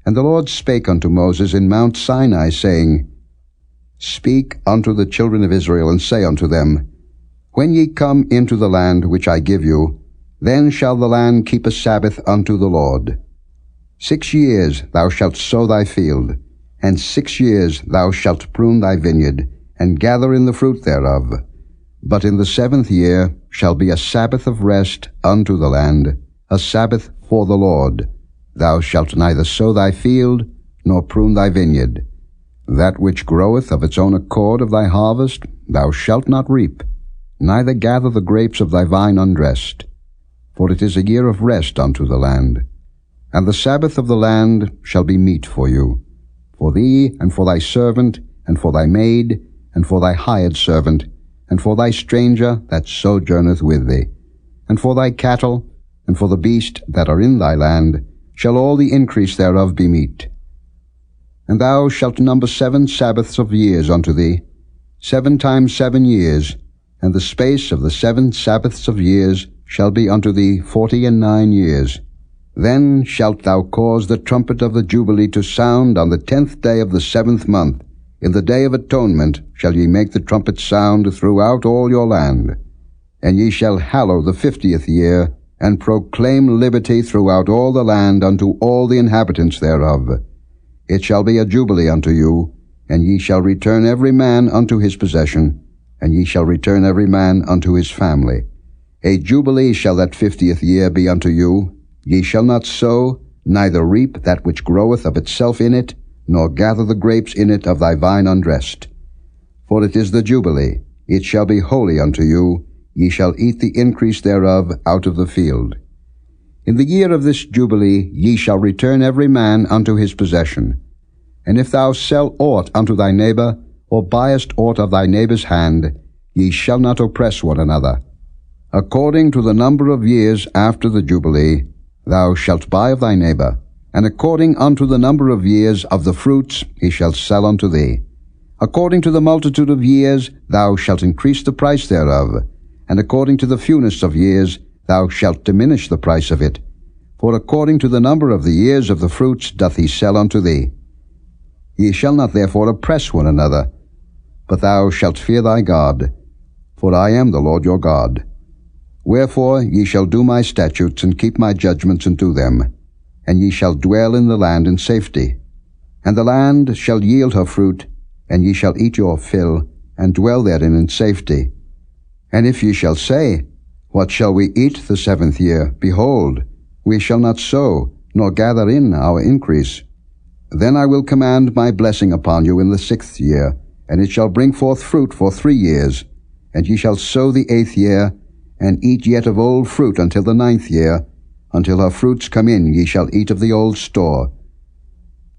And the Lord spake unto Moses in Mount Sinai, saying, Speak unto the children of Israel, and say unto them, When ye come into the land which I give you, then shall the land keep a Sabbath unto the Lord. 6 years thou shalt sow thy field, and 6 years thou shalt prune thy vineyard, and gather in the fruit thereof. But in the 7th year shall be a Sabbath of rest unto the land, a Sabbath for the Lord. Thou shalt neither sow thy field, nor prune thy vineyard. That which groweth of its own accord of thy harvest thou shalt not reap, neither gather the grapes of thy vine undressed. For it is a year of rest unto the land. And the Sabbath of the land shall be meat for you, for thee, and for thy servant, and for thy maid, and for thy hired servant, and for thy stranger that sojourneth with thee, and for thy cattle, and for the beast that are in thy land, shall all the increase thereof be meat. And thou shalt number 7 Sabbaths of years unto thee, 7 times 7 years, and the space of the 7 Sabbaths of years shall be unto thee 49 years. Then shalt thou cause the trumpet of the Jubilee to sound on the 10th day of the 7th month. In the day of atonement shall ye make the trumpet sound throughout all your land. And ye shall hallow the 50th year, and proclaim liberty throughout all the land unto all the inhabitants thereof. It shall be a jubilee unto you, and ye shall return every man unto his possession, and ye shall return every man unto his family. A jubilee shall that 50th year be unto you. Ye shall not sow, neither reap that which groweth of itself in it, nor gather the grapes in it of thy vine undressed. For it is the jubilee, it shall be holy unto you, ye shall eat the increase thereof out of the field. In the year of this jubilee ye shall return every man unto his possession. And if thou sell aught unto thy neighbor, or buyest aught of thy neighbor's hand, ye shall not oppress one another. According to the number of years after the jubilee, thou shalt buy of thy neighbor, and according unto the number of years of the fruits he shall sell unto thee. According to the multitude of years thou shalt increase the price thereof, and according to the fewness of years thou shalt diminish the price of it. For according to the number of the years of the fruits doth he sell unto thee. Ye shall not therefore oppress one another, but thou shalt fear thy God, for I am the Lord your God. Wherefore ye shall do my statutes, and keep my judgments, and do them, and ye shall dwell in the land in safety. And the land shall yield her fruit, and ye shall eat your fill, and dwell therein in safety. And if ye shall say, What shall we eat the 7th year? Behold, we shall not sow, nor gather in our increase. Then I will command my blessing upon you in the 6th year, and it shall bring forth fruit for 3 years. And ye shall sow the 8th year, and eat yet of old fruit until the 9th year. Until her fruits come in ye shall eat of the old store.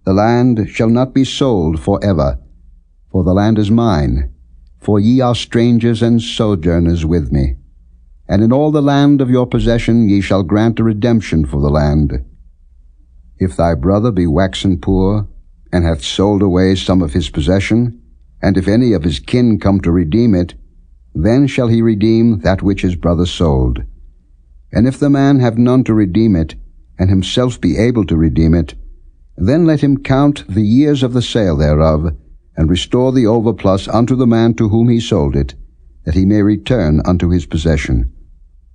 The land shall not be sold for ever, for the land is mine, for ye are strangers and sojourners with me. And in all the land of your possession ye shall grant a redemption for the land. If thy brother be waxen poor, and hath sold away some of his possession, and if any of his kin come to redeem it, then shall he redeem that which his brother sold. And if the man have none to redeem it, and himself be able to redeem it, then let him count the years of the sale thereof, and restore the overplus unto the man to whom he sold it, that he may return unto his possession.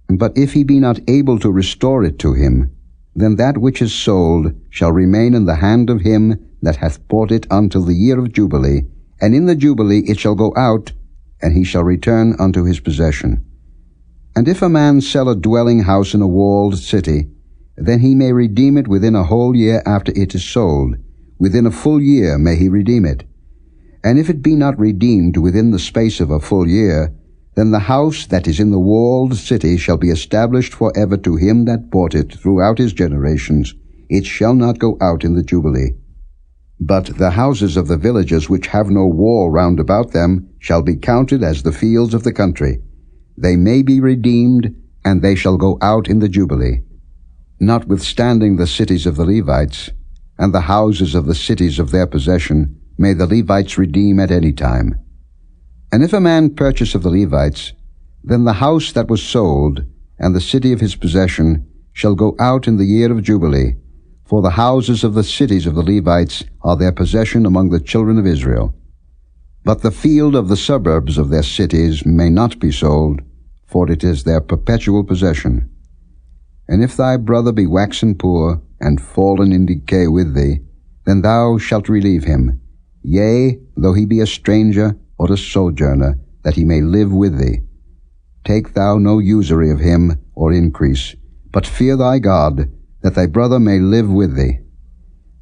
But if he be not able to restore it to him, then that which is sold shall remain in the hand of him that hath bought it until the year of Jubilee, and in the Jubilee it shall go out, and he shall return unto his possession. And if a man sell a dwelling house in a walled city, then he may redeem it within a whole year after it is sold. Within a full year may he redeem it. And if it be not redeemed within the space of a full year, then the house that is in the walled city shall be established for ever to him that bought it throughout his generations. It shall not go out in the Jubilee. But the houses of the villages which have no wall round about them shall be counted as the fields of the country. They may be redeemed, and they shall go out in the Jubilee. Notwithstanding the cities of the Levites, and the houses of the cities of their possession, may the Levites redeem at any time. And if a man purchase of the Levites, then the house that was sold, and the city of his possession, shall go out in the year of Jubilee, for the houses of the cities of the Levites are their possession among the children of Israel. But the field of the suburbs of their cities may not be sold, for it is their perpetual possession. And if thy brother be waxen poor, and fallen in decay with thee, then thou shalt relieve him, yea, though he be a stranger or a sojourner, that he may live with thee. Take thou no usury of him or increase, but fear thy God, that thy brother may live with thee.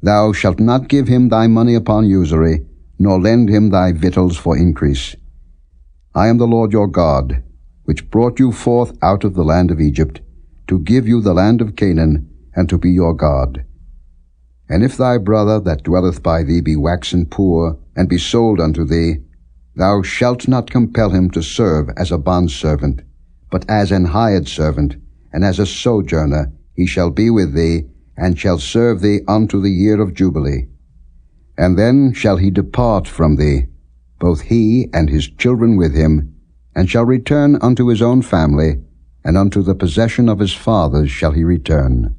Thou shalt not give him thy money upon usury, nor lend him thy victuals for increase. I am the Lord your God, which brought you forth out of the land of Egypt, to give you the land of Canaan, and to be your God. And if thy brother that dwelleth by thee be waxen poor, and be sold unto thee, thou shalt not compel him to serve as a bondservant, but as an hired servant, and as a sojourner he shall be with thee, and shall serve thee unto the year of Jubilee. And then shall he depart from thee, both he and his children with him, and shall return unto his own family, and unto the possession of his fathers shall he return.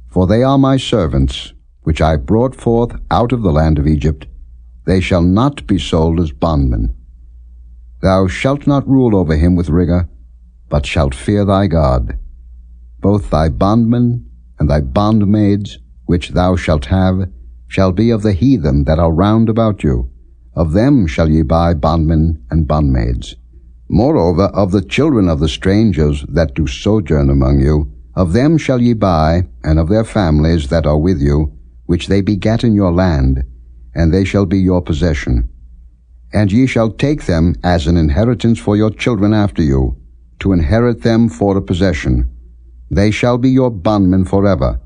For they are my servants, which I brought forth out of the land of Egypt. They shall not be sold as bondmen. Thou shalt not rule over him with rigor, but shalt fear thy God. Both thy bondmen and thy bondmaids, which thou shalt have, shall be of the heathen that are round about you. Of them shall ye buy bondmen and bondmaids. Moreover, of the children of the strangers that do sojourn among you, of them shall ye buy, and of their families that are with you, which they begat in your land, and they shall be your possession. And ye shall take them as an inheritance for your children after you, to inherit them for a possession. They shall be your bondmen forever.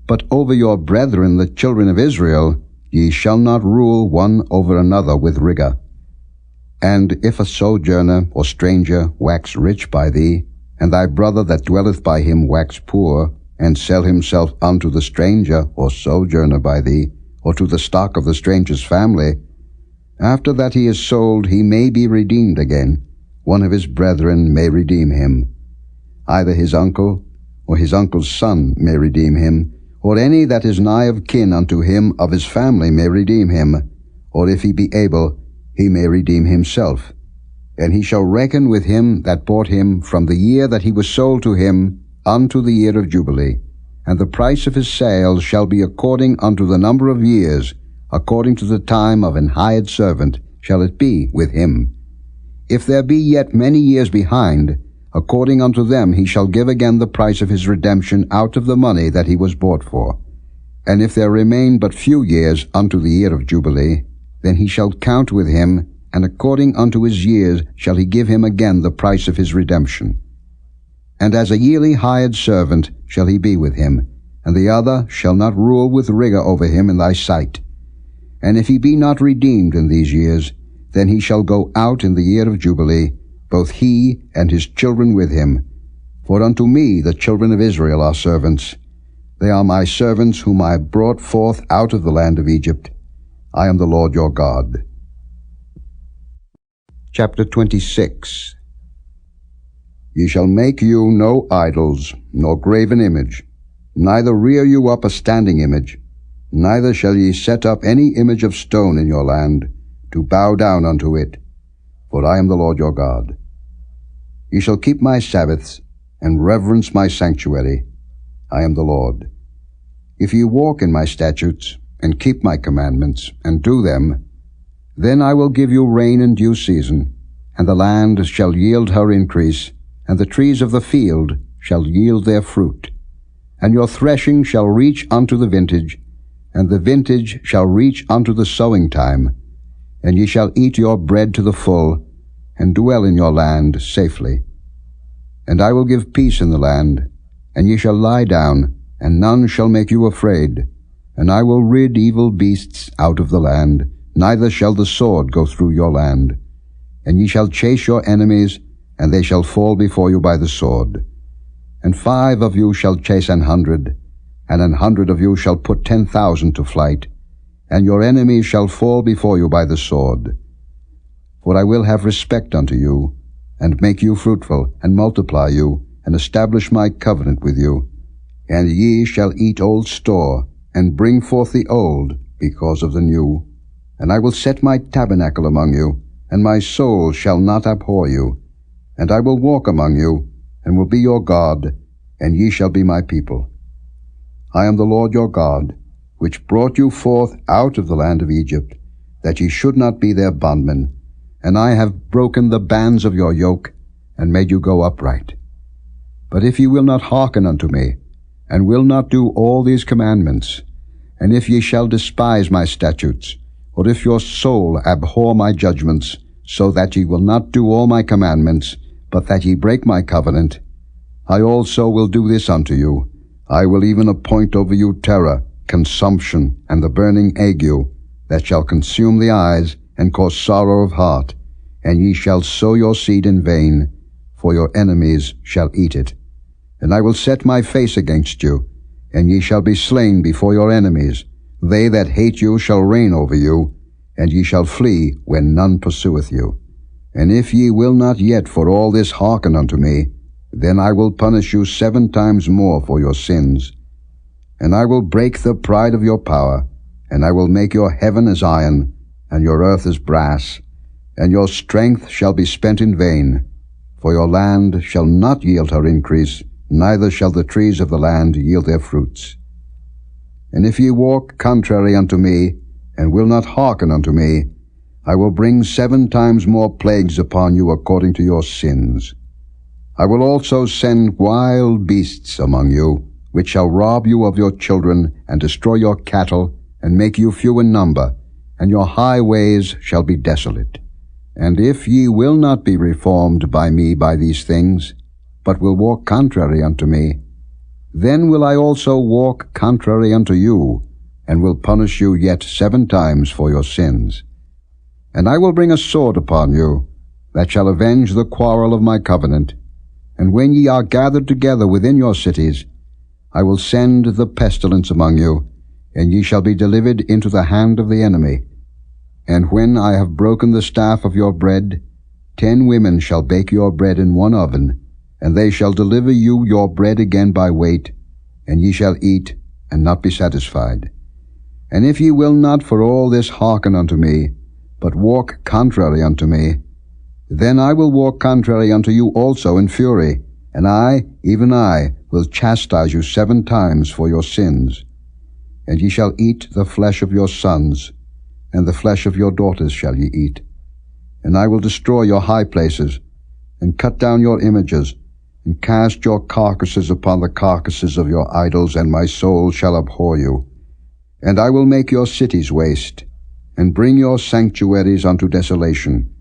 But over your brethren the children of Israel ye shall not rule one over another with rigor. And if a sojourner or stranger wax rich by thee, and thy brother that dwelleth by him wax poor, and sell himself unto the stranger or sojourner by thee, or to the stock of the stranger's family, after that he is sold he may be redeemed again. One of his brethren may redeem him. Either his uncle or his uncle's son may redeem him, or any that is nigh of kin unto him of his family may redeem him, or if he be able, he may redeem himself. And he shall reckon with him that bought him from the year that he was sold to him unto the year of Jubilee. And the price of his sale shall be according unto the number of years, according to the time of an hired servant shall it be with him. If there be yet many years behind, according unto them he shall give again the price of his redemption out of the money that he was bought for. And if there remain but few years unto the year of Jubilee, then he shall count with him, and according unto his years shall he give him again the price of his redemption. And as a yearly hired servant shall he be with him, and the other shall not rule with rigor over him in thy sight. And if he be not redeemed in these years, then he shall go out in the year of Jubilee, both he and his children with him. For unto me the children of Israel are servants. They are my servants whom I brought forth out of the land of Egypt. I am the Lord your God. Chapter 26. Ye shall make you no idols, nor graven image, neither rear you up a standing image, neither shall ye set up any image of stone in your land, to bow down unto it, for I am the Lord your God. Ye shall keep my Sabbaths, and reverence my sanctuary. I am the Lord. If ye walk in my statutes, and keep my commandments, and do them, then I will give you rain in due season, and the land shall yield her increase, and the trees of the field shall yield their fruit. And your threshing shall reach unto the vintage, and the vintage shall reach unto the sowing time. And ye shall eat your bread to the full, and dwell in your land safely. And I will give peace in the land, and ye shall lie down, and none shall make you afraid. And I will rid evil beasts out of the land, neither shall the sword go through your land. And ye shall chase your enemies, and they shall fall before you by the sword. And 5 of you shall chase 100, and 100 of you shall put 10,000 to flight, and your enemies shall fall before you by the sword. For I will have respect unto you, and make you fruitful, and multiply you, and establish my covenant with you. And ye shall eat old store, and bring forth the old, because of the new. And I will set my tabernacle among you, and my soul shall not abhor you. And I will walk among you, and will be your God, and ye shall be my people. I am the Lord your God, which brought you forth out of the land of Egypt, that ye should not be their bondmen. And I have broken the bands of your yoke, and made you go upright. But if ye will not hearken unto me, and will not do all these commandments, and if ye shall despise my statutes, or if your soul abhor my judgments, so that ye will not do all my commandments, but that ye break my covenant, I also will do this unto you. I will even appoint over you terror, consumption, and the burning ague, that shall consume the eyes, and cause sorrow of heart. And ye shall sow your seed in vain, for your enemies shall eat it. And I will set my face against you, and ye shall be slain before your enemies. They that hate you shall reign over you, and ye shall flee when none pursueth you. And if ye will not yet for all this hearken unto me, then I will punish you 7 times more for your sins. And I will break the pride of your power, and I will make your heaven as iron, and your earth as brass, and your strength shall be spent in vain. For your land shall not yield her increase, neither shall the trees of the land yield their fruits. And if ye walk contrary unto me, and will not hearken unto me, I will bring 7 times more plagues upon you according to your sins. I will also send wild beasts among you, which shall rob you of your children, and destroy your cattle, and make you few in number, and your highways shall be desolate. And if ye will not be reformed by me by these things, but will walk contrary unto me, then will I also walk contrary unto you, and will punish you yet 7 times for your sins. And I will bring a sword upon you, that shall avenge the quarrel of my covenant. And when ye are gathered together within your cities, I will send the pestilence among you, and ye shall be delivered into the hand of the enemy. And when I have broken the staff of your bread, 10 women shall bake your bread in one oven, and they shall deliver you your bread again by weight, and ye shall eat, and not be satisfied. And if ye will not for all this hearken unto me, but walk contrary unto me, then I will walk contrary unto you also in fury, and I, even I, will chastise you 7 times for your sins. And ye shall eat the flesh of your sons, and the flesh of your daughters shall ye eat. And I will destroy your high places, and cut down your images, and cast your carcasses upon the carcasses of your idols, and my soul shall abhor you. And I will make your cities waste, and bring your sanctuaries unto desolation,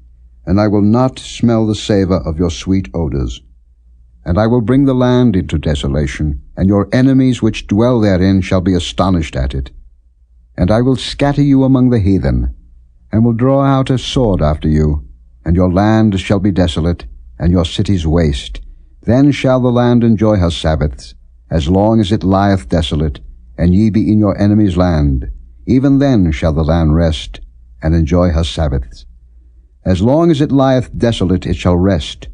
and I will not smell the savour of your sweet odours. And I will bring the land into desolation, and your enemies which dwell therein shall be astonished at it. And I will scatter you among the heathen, and will draw out a sword after you, and your land shall be desolate, and your cities waste. Then shall the land enjoy her Sabbaths, as long as it lieth desolate, and ye be in your enemy's land. Even then shall the land rest, and enjoy her Sabbaths. As long as it lieth desolate it shall rest,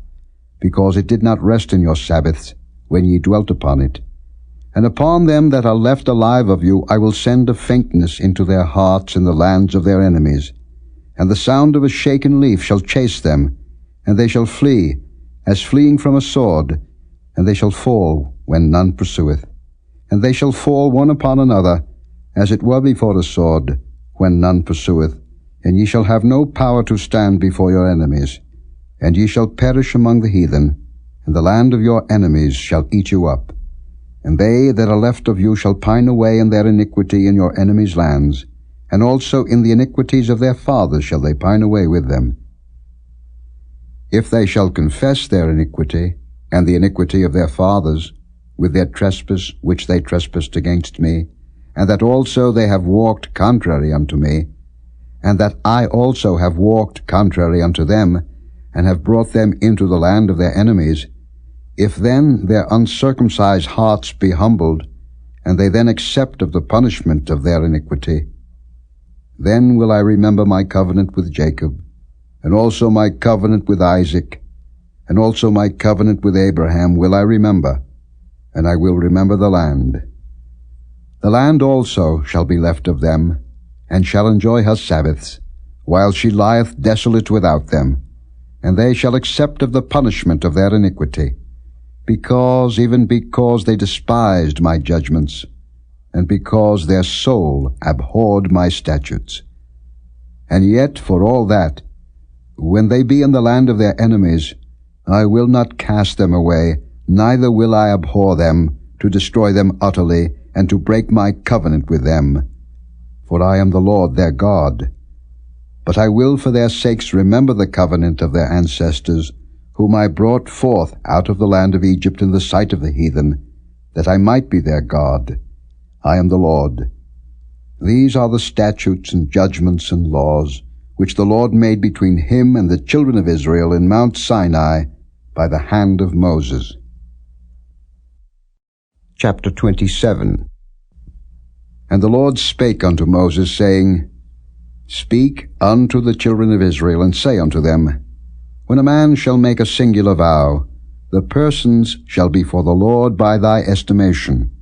because it did not rest in your Sabbaths, when ye dwelt upon it. And upon them that are left alive of you I will send a faintness into their hearts in the lands of their enemies. And the sound of a shaken leaf shall chase them, and they shall flee, as fleeing from a sword, and they shall fall when none pursueth. And they shall fall one upon another, as it were before the sword, when none pursueth. And ye shall have no power to stand before your enemies. And ye shall perish among the heathen, and the land of your enemies shall eat you up. And they that are left of you shall pine away in their iniquity in your enemies' lands, and also in the iniquities of their fathers shall they pine away with them. If they shall confess their iniquity, and the iniquity of their fathers, with their trespass which they trespassed against me, and that also they have walked contrary unto me, and that I also have walked contrary unto them, and have brought them into the land of their enemies, if then their uncircumcised hearts be humbled, and they then accept of the punishment of their iniquity, then will I remember my covenant with Jacob, and also my covenant with Isaac, and also my covenant with Abraham will I remember, and I will remember the land. The land also shall be left of them, and shall enjoy her Sabbaths, while she lieth desolate without them, and they shall accept of the punishment of their iniquity, because they despised my judgments, and because their soul abhorred my statutes. And yet, for all that, when they be in the land of their enemies, I will not cast them away, neither will I abhor them, to destroy them utterly, and to break my covenant with them. For I am the Lord their God. But I will for their sakes remember the covenant of their ancestors, whom I brought forth out of the land of Egypt in the sight of the heathen, that I might be their God. I am the Lord. These are the statutes and judgments and laws, which the Lord made between him and the children of Israel in Mount Sinai by the hand of Moses. Chapter 27. And the Lord spake unto Moses, saying, Speak unto the children of Israel, and say unto them, When a man shall make a singular vow, the persons shall be for the Lord by thy estimation,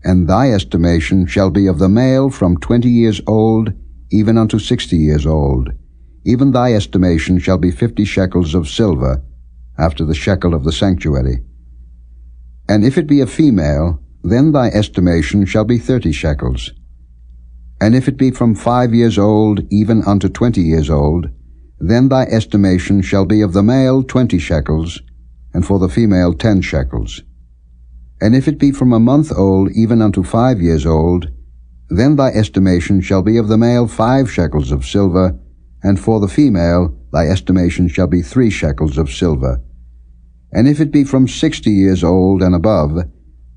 and thy estimation shall be of the male from 20 years old even unto 60 years old. Even thy estimation shall be 50 shekels of silver, after the shekel of the sanctuary. And if it be a female, then thy estimation shall be 30 shekels. And if it be from 5 years old even unto 20 years old, then thy estimation shall be of the male 20 shekels, and for the female 10 shekels. And if it be from a month old even unto 5 years old, then thy estimation shall be of the male 5 shekels of silver, and for the female thy estimation shall be 3 shekels of silver. And if it be from 60 years old and above,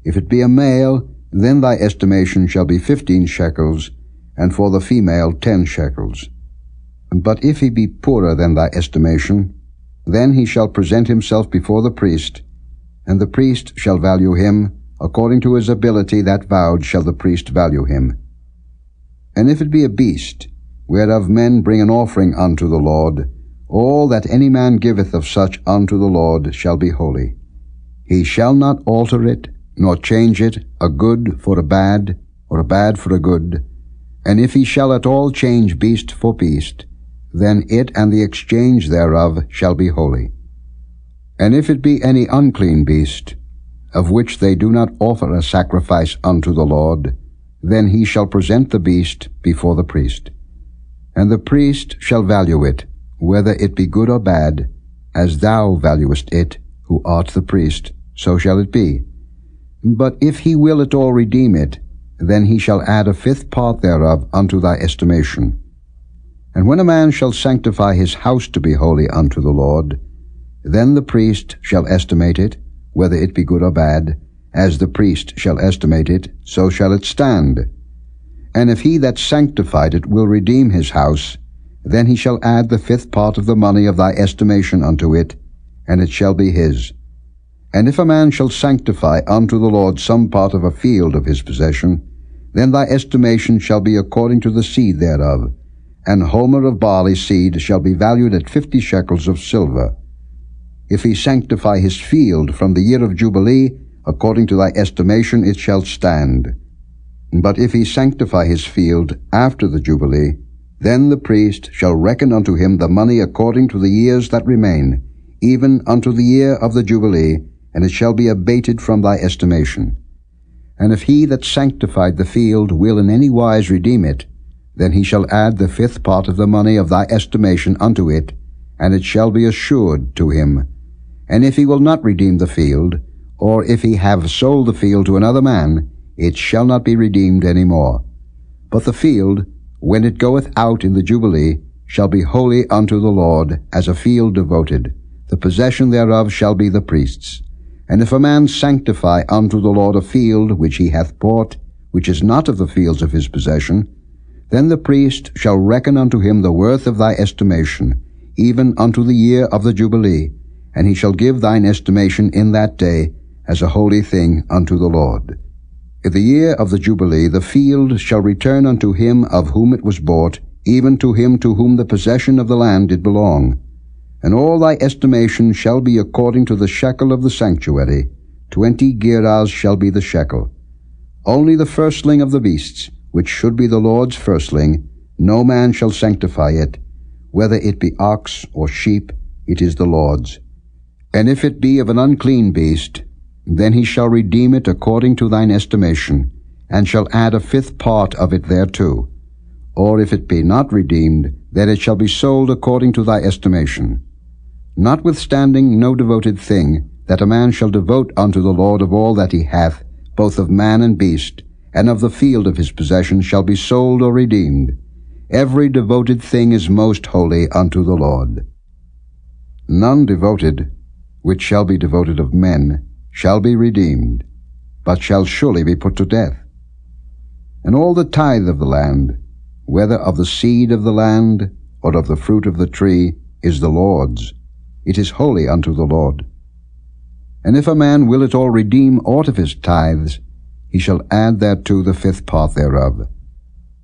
if it be a male, then thy estimation shall be 15 shekels, and for the female 10 shekels. But if he be poorer than thy estimation, then he shall present himself before the priest, and the priest shall value him, according to his ability that vowed shall the priest value him. And if it be a beast, whereof men bring an offering unto the Lord, all that any man giveth of such unto the Lord shall be holy. He shall not alter it, nor change it, a good for a bad, or a bad for a good. And if he shall at all change beast for beast, then it and the exchange thereof shall be holy. And if it be any unclean beast, of which they do not offer a sacrifice unto the Lord, then he shall present the beast before the priest. And the priest shall value it, whether it be good or bad, as thou valuest it, who art the priest, so shall it be. But if he will at all redeem it, then he shall add a 5th part thereof unto thy estimation. And when a man shall sanctify his house to be holy unto the Lord, then the priest shall estimate it, whether it be good or bad, as the priest shall estimate it, so shall it stand. And if he that sanctified it will redeem his house, then he shall add the 5th part of the money of thy estimation unto it, and it shall be his. And if a man shall sanctify unto the Lord some part of a field of his possession, then thy estimation shall be according to the seed thereof, an homer of barley seed shall be valued at 50 shekels of silver. If he sanctify his field from the year of Jubilee, according to thy estimation it shall stand. But if he sanctify his field after the Jubilee, then the priest shall reckon unto him the money according to the years that remain, even unto the year of the Jubilee, and it shall be abated from thy estimation. And if he that sanctified the field will in any wise redeem it, then he shall add the 5th part of the money of thy estimation unto it, and it shall be assured to him. And if he will not redeem the field, or if he have sold the field to another man, it shall not be redeemed any more. But the field, when it goeth out in the Jubilee, shall be holy unto the Lord, as a field devoted. The possession thereof shall be the priest's. And if a man sanctify unto the Lord a field which he hath bought, which is not of the fields of his possession, then the priest shall reckon unto him the worth of thy estimation, even unto the year of the Jubilee, and he shall give thine estimation in that day as a holy thing unto the Lord. In the year of the Jubilee the field shall return unto him of whom it was bought, even to him to whom the possession of the land did belong. And all thy estimation shall be according to the shekel of the sanctuary. 20 gerahs shall be the shekel. Only the firstling of the beasts, which should be the Lord's firstling, no man shall sanctify it. Whether it be ox or sheep, it is the Lord's. And if it be of an unclean beast, then he shall redeem it according to thine estimation, and shall add a fifth part of it thereto. Or if it be not redeemed, then it shall be sold according to thy estimation. Notwithstanding no devoted thing, that a man shall devote unto the Lord of all that he hath, both of man and beast, and of the field of his possession, shall be sold or redeemed. Every devoted thing is most holy unto the Lord. None devoted, which shall be devoted of men, shall be redeemed, but shall surely be put to death. And all the tithe of the land, whether of the seed of the land, or of the fruit of the tree, is the Lord's. It is holy unto the Lord. And if a man will at all redeem aught of his tithes, he shall add thereto the fifth part thereof.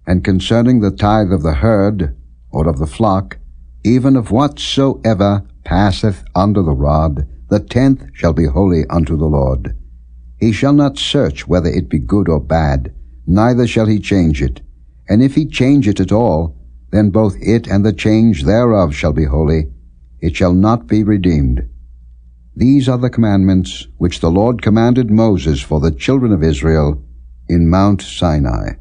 And concerning the tithe of the herd, or of the flock, even of whatsoever passeth under the rod, the 10th shall be holy unto the Lord. He shall not search whether it be good or bad, neither shall he change it. And if he change it at all, then both it and the change thereof shall be holy. It shall not be redeemed. These are the commandments which the Lord commanded Moses for the children of Israel in Mount Sinai.